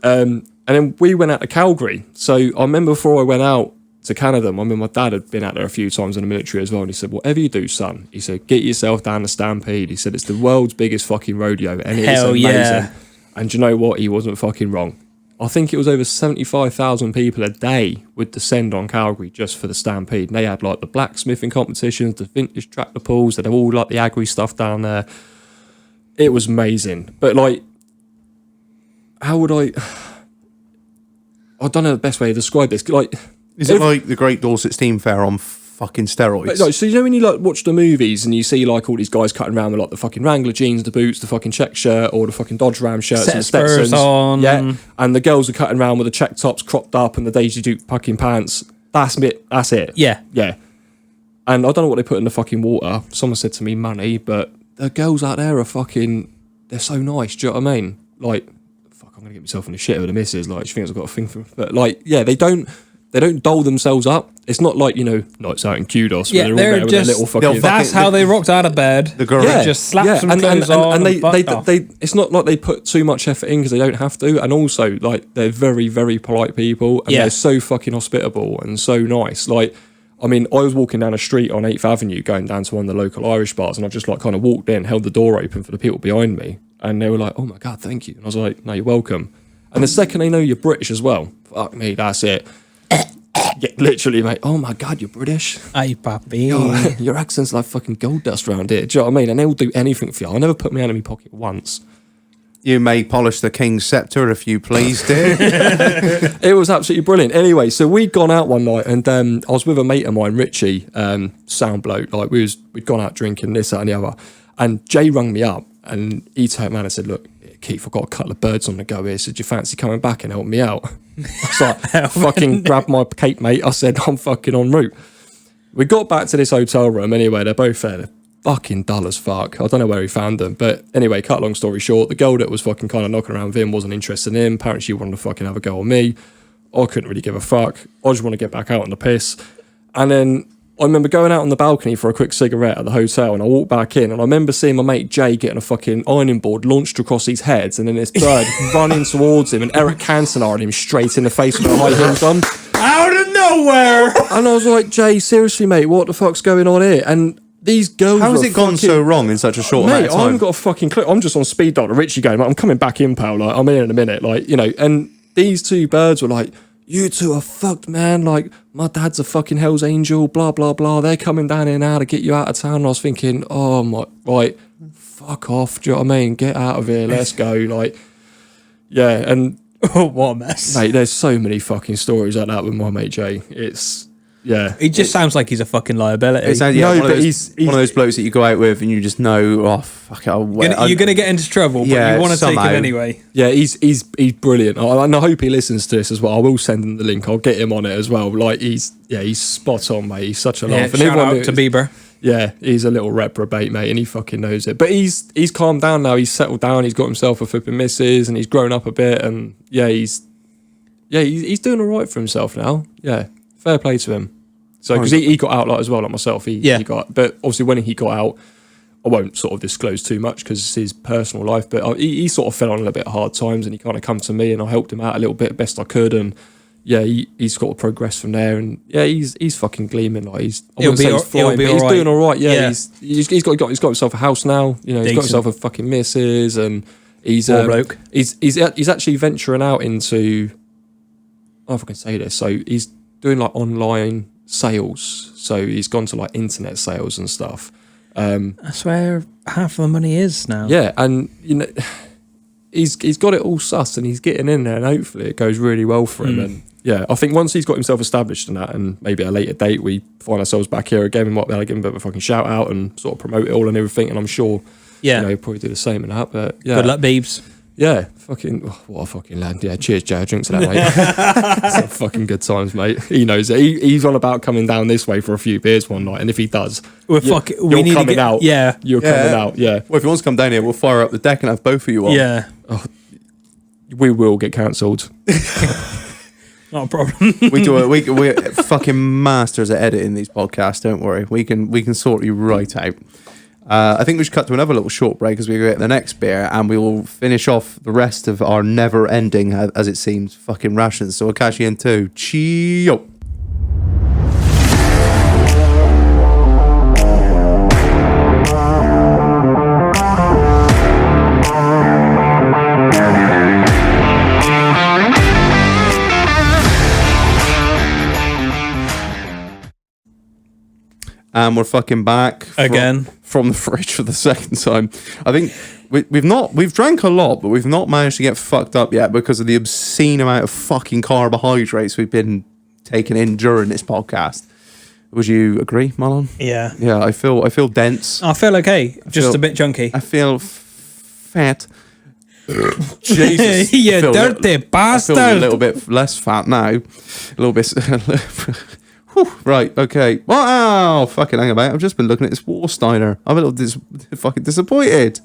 [SPEAKER 4] And then we went out to Calgary. So I remember before I went out to Canada, my dad had been out there a few times in the military as well. And he said, whatever you do, son, he said, get yourself down to Stampede. He said, it's the world's biggest fucking rodeo. And it's
[SPEAKER 2] Hell
[SPEAKER 4] amazing.
[SPEAKER 2] yeah.
[SPEAKER 4] And do you know what? He wasn't fucking wrong. I think it was over 75,000 people a day would descend on Calgary just for the Stampede. And they had like the blacksmithing competitions, the vintage tractor pulls, they had all like the agri stuff down there. It was amazing. But like, how would I don't know the best way to describe this. Like,
[SPEAKER 1] Is it like the Great Dorset Steam Fair on fucking steroids?
[SPEAKER 4] like, so you know when you like watch the movies and you see like all these guys cutting around with like the fucking Wrangler jeans, the boots, the fucking check shirt, or the fucking Dodge Ram shirts
[SPEAKER 2] Set
[SPEAKER 4] and
[SPEAKER 2] spurs
[SPEAKER 4] Stetsons.
[SPEAKER 2] on.
[SPEAKER 4] Yeah, and the girls are cutting around with the check tops cropped up and the Daisy Duke fucking pants. That's it. That's it.
[SPEAKER 2] Yeah.
[SPEAKER 4] Yeah. And I don't know what they put in the fucking water. Someone said to me money, but the girls out there are fucking, they're so nice. Do you know what I mean? Like, I'm gonna get myself in the shit with the missus. Like, she thinks I've got a thing for, but like, yeah, they don't doll themselves up. It's not like, you know, nights out in Kudos where
[SPEAKER 2] Yeah,
[SPEAKER 4] they're all there
[SPEAKER 2] they're
[SPEAKER 4] with their
[SPEAKER 2] just.
[SPEAKER 4] little fucking.
[SPEAKER 2] That's how they rocked out of bed.
[SPEAKER 1] The girl.
[SPEAKER 2] They just slap some clothes on.
[SPEAKER 4] And
[SPEAKER 2] fucked off.
[SPEAKER 4] they it's not like they put too much effort in because they don't have to. And also, like, they're very, very polite people, and
[SPEAKER 2] Yeah.
[SPEAKER 4] they're so fucking hospitable and so nice. Like, I mean, I was walking down a street on 8th Avenue going down to one of the local Irish bars, and I just like kind of walked in, held the door open for the people behind me, and they were like, "Oh my God, thank you." And I was like, "No, you're welcome." And the second they know you're British as well, fuck me, that's it. Yeah, literally, mate. Oh my God, you're British.
[SPEAKER 2] Ay, papi.
[SPEAKER 4] Your accent's like fucking gold dust around here. Do you know what I mean? And they'll do anything for you. I never put my hand in my pocket once.
[SPEAKER 1] You may polish the king's sceptre if you please, dear.
[SPEAKER 4] It was absolutely brilliant. Anyway, so we'd gone out one night, and I was with a mate of mine, Richie, sound bloke. Like we'd gone out drinking this, that, and the other. And Jay rung me up, and he turned around and said, "Look, Keith, I've got a couple of birds on the go here. So do you fancy coming back and help me out?" I was like, fucking grabbed my cape, mate. I said, "I'm fucking en route." We got back to this hotel room anyway. They're both there. They're fucking dull as fuck. I don't know where he found them. But anyway, cut long story short, the girl that was fucking kind of knocking around with him wasn't interested in him. Apparently she wanted to fucking have a go on me. I couldn't really give a fuck. I just want to get back out on the piss. And then I remember going out on the balcony for a quick cigarette at the hotel, and I walked back in, and I remember seeing my mate Jay getting a fucking ironing board launched across his heads, and then this bird running towards him, and Eric Cantona him straight in the face with a high heels on.
[SPEAKER 2] Out of nowhere.
[SPEAKER 4] And I was like, "Jay, seriously, mate, what the fuck's going on here?" And these girls
[SPEAKER 1] How has
[SPEAKER 4] were
[SPEAKER 1] it gone
[SPEAKER 4] fucking-
[SPEAKER 1] so wrong in such a short amount
[SPEAKER 4] Mate,
[SPEAKER 1] of
[SPEAKER 4] I
[SPEAKER 1] time?
[SPEAKER 4] haven't got a fucking clue. I'm just on speed dial to Richie going, "I'm coming back in, pal. Like, I'm in a minute." Like, you know, and these two birds were like, "You two are fucked, man. Like, my dad's a fucking Hell's Angel, blah, blah, blah. They're coming down here now to get you out of town." And I was thinking, oh my, like, fuck off. Do you know what I mean? Get out of here. Let's go. Like, yeah. And,
[SPEAKER 2] Oh, what a mess.
[SPEAKER 4] mate, there's so many fucking stories like that with my mate Jay. It's, yeah.
[SPEAKER 2] He just sounds like he's a fucking liability.
[SPEAKER 1] It's
[SPEAKER 4] No,
[SPEAKER 1] one, of
[SPEAKER 4] but
[SPEAKER 1] those,
[SPEAKER 4] he's-
[SPEAKER 1] one of those blokes that you go out with and you just know, oh, fuck it.
[SPEAKER 2] You're gonna get into trouble, but
[SPEAKER 1] Yeah,
[SPEAKER 2] you want to take
[SPEAKER 1] somehow.
[SPEAKER 2] him anyway.
[SPEAKER 4] Yeah, he's brilliant. And I hope he listens to this as well. I will send him the link. I'll get him on it as well. Like, he's spot on, mate. He's such a
[SPEAKER 2] Yeah,
[SPEAKER 4] laugh. And
[SPEAKER 2] shout
[SPEAKER 4] everyone
[SPEAKER 2] out
[SPEAKER 4] knows-
[SPEAKER 2] to Bieber.
[SPEAKER 4] Yeah, he's a little reprobate, mate, and he fucking knows it. But he's calmed down now. He's settled down. He's got himself a flipping missus, and he's grown up a bit. And yeah, he's doing all right for himself now. Yeah, fair play to him. So because he got out like as well, like myself. He got, but obviously when he got out, I won't sort of disclose too much because it's his personal life. But he sort of fell on a little bit of hard times, and he kind of come to me, and I helped him out a little bit best I could. And yeah, he's got to progress from there, and yeah, he's fucking gleaming. Like he's
[SPEAKER 2] He'll be all right.
[SPEAKER 4] doing all right. Yeah,
[SPEAKER 2] Yeah.
[SPEAKER 4] he's got himself a house now. You know, he's got
[SPEAKER 2] Decent.
[SPEAKER 4] himself a fucking missus, and he's
[SPEAKER 2] Poor bloke.
[SPEAKER 4] he's actually venturing out into. I don't know if I can say this. So he's doing like online sales. So he's gone to like internet sales and stuff.
[SPEAKER 2] That's where half of the money is now.
[SPEAKER 4] Yeah, and he's got it all sussed, and he's getting in there, and hopefully it goes really well for him. And yeah, I think once he's got himself established in that, and maybe at a later date we find ourselves back here again, we might be able to give him a bit of a fucking shout out and sort of promote it all and everything. And I'm sure, he'll probably do the same in that. But yeah,
[SPEAKER 2] Good luck, Beebs.
[SPEAKER 4] yeah, what a fucking lad. Yeah, cheers, Joe. Drink to that, mate. Some fucking good times, mate. He knows it. He's on about coming down this way for a few beers one night, and if he does,
[SPEAKER 2] We
[SPEAKER 4] you're
[SPEAKER 2] need to
[SPEAKER 4] coming
[SPEAKER 2] get
[SPEAKER 4] out.
[SPEAKER 2] Yeah,
[SPEAKER 4] You're coming out. Yeah,
[SPEAKER 1] Well, if he wants to come down here, we'll fire up the deck and have both of you on.
[SPEAKER 2] yeah.
[SPEAKER 4] we will get cancelled.
[SPEAKER 2] Not a problem.
[SPEAKER 1] We're fucking masters at editing these podcasts. Don't worry, we can sort you right out. I think we should cut to another little short break as we get the next beer, and we will finish off the rest of our never-ending, as it seems, fucking rations. So we'll catch you in two. Cheerio. And we're fucking back
[SPEAKER 2] Again.
[SPEAKER 1] from the fridge for the second time. I think we've drank a lot, but we've not managed to get fucked up yet because of the obscene amount of fucking carbohydrates we've been taking in during this podcast. Would you agree, Marlon?
[SPEAKER 2] Yeah.
[SPEAKER 1] Yeah, I feel dense.
[SPEAKER 2] I feel okay. Just
[SPEAKER 1] feel-
[SPEAKER 2] a bit junky.
[SPEAKER 1] I feel fat. Jesus,
[SPEAKER 2] You
[SPEAKER 1] I feel
[SPEAKER 2] dirty
[SPEAKER 1] I
[SPEAKER 2] bastard.
[SPEAKER 1] feel a little bit less fat now. A little bit. Whew, right, okay. Wow, fucking hang about. I've just been looking at this Warsteiner. I'm a little fucking disappointed.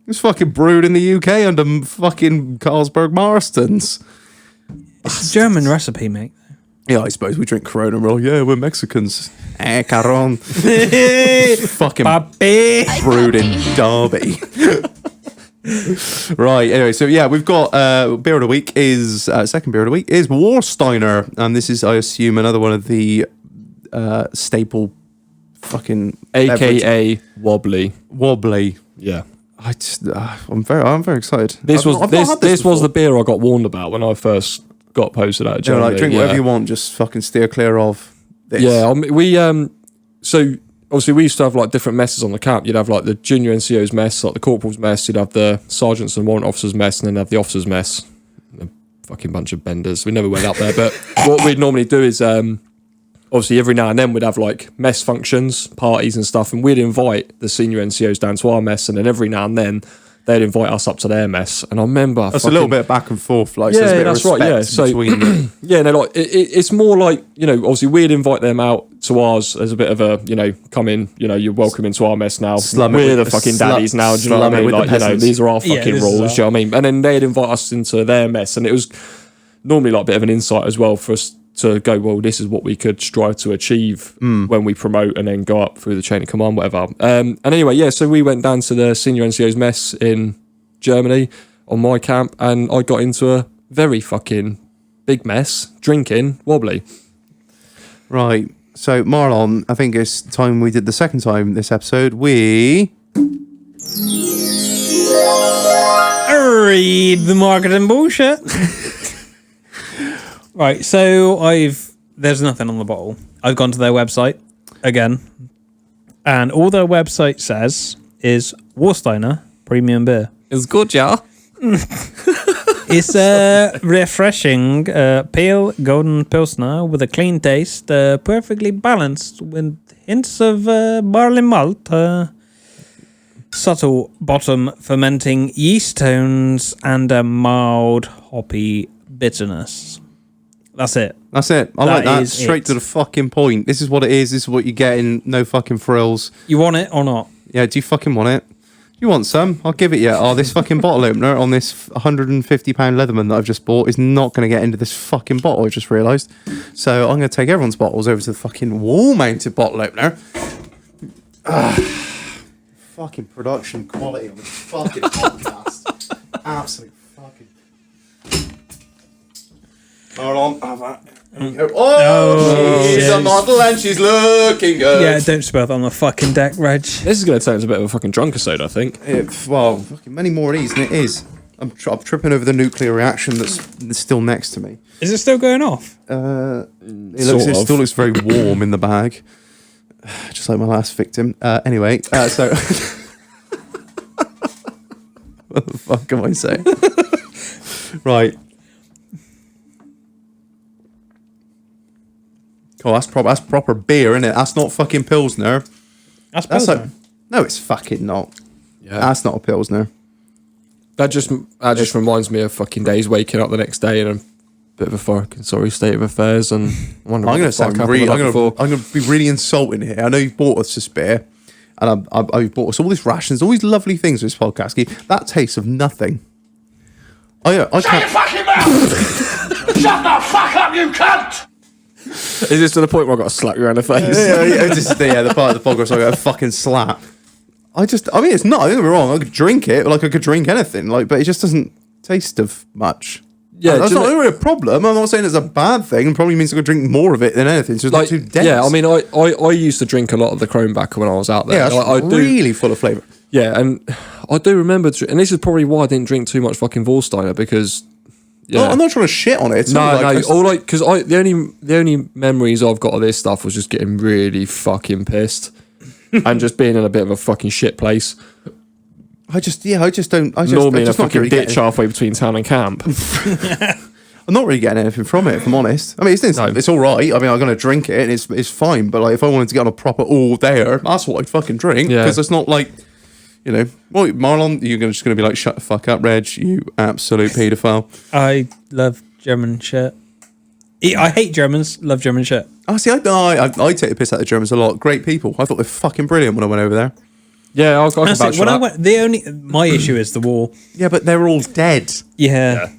[SPEAKER 1] It's fucking brewed in the UK under fucking Carlsberg Marstons.
[SPEAKER 2] It's a German recipe, mate.
[SPEAKER 1] Yeah, I suppose we drink Corona and we're like, yeah, we're Mexicans. Caron. Fucking
[SPEAKER 2] Papi.
[SPEAKER 1] brewed in Derby. Right, anyway, so yeah, we've got beer of the week is second beer of the week is Warsteiner, and this is, I assume, another one of the staple fucking
[SPEAKER 4] AKA wobbly.
[SPEAKER 1] wobbly.
[SPEAKER 4] Yeah.
[SPEAKER 1] I'm very excited.
[SPEAKER 4] This
[SPEAKER 1] I've not had
[SPEAKER 4] was
[SPEAKER 1] before.
[SPEAKER 4] the beer I got warned about when I first got posted out of
[SPEAKER 1] You know,
[SPEAKER 4] Germany.
[SPEAKER 1] like drink whatever you want, just fucking steer clear of this.
[SPEAKER 4] Yeah, we so obviously we used to have like different messes on the camp. You'd have like the junior NCO's mess, like the corporal's mess. You'd have the sergeants and warrant officers mess, and then have the officers mess. A fucking bunch of benders. We never went up there, but what we'd normally do is obviously every now and then we'd have like mess functions, parties and stuff, and we'd invite the senior NCOs down to our mess, and then every now and then they'd invite us up to their mess. And I remember
[SPEAKER 1] that's a little bit back and forth, like so there's a bit
[SPEAKER 4] that's
[SPEAKER 1] of
[SPEAKER 4] right. Yeah,
[SPEAKER 1] respect
[SPEAKER 4] so
[SPEAKER 1] between
[SPEAKER 4] yeah, no, like it's more like, you know, obviously we'd invite them out to ours as a bit of a, you know, come in, you know, you're welcome into our mess now.
[SPEAKER 1] Slum it
[SPEAKER 4] We're
[SPEAKER 1] with
[SPEAKER 4] the
[SPEAKER 1] the
[SPEAKER 4] fucking
[SPEAKER 1] slum-
[SPEAKER 4] daddies now. Do you know
[SPEAKER 1] slum
[SPEAKER 4] what I
[SPEAKER 1] it
[SPEAKER 4] mean?
[SPEAKER 1] with the
[SPEAKER 4] Like, you know,
[SPEAKER 1] peasants.
[SPEAKER 4] these are our
[SPEAKER 2] Yeah,
[SPEAKER 4] fucking
[SPEAKER 2] this is
[SPEAKER 4] rules. Do
[SPEAKER 2] our-
[SPEAKER 4] you know what I mean? And then they'd invite us into their mess, and it was normally like a bit of an insight as well for us to go, well, this is what we could strive to achieve when we promote and then go up through the chain of command, whatever. And anyway, yeah, so we went down to the senior NCO's mess in Germany on my camp, and I got into a very fucking big mess drinking wobbly.
[SPEAKER 1] Right. So Marlon, I think it's time we did the second time this episode. We
[SPEAKER 2] Read the marketing bullshit. Right, so there's nothing on the bottle. I've gone to their website again, and all their website says is Warsteiner premium beer.
[SPEAKER 4] It's good, yeah.
[SPEAKER 2] It's a refreshing, pale golden pilsner with a clean taste, perfectly balanced with hints of barley malt, subtle bottom fermenting yeast tones, and a mild hoppy bitterness. That's it.
[SPEAKER 1] That's it. I like
[SPEAKER 2] That
[SPEAKER 1] that.
[SPEAKER 2] is
[SPEAKER 1] Straight
[SPEAKER 2] it.
[SPEAKER 1] to the fucking point. This is what it is. This is what you're getting. No fucking frills.
[SPEAKER 2] You want it or not?
[SPEAKER 1] Yeah, do you fucking want it? You want some? I'll give it you. Oh, this fucking bottle opener on this £150 Leatherman that I've just bought is not going to get into this fucking bottle, I just realised. So I'm going to take everyone's bottles over to the fucking wall-mounted bottle opener. Fucking production quality on this fucking podcast. Absolute fucking... Hold on. Have that. Oh, she's a
[SPEAKER 2] shit.
[SPEAKER 1] model and she's looking good.
[SPEAKER 2] Yeah, don't spill that on the fucking deck, Reg.
[SPEAKER 4] This is going to turn into a bit of a fucking drunk episode, I think.
[SPEAKER 1] Well, fucking many more of these than it is. I'm tripping over the nuclear reaction that's still next to me.
[SPEAKER 2] Is it still going off?
[SPEAKER 1] It still looks very warm in the bag. Just like my last victim. Anyway, so what the fuck am I saying? Right. Oh, that's proper beer, isn't it? That's not fucking Pilsner.
[SPEAKER 2] That's
[SPEAKER 1] That's
[SPEAKER 2] Pilsner.
[SPEAKER 1] like, no, it's fucking not.
[SPEAKER 4] Yeah.
[SPEAKER 1] That's not a Pilsner.
[SPEAKER 4] That just reminds me of fucking days waking up the next day in a bit of a fucking sorry state of affairs, and wondering
[SPEAKER 1] I'm
[SPEAKER 4] what the fuck happened the night before.
[SPEAKER 1] I'm gonna be really insulting here. I know you've bought us this beer, and I've bought us all these rations, all these lovely things for this podcast. Keith. That tastes of nothing. I
[SPEAKER 6] Shut your
[SPEAKER 1] can't.
[SPEAKER 6] fucking mouth! Shut the fuck up, you cunt!
[SPEAKER 4] Is this to the point where I've got to slap you around the face?
[SPEAKER 1] The part of the podcast I got a fucking slap. I mean, it's not. Don't get me wrong. I could drink it, like I could drink anything, but it just doesn't taste of much.
[SPEAKER 4] Yeah,
[SPEAKER 1] that's
[SPEAKER 4] do you
[SPEAKER 1] not
[SPEAKER 4] know-
[SPEAKER 1] really a problem. I'm not saying it's a bad thing. It probably means I could drink more of it than anything. So it's not too dense.
[SPEAKER 4] Yeah, I mean, I used to drink a lot of the Krombacher when I was out there.
[SPEAKER 1] yeah, it's
[SPEAKER 4] I do,
[SPEAKER 1] really full of flavour.
[SPEAKER 4] yeah, and I do remember, and this is probably why I didn't drink too much fucking Warsteiner, because yeah,
[SPEAKER 1] No, I'm not trying to shit on it. It's
[SPEAKER 4] no,
[SPEAKER 1] not like
[SPEAKER 4] because the only memories I've got of this stuff was just getting really fucking pissed and just being in a bit of a fucking shit place.
[SPEAKER 1] I just don't.
[SPEAKER 4] Normally in a
[SPEAKER 1] just not
[SPEAKER 4] fucking
[SPEAKER 1] really
[SPEAKER 4] ditch
[SPEAKER 1] getting-
[SPEAKER 4] halfway between town and camp.
[SPEAKER 1] I'm not really getting anything from it, if I'm honest. I mean, it's all right. I mean, I'm going to drink it, and it's fine. But like, if I wanted to get on a proper all there, that's what I'd fucking drink.
[SPEAKER 4] Yeah.
[SPEAKER 1] Because it's not like, well, Marlon, you're just going to be like, shut the fuck up, Reg, you absolute paedophile.
[SPEAKER 2] I love German shit. I hate Germans. Love German shit.
[SPEAKER 1] Oh, see, I take the piss out of the Germans a lot. Great people. I thought they're fucking brilliant when I went over there.
[SPEAKER 4] Yeah, I can
[SPEAKER 2] That's
[SPEAKER 4] vouch
[SPEAKER 2] it.
[SPEAKER 4] for
[SPEAKER 2] When I
[SPEAKER 4] that.
[SPEAKER 2] went, my issue is the war.
[SPEAKER 1] Yeah, but they're all dead.
[SPEAKER 2] Yeah.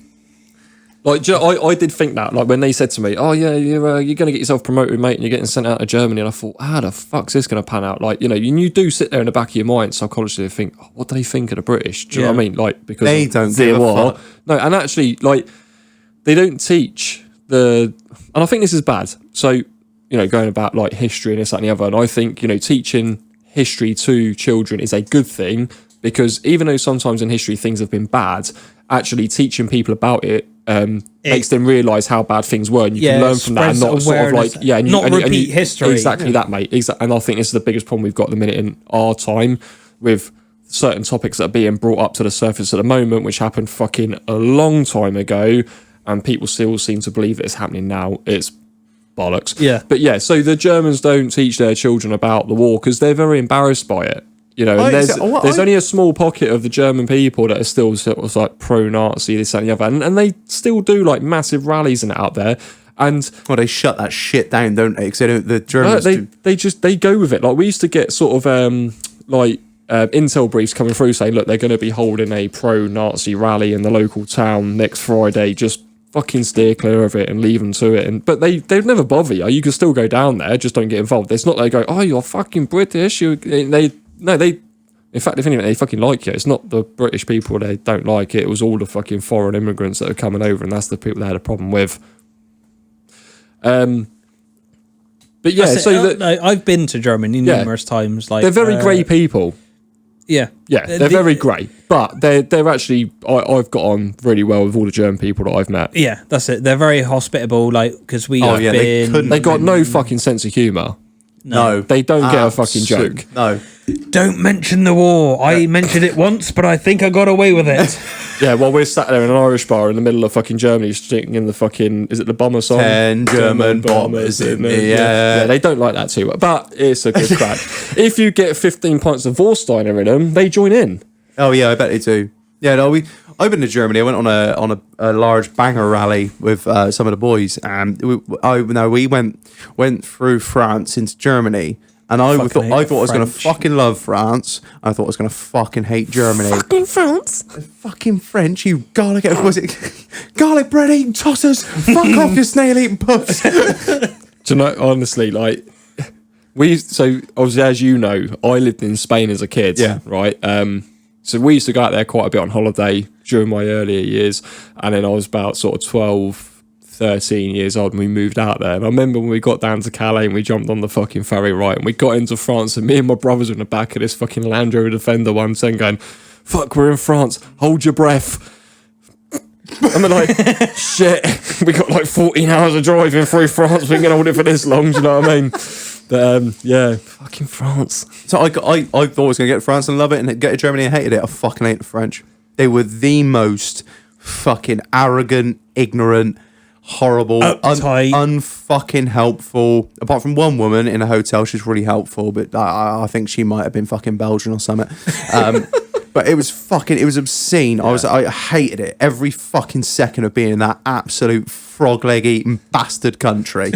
[SPEAKER 4] Like, do you know, I did think that, like, when they said to me, "Oh yeah, you're going to get yourself promoted, mate, and you're getting sent out to Germany," and I thought, how the fuck's this going to pan out? Like, you do sit there in the back of your mind subconsciously think, oh, what do they think of the British? Do you know what I mean? Like, because
[SPEAKER 1] They
[SPEAKER 4] of
[SPEAKER 1] don't
[SPEAKER 4] their
[SPEAKER 1] give a
[SPEAKER 4] war.
[SPEAKER 1] fuck.
[SPEAKER 4] No, and actually, like, they don't teach and I think this is bad. So, going about like history and this, that, and the other, and I think, teaching history to children is a good thing, because even though sometimes in history things have been bad, actually teaching people about it makes them realise how bad things were, and you can learn from that and
[SPEAKER 2] spreads
[SPEAKER 4] not sort of
[SPEAKER 2] awareness.
[SPEAKER 4] like and
[SPEAKER 2] Not
[SPEAKER 4] and
[SPEAKER 2] repeat history.
[SPEAKER 4] Exactly that, mate. And I think this is the biggest problem we've got at the minute in our time with certain topics that are being brought up to the surface at the moment, which happened fucking a long time ago, and people still seem to believe that it's happening now. It's bollocks.
[SPEAKER 2] Yeah.
[SPEAKER 4] But yeah, so the Germans don't teach their children about the war because they're very embarrassed by it. And there's only a small pocket of the German people that are still sort of like pro-Nazi, this and the other, and they still do like massive rallies and out there. And
[SPEAKER 1] Well, they shut that shit down, don't they? Because the Germans.
[SPEAKER 4] they go with it. Like, we used to get sort of intel briefs coming through saying, look, they're going to be holding a pro-Nazi rally in the local town next Friday. Just fucking steer clear of it and leave them to it. But they'd never bother you. You can still go down there, just don't get involved. It's not they go, oh, you're fucking British. In fact, if anything, they fucking like you. It's not the British people they don't like it. It was all the fucking foreign immigrants that are coming over, and that's the people they had a problem with. But yeah,
[SPEAKER 2] I've been to Germany numerous times. Like,
[SPEAKER 4] they're very great people.
[SPEAKER 2] Yeah,
[SPEAKER 4] Yeah, they're very great, but they're actually. I've got on really well with all the German people that I've met.
[SPEAKER 2] Yeah, that's it. They're very hospitable. Like, because we have
[SPEAKER 1] they
[SPEAKER 2] been.
[SPEAKER 1] couldn't-
[SPEAKER 4] They got no fucking sense of humour.
[SPEAKER 1] No,
[SPEAKER 4] They don't get a fucking joke.
[SPEAKER 1] No.
[SPEAKER 2] Don't mention the war. I mentioned it once, but I think I got away with it.
[SPEAKER 4] Yeah, while we're sat there in an Irish bar in the middle of fucking Germany, singing the fucking, is it the bomber song?
[SPEAKER 1] 10 German bombers in the air.
[SPEAKER 4] Yeah, they don't like that too much, but it's a good crack. If you get 15 pints of Warsteiner in them, they join in.
[SPEAKER 1] Oh yeah, I bet they do. Yeah, no, I've been to Germany. I went on a large banger rally with some of the boys, and we went through France into Germany, and I thought I was going to
[SPEAKER 2] French.
[SPEAKER 1] fucking love France. I thought I was going to fucking hate Germany.
[SPEAKER 5] Fucking France.
[SPEAKER 1] Fucking French, you garlic bread eating tossers. Fuck off, you snail eating puss.
[SPEAKER 4] Do you know, honestly, like, so obviously, as you know, I lived in Spain as a kid,
[SPEAKER 1] Yeah.
[SPEAKER 4] right? So we used to go out there quite a bit on holiday during my earlier years, and then I was about sort of 12, 13 years old, and we moved out there. And I remember when we got down to Calais and we jumped on the fucking ferry, right, and we got into France, and me and my brothers were in the back of this fucking Land Rover Defender one saying, going, fuck, we're in France, hold your breath. And they're like, shit, we got like 14 hours of driving through France, we ain't gonna hold it for this long, do you know what I mean? But yeah, fucking France.
[SPEAKER 1] So I thought I was going to get to France and love it, and get to Germany and hated it. I fucking hate the French. They were the most fucking arrogant, ignorant, horrible,
[SPEAKER 2] Uptight.
[SPEAKER 1] unfucking helpful. Apart from one woman in a hotel, she's really helpful, but I think she might have been fucking Belgian or something. But it was obscene. I hated it every fucking second of being in that absolute frog leg eating bastard country.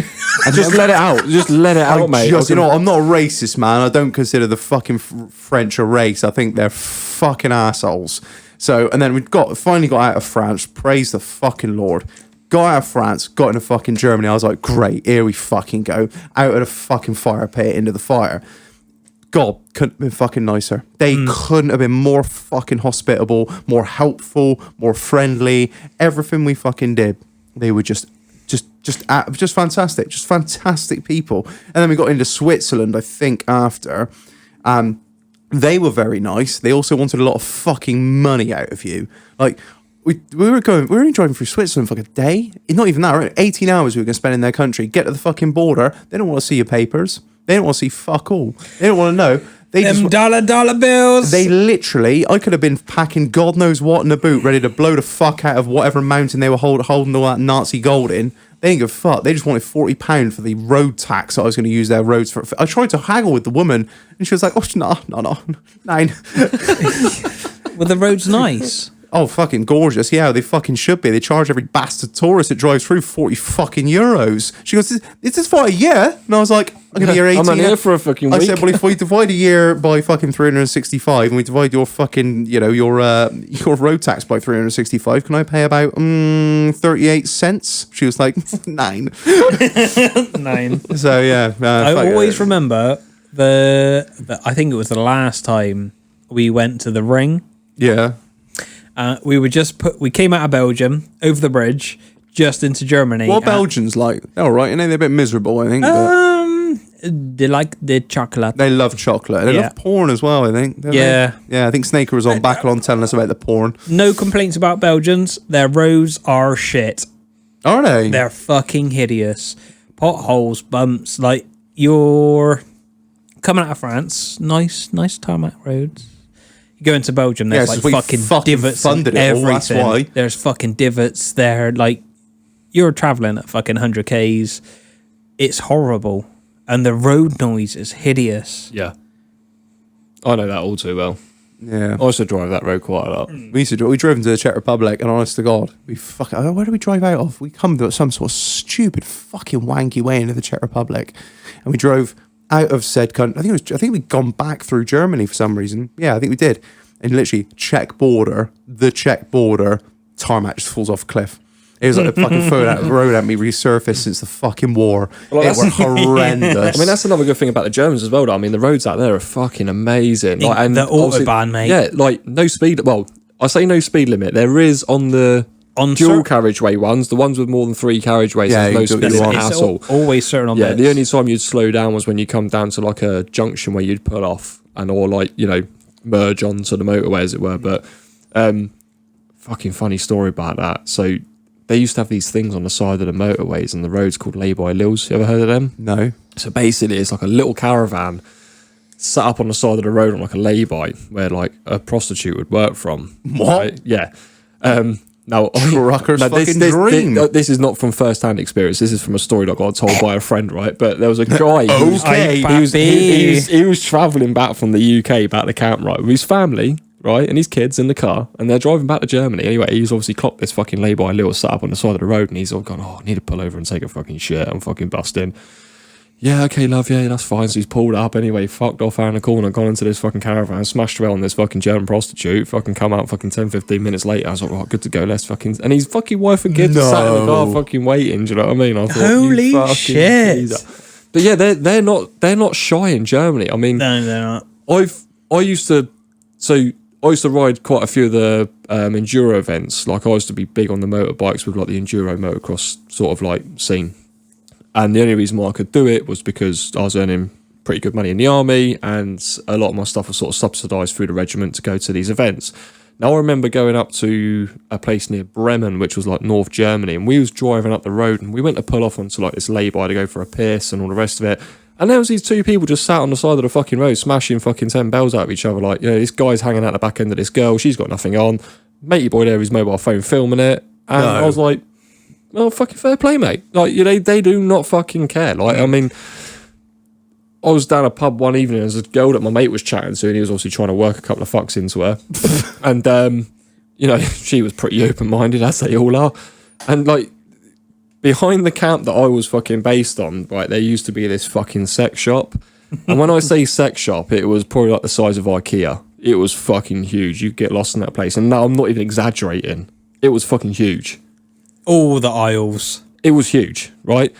[SPEAKER 4] And just let it out. Just let it out, mate.
[SPEAKER 1] You know, I'm not a racist, man. I don't consider the fucking French a race. I think they're fucking assholes. So, and then we finally got out of France. Praise the fucking Lord. Got out of France, got into fucking Germany. I was like, great, here we fucking go. Out of the fucking fire pit into the fire. God, couldn't have been fucking nicer. They couldn't have been more fucking hospitable, more helpful, more friendly. Everything we fucking did, they were just fantastic. Just fantastic people. And then we got into Switzerland, I think, after. They were very nice. They also wanted a lot of fucking money out of you. Like, we were only driving through Switzerland for like a day. Not even that, right? 18 hours we were going to spend in their country. Get to the fucking border. They don't want to see your papers. They don't want to see fuck all. They don't want to know. They
[SPEAKER 2] Them dollar bills.
[SPEAKER 1] They literally, I could have been packing God knows what in a boot, ready to blow the fuck out of whatever mountain they were holding all that Nazi gold in. They didn't give a fuck. They just wanted £40 for the road tax that I was going to use their roads for. I tried to haggle with the woman, and she was like, "Oh no, 9."
[SPEAKER 2] Well, the road's nice.
[SPEAKER 1] Oh, fucking gorgeous. Yeah, they fucking should be. They charge every bastard tourist that drives through 40 fucking euros. She goes, is this for a year? And I was like, I'm going to be here 18.
[SPEAKER 4] I'm here for a fucking week.
[SPEAKER 1] I said, well, if we divide a year by fucking 365 and we divide your fucking, your road tax by 365, can I pay about 38 cents? She was like, 9.
[SPEAKER 2] 9.
[SPEAKER 1] So, yeah.
[SPEAKER 2] I always remember I think it was the last time we went to the Ring.
[SPEAKER 1] Yeah.
[SPEAKER 2] We came out of Belgium over the bridge just into Germany.
[SPEAKER 1] What Belgians like? They're all right, and they're a bit miserable, I think.
[SPEAKER 2] They like the chocolate.
[SPEAKER 1] They love chocolate. They love porn as well, I think.
[SPEAKER 2] Yeah.
[SPEAKER 1] Yeah, I think Snaker was on Backlon telling us about the porn.
[SPEAKER 2] No complaints about Belgians. Their roads are shit.
[SPEAKER 1] Are they?
[SPEAKER 2] They're fucking hideous. Potholes, bumps. Like, you're coming out of France. Nice tarmac roads. You go into Belgium, there's like fucking divots and everything.
[SPEAKER 1] That's why.
[SPEAKER 2] There's fucking divots there. Like, you're traveling at fucking 100 Ks. It's horrible. And the road noise is hideous.
[SPEAKER 4] Yeah. I know that all too well.
[SPEAKER 1] Yeah.
[SPEAKER 4] I also drive that road quite a lot.
[SPEAKER 1] We drove into the Czech Republic, and honest to God, where do we drive out of? We come to some sort of stupid fucking wanky way into the Czech Republic, and we drove out of said country. I think we'd gone back through Germany for some reason. Yeah, I think we did. And literally, the Czech border, tarmac just falls off a cliff. It was like a fucking road at me resurfaced since the fucking war. Well, it were horrendous.
[SPEAKER 4] I mean, that's another good thing about the Germans as well, though. I mean, the roads out there are fucking amazing. Like, and
[SPEAKER 2] the Autobahn, mate.
[SPEAKER 4] Yeah, like, no speed. Well, I say no speed limit. There is on the dual carriageway ones, the ones with more than 3 carriageways, there's no speed limit hassle.
[SPEAKER 2] Always certain on
[SPEAKER 4] the only time you'd slow down was when you come down to like a junction where you'd pull off or like, merge onto the motorway, as it were. But fucking funny story about that. So they used to have these things on the side of the motorways and the roads called lay-by-lils. You ever heard of them?
[SPEAKER 1] No.
[SPEAKER 4] So basically, it's like a little caravan set up on the side of the road on like a lay-by where like a prostitute would work from.
[SPEAKER 1] What?
[SPEAKER 4] Right? Yeah. Now,
[SPEAKER 1] Trucker's fucking dream.
[SPEAKER 4] This is not from first-hand experience. This is from a story that got told by a friend, right? But there was a guy. He was travelling back from the UK back to camp, right, with his family, right, and his kids in the car, and they're driving back to Germany. Anyway, he's obviously clocked this fucking lay-by little set up on the side of the road, and he's all gone, I need to pull over and take a fucking shit. I'm fucking busting. Yeah, okay, love, yeah, that's fine. So he's pulled up anyway, fucked off around the corner, gone into this fucking caravan, smashed away on this fucking German prostitute, fucking come out fucking 10, 15 minutes later. I was like, right, good to go, let's fucking... And his fucking wife and kids are sat in the car fucking waiting, do you know what I mean? I thought,
[SPEAKER 2] holy shit.
[SPEAKER 4] Jesus. But yeah, they're not shy in Germany. I mean...
[SPEAKER 2] No, they're not.
[SPEAKER 4] I used to ride quite a few of the enduro events. Like, I used to be big on the motorbikes with like the enduro motocross sort of like scene. And the only reason why I could do it was because I was earning pretty good money in the army, and a lot of my stuff was sort of subsidised through the regiment to go to these events. Now, I remember going up to a place near Bremen, which was like North Germany, and we was driving up the road, and we went to pull off onto like this lay-by to go for a piss and all the rest of it. And there was these two people just sat on the side of the fucking road smashing fucking 10 bells out of each other. Like, this guy's hanging out the back end of this girl. She's got nothing on. Matey boy there, his mobile phone filming it. And I was like, well, fucking fair play, mate. Like, they do not fucking care. Like, I mean, I was down a pub one evening. There's a girl that my mate was chatting to, and he was obviously trying to work a couple of fucks into her. And, she was pretty open-minded, as they all are. And, like, behind the camp that I was fucking based on, right, there used to be this fucking sex shop. And when I say sex shop, it was probably like the size of IKEA. It was fucking huge. You'd get lost in that place. And now I'm not even exaggerating. It was fucking huge.
[SPEAKER 2] All the aisles.
[SPEAKER 4] It was huge, right?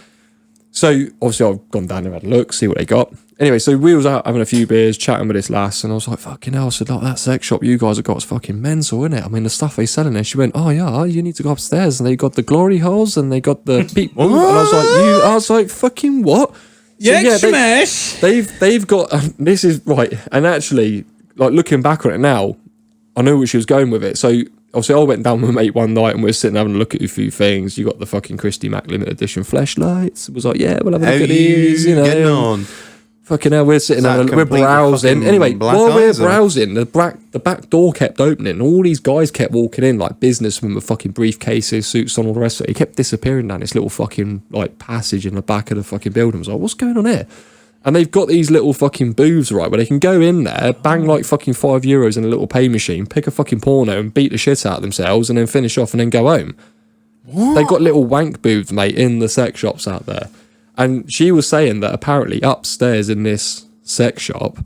[SPEAKER 4] So, obviously, I've gone down there, had a look, see what they got. Anyway, so we was out having a few beers, chatting with this lass, and I was like, fucking hell, I said, like, that sex shop you guys have got is fucking mental, isn't it? I mean, the stuff they selling there. She went, oh, yeah, you need to go upstairs, and they got the glory holes, and they got the peep. And I was like, fucking what? So, they've got, this is, right, and actually, like, looking back on it now, I knew where she was going with it. So, obviously, I went down with my mate one night and we were sitting having a look at a few things. You got the fucking Christy Mac limited edition flashlights. It was like, yeah, we'll have a look at these,
[SPEAKER 1] Getting on.
[SPEAKER 4] Fucking hell, we're sitting there, we're browsing. Anyway, while we're browsing, the back door kept opening. All these guys kept walking in, like businessmen with fucking briefcases, suits on, all the rest of it. He kept disappearing down this little fucking like passage in the back of the fucking building. I was like, what's going on here? And they've got these little fucking booths, right, where they can go in there, bang like fucking €5 in a little pay machine, pick a fucking porno and beat the shit out of themselves and then finish off and then go home. What? They've got little wank booths, mate, in the sex shops out there. And she was saying that apparently upstairs in this sex shop,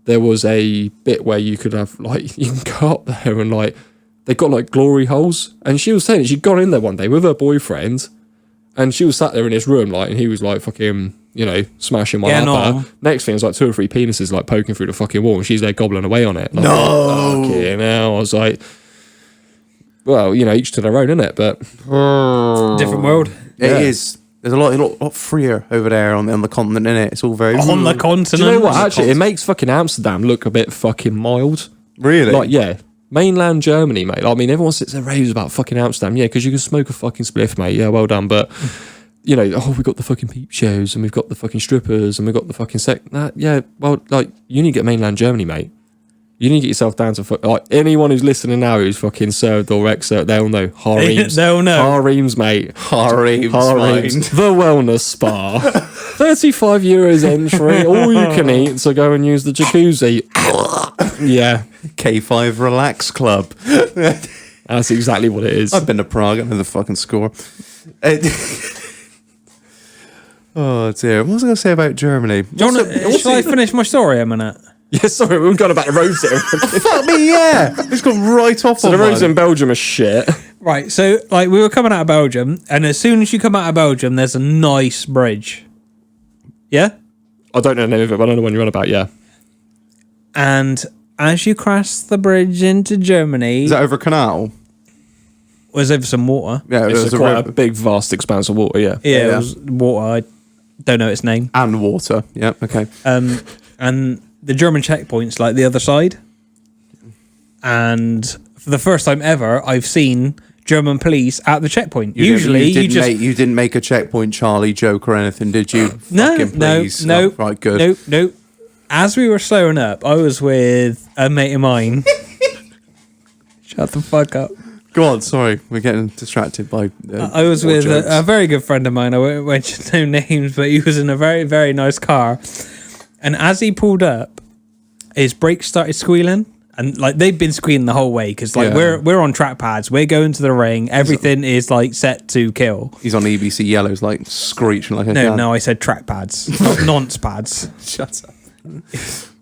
[SPEAKER 4] there was a bit where you could have, like, you can go up there and, like, they got, like, glory holes. And she was saying that she'd gone in there one day with her boyfriend and she was sat there in this room, like, and he was, like, fucking, smashing one up at her. Next thing was, like, 2 or 3 penises, like, poking through the fucking wall and she's there gobbling away on it. And
[SPEAKER 1] no!
[SPEAKER 4] Okay, now I was like, well, each to their own, innit? But
[SPEAKER 2] Different world.
[SPEAKER 1] It is. There's a lot freer over there on the continent, innit? It's all very...
[SPEAKER 2] On the continent?
[SPEAKER 4] Do you know what? Actually, it makes fucking Amsterdam look a bit fucking mild.
[SPEAKER 1] Really?
[SPEAKER 4] Like, yeah. Mainland Germany, mate. I mean, everyone sits there raves about fucking Amsterdam. Yeah, because you can smoke a fucking spliff, mate. Yeah, well done. But, we've got the fucking peep shows and we've got the fucking strippers and we've got the fucking yeah, well, like, you need to get mainland Germany, mate. You need to get yourself down to like anyone who's listening now who's fucking served or ex-served, they'll know harems.
[SPEAKER 2] They'll know
[SPEAKER 4] Harems, mate.
[SPEAKER 1] Harems.
[SPEAKER 4] The wellness spa. €35 entry. All you can eat. So go and use the jacuzzi. Yeah.
[SPEAKER 1] K5 Relax Club.
[SPEAKER 4] That's exactly what it is.
[SPEAKER 1] I've been to Prague. I know the fucking score. Oh dear. What was I going to say about Germany?
[SPEAKER 2] Shall I finish my story a minute?
[SPEAKER 4] Yeah, sorry, we've gone about the roads here.
[SPEAKER 1] Fuck me, yeah. It's gone right off.
[SPEAKER 4] So the roads in Belgium are shit.
[SPEAKER 2] Right, so like we were coming out of Belgium, and as soon as you come out of Belgium, there's a nice bridge. Yeah?
[SPEAKER 4] I don't know the name of it, but I know the one you're on about, yeah.
[SPEAKER 2] And as you cross the bridge into Germany...
[SPEAKER 1] Is that over a canal?
[SPEAKER 2] Was over some water.
[SPEAKER 4] Yeah, it's quite a big, vast expanse of water, yeah.
[SPEAKER 2] Yeah, it was water. I don't know its name.
[SPEAKER 1] And water, yeah, okay.
[SPEAKER 2] And the German checkpoint's like the other side. And for the first time ever, I've seen German police at the checkpoint.
[SPEAKER 1] You didn't make a checkpoint Charlie joke or anything, did you?
[SPEAKER 2] No.
[SPEAKER 1] Oh, right, good.
[SPEAKER 2] No. As we were slowing up, I was with a mate of mine. Shut the fuck up.
[SPEAKER 1] Go on, sorry, we're getting distracted by.
[SPEAKER 2] I was with a very good friend of mine. I won't mention no names, but he was in a very, very nice car. And as he pulled up, his brakes started squealing, and like they've been squealing the whole way because like we're on track pads, we're going to the ring, everything is like set to kill.
[SPEAKER 1] He's on EBC yellows, like screeching like a gun.
[SPEAKER 2] No, I said track pads, not nonce pads.
[SPEAKER 1] Shut up.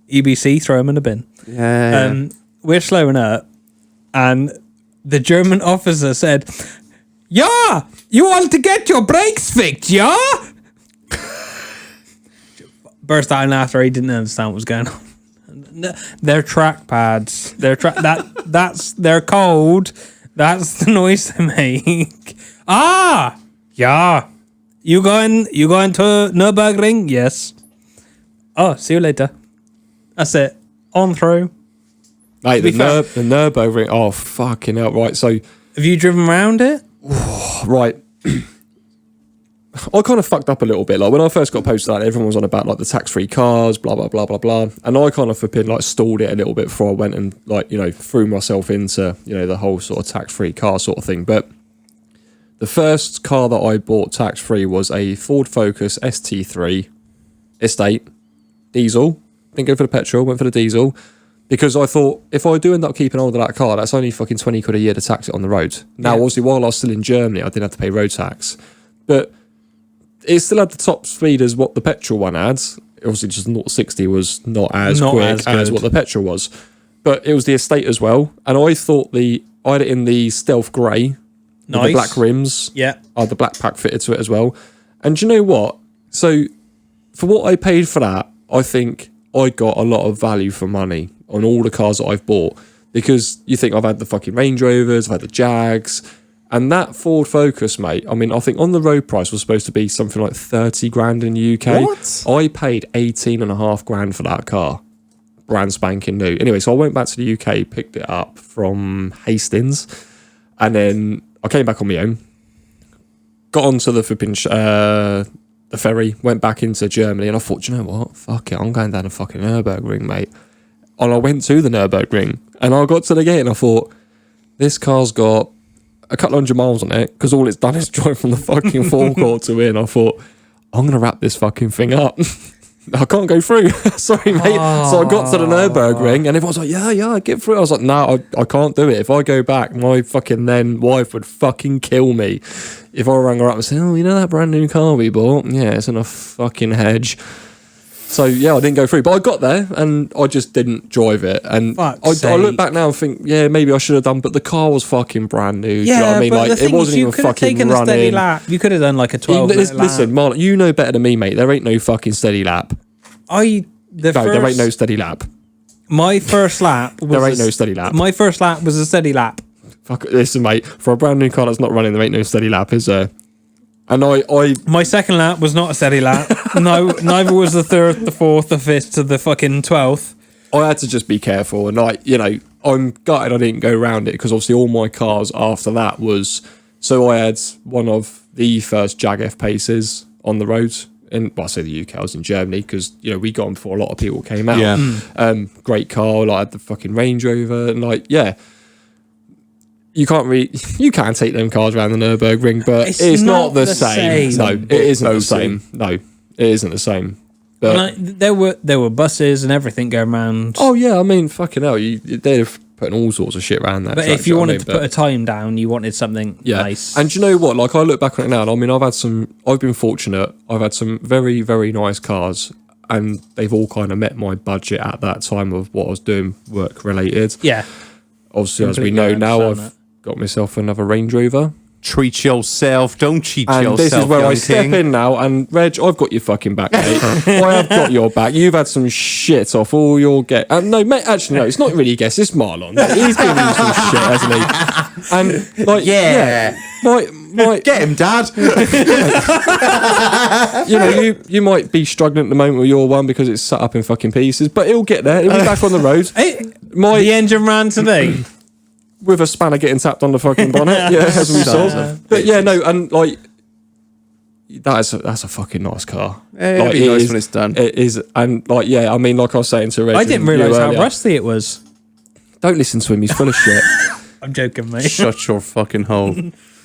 [SPEAKER 2] EBC, throw them in the bin.
[SPEAKER 1] Yeah.
[SPEAKER 2] We're slowing up, and the German officer said, "Yeah, you want to get your brakes fixed, yeah?" Burst out in laughter. He didn't understand what was going on. They're track pads. They're they're cold. That's the noise they make. Yeah. You going to Nürburgring? Yes. Oh, see you later. That's it. On through.
[SPEAKER 4] Mate, the Nürburgring. Oh, fucking hell. Right, so...
[SPEAKER 2] Have you driven around it?
[SPEAKER 4] Right. I kind of fucked up a little bit. Like when I first got posted out, everyone was on about like the tax-free cars, blah blah blah blah blah, and I kind of flipping like stalled it a little bit before I went and like threw myself into the whole sort of tax-free car sort of thing. But the first car that I bought tax-free was a Ford Focus ST3 Estate diesel. Didn't go for the petrol, went for the diesel. Because I thought, if I do end up keeping hold of that car, that's only fucking 20 quid a year to tax it on the road. Now, obviously, while I was still in Germany, I didn't have to pay road tax. But it still had the top speed as what the petrol one had. Obviously, just 0-60 was not as quick as what the petrol was. But it was the Estate as well. And I thought I had it in the stealth grey. Nice. With the black rims.
[SPEAKER 2] Yeah.
[SPEAKER 4] I had the black pack fitted to it as well. And do you know what? So, for what I paid for that, I think I got a lot of value for money on all the cars that I've bought, because you think I've had the fucking Range Rovers, I've had the Jags, and that Ford Focus, mate, I mean, I think on the road price was supposed to be something like 30 grand in the UK.
[SPEAKER 1] What?
[SPEAKER 4] I paid 18.5 grand for that car. Brand spanking new. Anyway, so I went back to the UK, picked it up from Hastings, and then I came back on my own, got onto the flipping the ferry, went back into Germany, and I thought, you know what? Fuck it, I'm going down the fucking Nürburgring, mate. And I went to the Nürburgring, and I got to the gate, and I thought, this car's got a couple 100 miles on it, because all it's done is drive from the fucking forecourt to in. I thought, I'm going to wrap this fucking thing up. I can't go through. Sorry, mate. So I got to the Nürburgring, and everyone's like, yeah, get through. I was like, no, I can't do it. If I go back, my fucking then wife would fucking kill me. If I rang her up and said, oh, you know that brand new car we bought? Yeah, it's in a fucking hedge. So, yeah, I didn't go through. But I got there, and I just didn't drive it. And I look back now and think, yeah, maybe I should have done, but the car was fucking brand new.
[SPEAKER 2] Yeah,
[SPEAKER 4] do you know what I mean?
[SPEAKER 2] but
[SPEAKER 4] Like, it wasn't even fucking
[SPEAKER 2] taken
[SPEAKER 4] running.
[SPEAKER 2] A steady lap. You could have done like a 12 minute lap.
[SPEAKER 4] Listen, Marlon, you know better than me, mate. There ain't no fucking steady lap.
[SPEAKER 2] There ain't
[SPEAKER 4] no steady lap.
[SPEAKER 2] My first lap was
[SPEAKER 4] there ain't no steady lap.
[SPEAKER 2] My first lap was a steady lap.
[SPEAKER 4] Fuck, listen, mate. For a brand new car that's not running, there ain't no steady lap, is there? And
[SPEAKER 2] my second lap was not a steady lap. No, neither was the third, the fourth, the fifth to the fucking 12th.
[SPEAKER 4] I had to just be careful, and I'm gutted I didn't go round it, because obviously all my cars after that was. So I had one of the first Jag F Paces on the road. I say the UK, I was in Germany, because we got them before a lot of people came out. Yeah. Great car, like I had the fucking Range Rover, and you can take them cars around the Nürburgring, but it's not the same. No, it isn't the same. No, it isn't the same. But
[SPEAKER 2] there were buses and everything going around.
[SPEAKER 4] Oh yeah, I mean, fucking hell, they'd have putting all sorts of shit around that.
[SPEAKER 2] But if you wanted to put a time down, you wanted something nice.
[SPEAKER 4] And do you know what? Like, I look back on it now, and I mean, I've been fortunate. I've had some very, very nice cars, and they've all kind of met my budget at that time of what I was doing work related.
[SPEAKER 2] Yeah.
[SPEAKER 4] Obviously, as we know now, I've got myself another Range Rover.
[SPEAKER 1] Treat yourself, don't cheat
[SPEAKER 4] and
[SPEAKER 1] yourself.
[SPEAKER 4] This is where I step
[SPEAKER 1] king.
[SPEAKER 4] in now, and Reg, I've got your fucking back, mate. I have got your back. You've had some shit off all your no, mate, actually, no, it's not really guess, it's Marlon. He's giving you some shit, hasn't he? And,
[SPEAKER 1] get him, Dad.
[SPEAKER 4] you might be struggling at the moment with your one because it's set up in fucking pieces, but he'll get there. He'll be back on the road.
[SPEAKER 2] The engine ran today.
[SPEAKER 4] With a spanner getting tapped on the fucking bonnet, as we saw. But and that's a fucking nice car.
[SPEAKER 1] It'll be nice when it's done.
[SPEAKER 4] It is, and I mean, like I was saying to Reg,
[SPEAKER 2] I didn't realise how rusty it was.
[SPEAKER 4] Don't listen to him; he's full of shit.
[SPEAKER 2] I'm joking, mate.
[SPEAKER 1] Shut your fucking hole.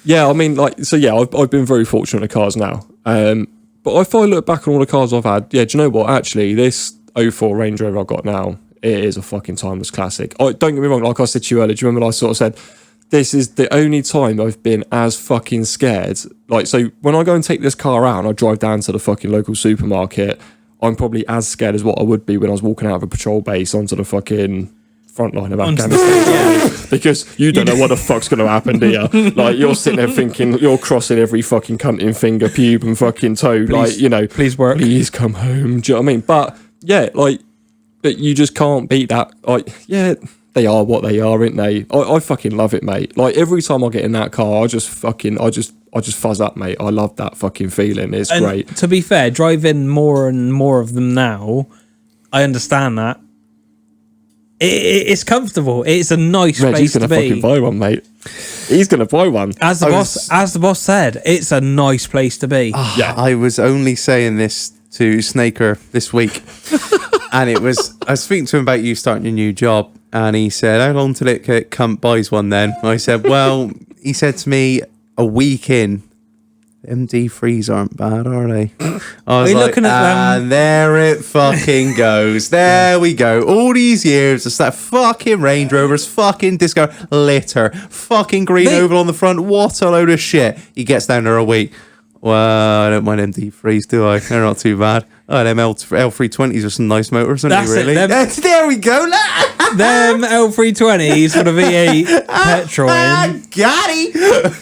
[SPEAKER 4] I mean, I've been very fortunate in the cars now. But if I look back on all the cars I've had, do you know what? Actually, this 04 Range Rover I've got now, it is a fucking timeless classic. Don't get me wrong, like I said to you earlier, do you remember I sort of said, this is the only time I've been as fucking scared. Like, so when I go and take this car out and I drive down to the fucking local supermarket, I'm probably as scared as what I would be when I was walking out of a patrol base onto the fucking front line of Afghanistan. Because you don't know what the fuck's going to happen, do you? Like, you're sitting there thinking, you're crossing every fucking cunting finger, pube and fucking toe.
[SPEAKER 2] Please work.
[SPEAKER 4] Please come home. Do you know what I mean? But, but you just can't beat that. They are what they are, aren't they? I fucking love it, mate. Like, every time I get in that car, I just fuzz up, mate. I love that fucking feeling. It's great.
[SPEAKER 2] To be fair, driving more and more of them now, I understand that. It's comfortable. It's a nice place to be.
[SPEAKER 4] Fucking buy one, mate. He's going to buy one.
[SPEAKER 2] As the boss said, it's a nice place to be.
[SPEAKER 4] Yeah.
[SPEAKER 1] I was only saying this to Snaker this week, and I was speaking to him about you starting your new job, and he said, "How long till it cunt buys one?" Then I said, "Well," he said to me, "a week in." MD3s aren't bad, are they? I was
[SPEAKER 2] looking at them?
[SPEAKER 1] And there it fucking goes. There we go. All these years, it's that fucking Range Rover's fucking disco litter, fucking green oval on the front. What a load of shit. He gets down there a week. Well, I don't mind MD3s, do I? They're not too bad. Oh, them L320s are some nice motors, aren't they, really? There we go.
[SPEAKER 2] Them L320s for the V8 petrol in.
[SPEAKER 1] Got it.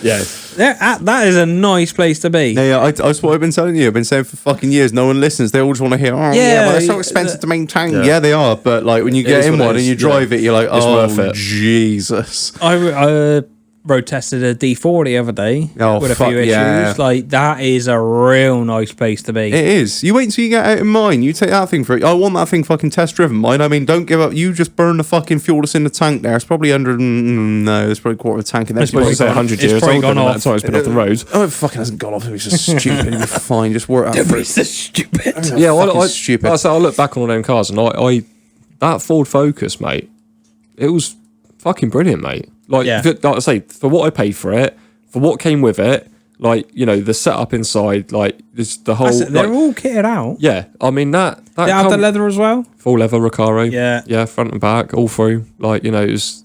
[SPEAKER 4] Yeah.
[SPEAKER 2] That is a nice place to be.
[SPEAKER 1] Yeah, that's what I've been telling you. I've been saying for fucking years. No one listens. They all just want to hear, well, they're so expensive to maintain. Yeah, they are. But like when you get in one and you drive it, you're like,
[SPEAKER 4] worth it.
[SPEAKER 1] Jesus.
[SPEAKER 2] I road tested a D4 the other day with a few issues.
[SPEAKER 1] Yeah.
[SPEAKER 2] Like, that is a real nice place to be.
[SPEAKER 1] It is. You wait until you get out in mine. You take that thing for it. I want that thing fucking test driven. Mine. I mean, don't give up. You just burn the fucking fuel that's in the tank there. It's probably under. No, there's probably a quarter of a tank in there.
[SPEAKER 4] It's probably 100 years old. Gone off. That's why it's been off the road.
[SPEAKER 1] Oh, it fucking hasn't gone off. It's just stupid. It'll be fine. Just work out.
[SPEAKER 2] It's so stupid.
[SPEAKER 1] Yeah, stupid.
[SPEAKER 4] I look back on all them cars and I that Ford Focus, mate, it was fucking brilliant, mate. Like I say, for what I paid for it, for what came with it, like, you know, the setup inside, like the whole.
[SPEAKER 2] They're all kitted out.
[SPEAKER 4] Yeah, I mean that.
[SPEAKER 2] They have the leather as well.
[SPEAKER 4] Full leather Recaro.
[SPEAKER 2] Yeah,
[SPEAKER 4] front and back, all through. Like, you know, it was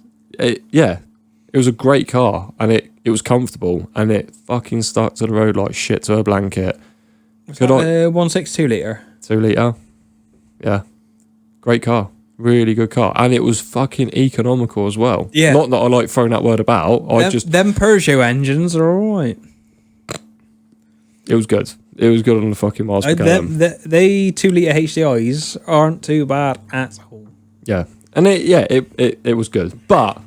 [SPEAKER 4] a great car, and it was comfortable, and it fucking stuck to the road like shit to a blanket.
[SPEAKER 2] 1.6 2 litre.
[SPEAKER 4] 2 litre. Yeah, great car. Really good car, and it was fucking economical as well.
[SPEAKER 2] Yeah,
[SPEAKER 4] not that I like throwing that word about.
[SPEAKER 2] Them Peugeot engines are all right.
[SPEAKER 4] It was good. It was good on the fucking miles per gallon.
[SPEAKER 2] They 2 litre HDIs aren't too bad at all.
[SPEAKER 4] Yeah, and it was good, but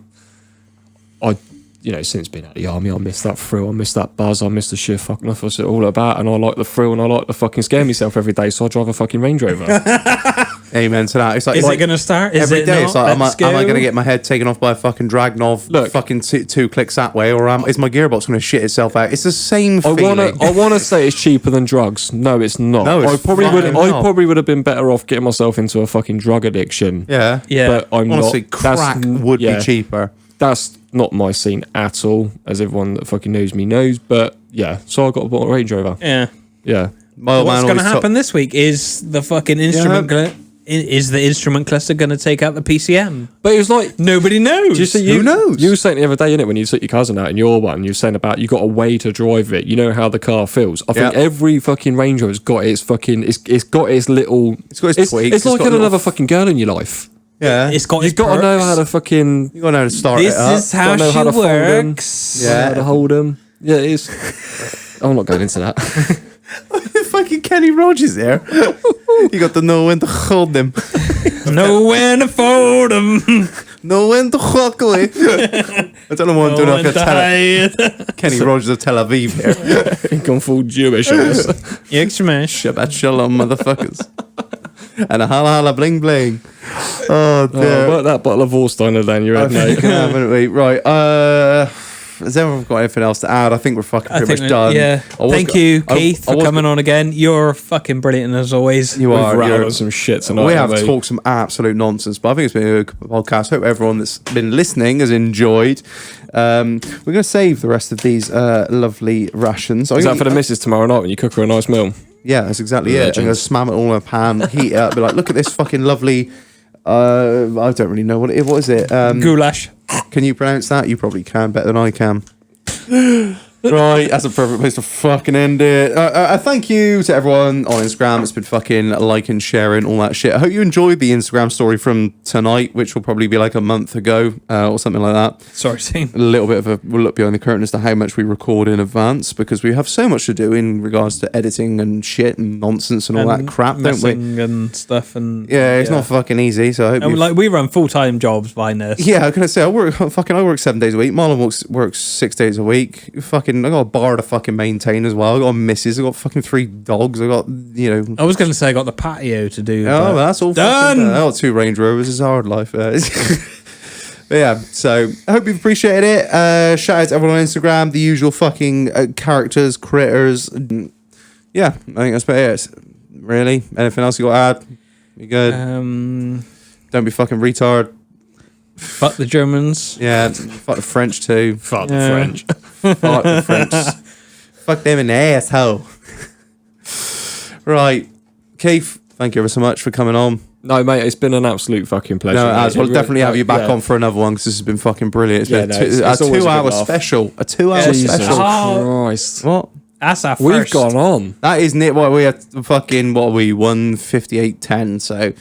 [SPEAKER 4] since being out of the army, I miss that thrill, I miss that buzz, I miss the sheer fucking off what's it all about, and I like the thrill, and I like to fucking scare myself every day, so I drive a fucking Range Rover.
[SPEAKER 1] Amen to that. It's like,
[SPEAKER 2] is it going to start? Is
[SPEAKER 1] every
[SPEAKER 2] it
[SPEAKER 1] day?
[SPEAKER 2] Not?
[SPEAKER 1] It's like, am I going to get my head taken off by a fucking Dragnov? Look, fucking two clicks that way, or is my gearbox going to shit itself out? It's the same feeling.
[SPEAKER 4] I want to say it's cheaper than drugs. No, it's not.
[SPEAKER 1] No,
[SPEAKER 4] I probably would have been better off getting myself into a fucking drug addiction.
[SPEAKER 1] Yeah.
[SPEAKER 4] But I'm
[SPEAKER 1] honestly,
[SPEAKER 4] not.
[SPEAKER 1] Crack would be cheaper.
[SPEAKER 4] That's not my scene at all, as everyone that fucking knows me knows. But yeah, so I got a Range Rover.
[SPEAKER 2] Yeah.
[SPEAKER 1] What's
[SPEAKER 2] going to happen this week is the fucking instrument. Is the instrument cluster going to take out the PCM?
[SPEAKER 4] But it was like
[SPEAKER 2] nobody knows.
[SPEAKER 1] Who knows?
[SPEAKER 4] You were saying the other day, innit, when you took your cousin out in your one, you were saying about you got a way to drive it. You know how the car feels. I think every fucking Range Rover's got its fucking. It's got its little.
[SPEAKER 1] It's got its tweaks.
[SPEAKER 4] It's like another fucking girl in your life.
[SPEAKER 1] Yeah,
[SPEAKER 2] it's got.
[SPEAKER 4] You've got to know how to fucking.
[SPEAKER 1] You got to know how to start it up.
[SPEAKER 2] This is how she works.
[SPEAKER 4] How to hold them. Yeah, it is. I'm not going into that.
[SPEAKER 1] Fucking Kenny Rogers there. You got to know when to hold them.
[SPEAKER 2] Know when to fold them.
[SPEAKER 1] Know when to huckle it. I don't know what I'm doing off your Kenny Rogers of Tel Aviv here.
[SPEAKER 4] I think I'm full Jewish.
[SPEAKER 1] Shabbat shalom, motherfuckers. And a holla holla bling bling. Oh, dear.
[SPEAKER 4] Work that bottle of Warsteiner down your head, mate.
[SPEAKER 1] Haven't we? Right. Has everyone got anything else to add? I think we're fucking pretty much done.
[SPEAKER 2] Yeah. Thank you, Keith, for coming on again. You're fucking brilliant as always.
[SPEAKER 1] You are.
[SPEAKER 4] You're some shit tonight.
[SPEAKER 1] We have talked some absolute nonsense, but I think it's been a good podcast. Hope everyone that's been listening has enjoyed. We're going to save the rest of these lovely rations.
[SPEAKER 4] Is that for the missus tomorrow night when you cook her a nice meal?
[SPEAKER 1] Yeah, that's exactly it. I'm going to slam it all in a pan, heat it up, be like, look at this fucking lovely. I don't really know what is it.
[SPEAKER 2] Goulash.
[SPEAKER 1] Can you pronounce that? You probably can better than I can. Right, that's a perfect place to fucking end it. Thank you to everyone on Instagram. It's been fucking liking, sharing, all that shit. I hope you enjoyed the Instagram story from tonight, which will probably be like a month ago or something like that.
[SPEAKER 2] Sorry, team.
[SPEAKER 1] A little bit of a look behind the curtain as to how much we record in advance, because we have so much to do in regards to editing and shit and nonsense and all that crap, don't we?
[SPEAKER 2] And stuff and
[SPEAKER 1] it's not fucking easy. So I hope
[SPEAKER 2] we run full-time jobs by this.
[SPEAKER 1] Yeah, I'm gonna say I work 7 days a week. Marlon works 6 days a week. Fucking, I got a bar to fucking maintain as well. I got a missus. I got fucking 3 dogs. I got
[SPEAKER 2] I was gonna say I got the patio to do.
[SPEAKER 1] Oh, that's all
[SPEAKER 2] done.
[SPEAKER 1] I got 2 Range Rovers. It's a hard life. But yeah, so I hope you've appreciated it. Shout out to everyone on Instagram, the usual fucking characters, critters. Yeah, I think that's about it. Really? Anything else you got to add? You good? Don't be fucking retard.
[SPEAKER 2] Fuck the Germans.
[SPEAKER 1] Yeah, fuck the French too.
[SPEAKER 4] Fuck the French.
[SPEAKER 1] Fuck the French. Fuck them an asshole. Right. Keith, thank you ever so much for coming on.
[SPEAKER 4] No, mate, it's been an absolute fucking pleasure.
[SPEAKER 1] No, as we'll
[SPEAKER 4] It
[SPEAKER 1] definitely have you back
[SPEAKER 4] yeah.
[SPEAKER 1] on for another one because this has been fucking brilliant. It's been
[SPEAKER 4] it's
[SPEAKER 1] a
[SPEAKER 4] always a
[SPEAKER 1] 2 hour
[SPEAKER 4] good laugh.
[SPEAKER 1] special. A 2 hour
[SPEAKER 4] Jesus
[SPEAKER 1] special.
[SPEAKER 4] Christ.
[SPEAKER 1] What?
[SPEAKER 2] That's our
[SPEAKER 4] We've
[SPEAKER 2] first.
[SPEAKER 4] gone on.
[SPEAKER 1] That is near what we had fucking 158.10. So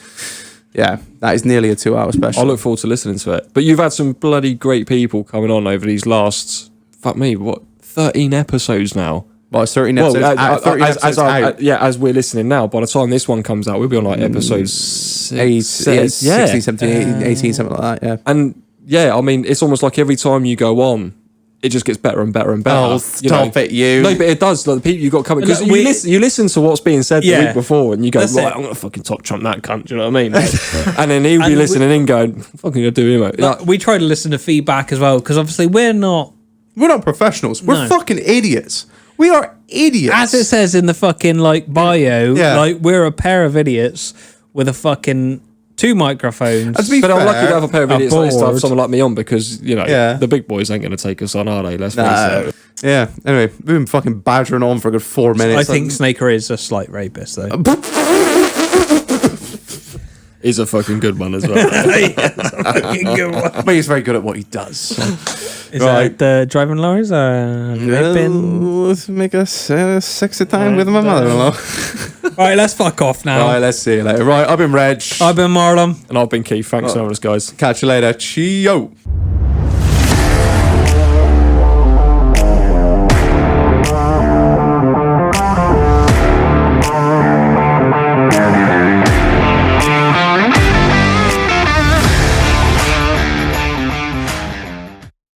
[SPEAKER 1] yeah, that is nearly a 2 hour special.
[SPEAKER 4] I look forward to listening to it. But you've had some bloody great people coming on over these last, 13 episodes now.
[SPEAKER 1] Well, it's 13 episodes.
[SPEAKER 4] Well,
[SPEAKER 1] 13 episodes out.
[SPEAKER 4] as we're listening now, by the time this one comes out, we'll be on like episode 16,
[SPEAKER 1] 16, 17, 18, something like that. Yeah.
[SPEAKER 4] And yeah, I mean, it's almost like every time you go on, it just gets better and better and better.
[SPEAKER 1] Oh, stop it, you.
[SPEAKER 4] No, but it does. Like the people you got coming because
[SPEAKER 2] Look,
[SPEAKER 4] you listen to what's being said the
[SPEAKER 2] Yeah.
[SPEAKER 4] week before, and you go,
[SPEAKER 2] That's
[SPEAKER 4] right,
[SPEAKER 2] it.
[SPEAKER 4] I'm gonna fucking top trump that cunt. Do you know what I mean? And then he'll be
[SPEAKER 2] And
[SPEAKER 4] listening in, going, "Fucking gonna do him." Mate.
[SPEAKER 2] Like, we try to listen to feedback as well because obviously we're not.
[SPEAKER 1] We're not professionals. We're
[SPEAKER 2] No.
[SPEAKER 1] fucking idiots. We are idiots.
[SPEAKER 2] As it says in the fucking like bio,
[SPEAKER 1] Yeah.
[SPEAKER 2] like we're a pair of idiots with a fucking 2 microphones.
[SPEAKER 1] And to be
[SPEAKER 4] But I'm lucky
[SPEAKER 1] fair,
[SPEAKER 4] to have a pair of
[SPEAKER 2] A
[SPEAKER 4] idiots like this to have
[SPEAKER 2] board.
[SPEAKER 4] someone like me on because
[SPEAKER 1] Yeah.
[SPEAKER 4] the big boys ain't gonna take us on, are they? Let's face
[SPEAKER 1] No.
[SPEAKER 4] it.
[SPEAKER 1] Yeah. Anyway, we've been fucking badgering on for a good 4
[SPEAKER 2] I
[SPEAKER 1] minutes.
[SPEAKER 2] think Snaker is a slight rapist though.
[SPEAKER 4] He's a fucking good one as well.
[SPEAKER 1] but he's very good at what he does.
[SPEAKER 2] Is
[SPEAKER 1] Right.
[SPEAKER 2] that driving lorries? Raping?
[SPEAKER 1] Let's make a sexy time with my mother-in-law.
[SPEAKER 2] All right, let's fuck off now.
[SPEAKER 1] Right, let's see you later. Right, I've been Reg.
[SPEAKER 2] I've been Marlon.
[SPEAKER 4] And I've been Keith. Thanks so much, guys.
[SPEAKER 1] Catch you later. Cheerio.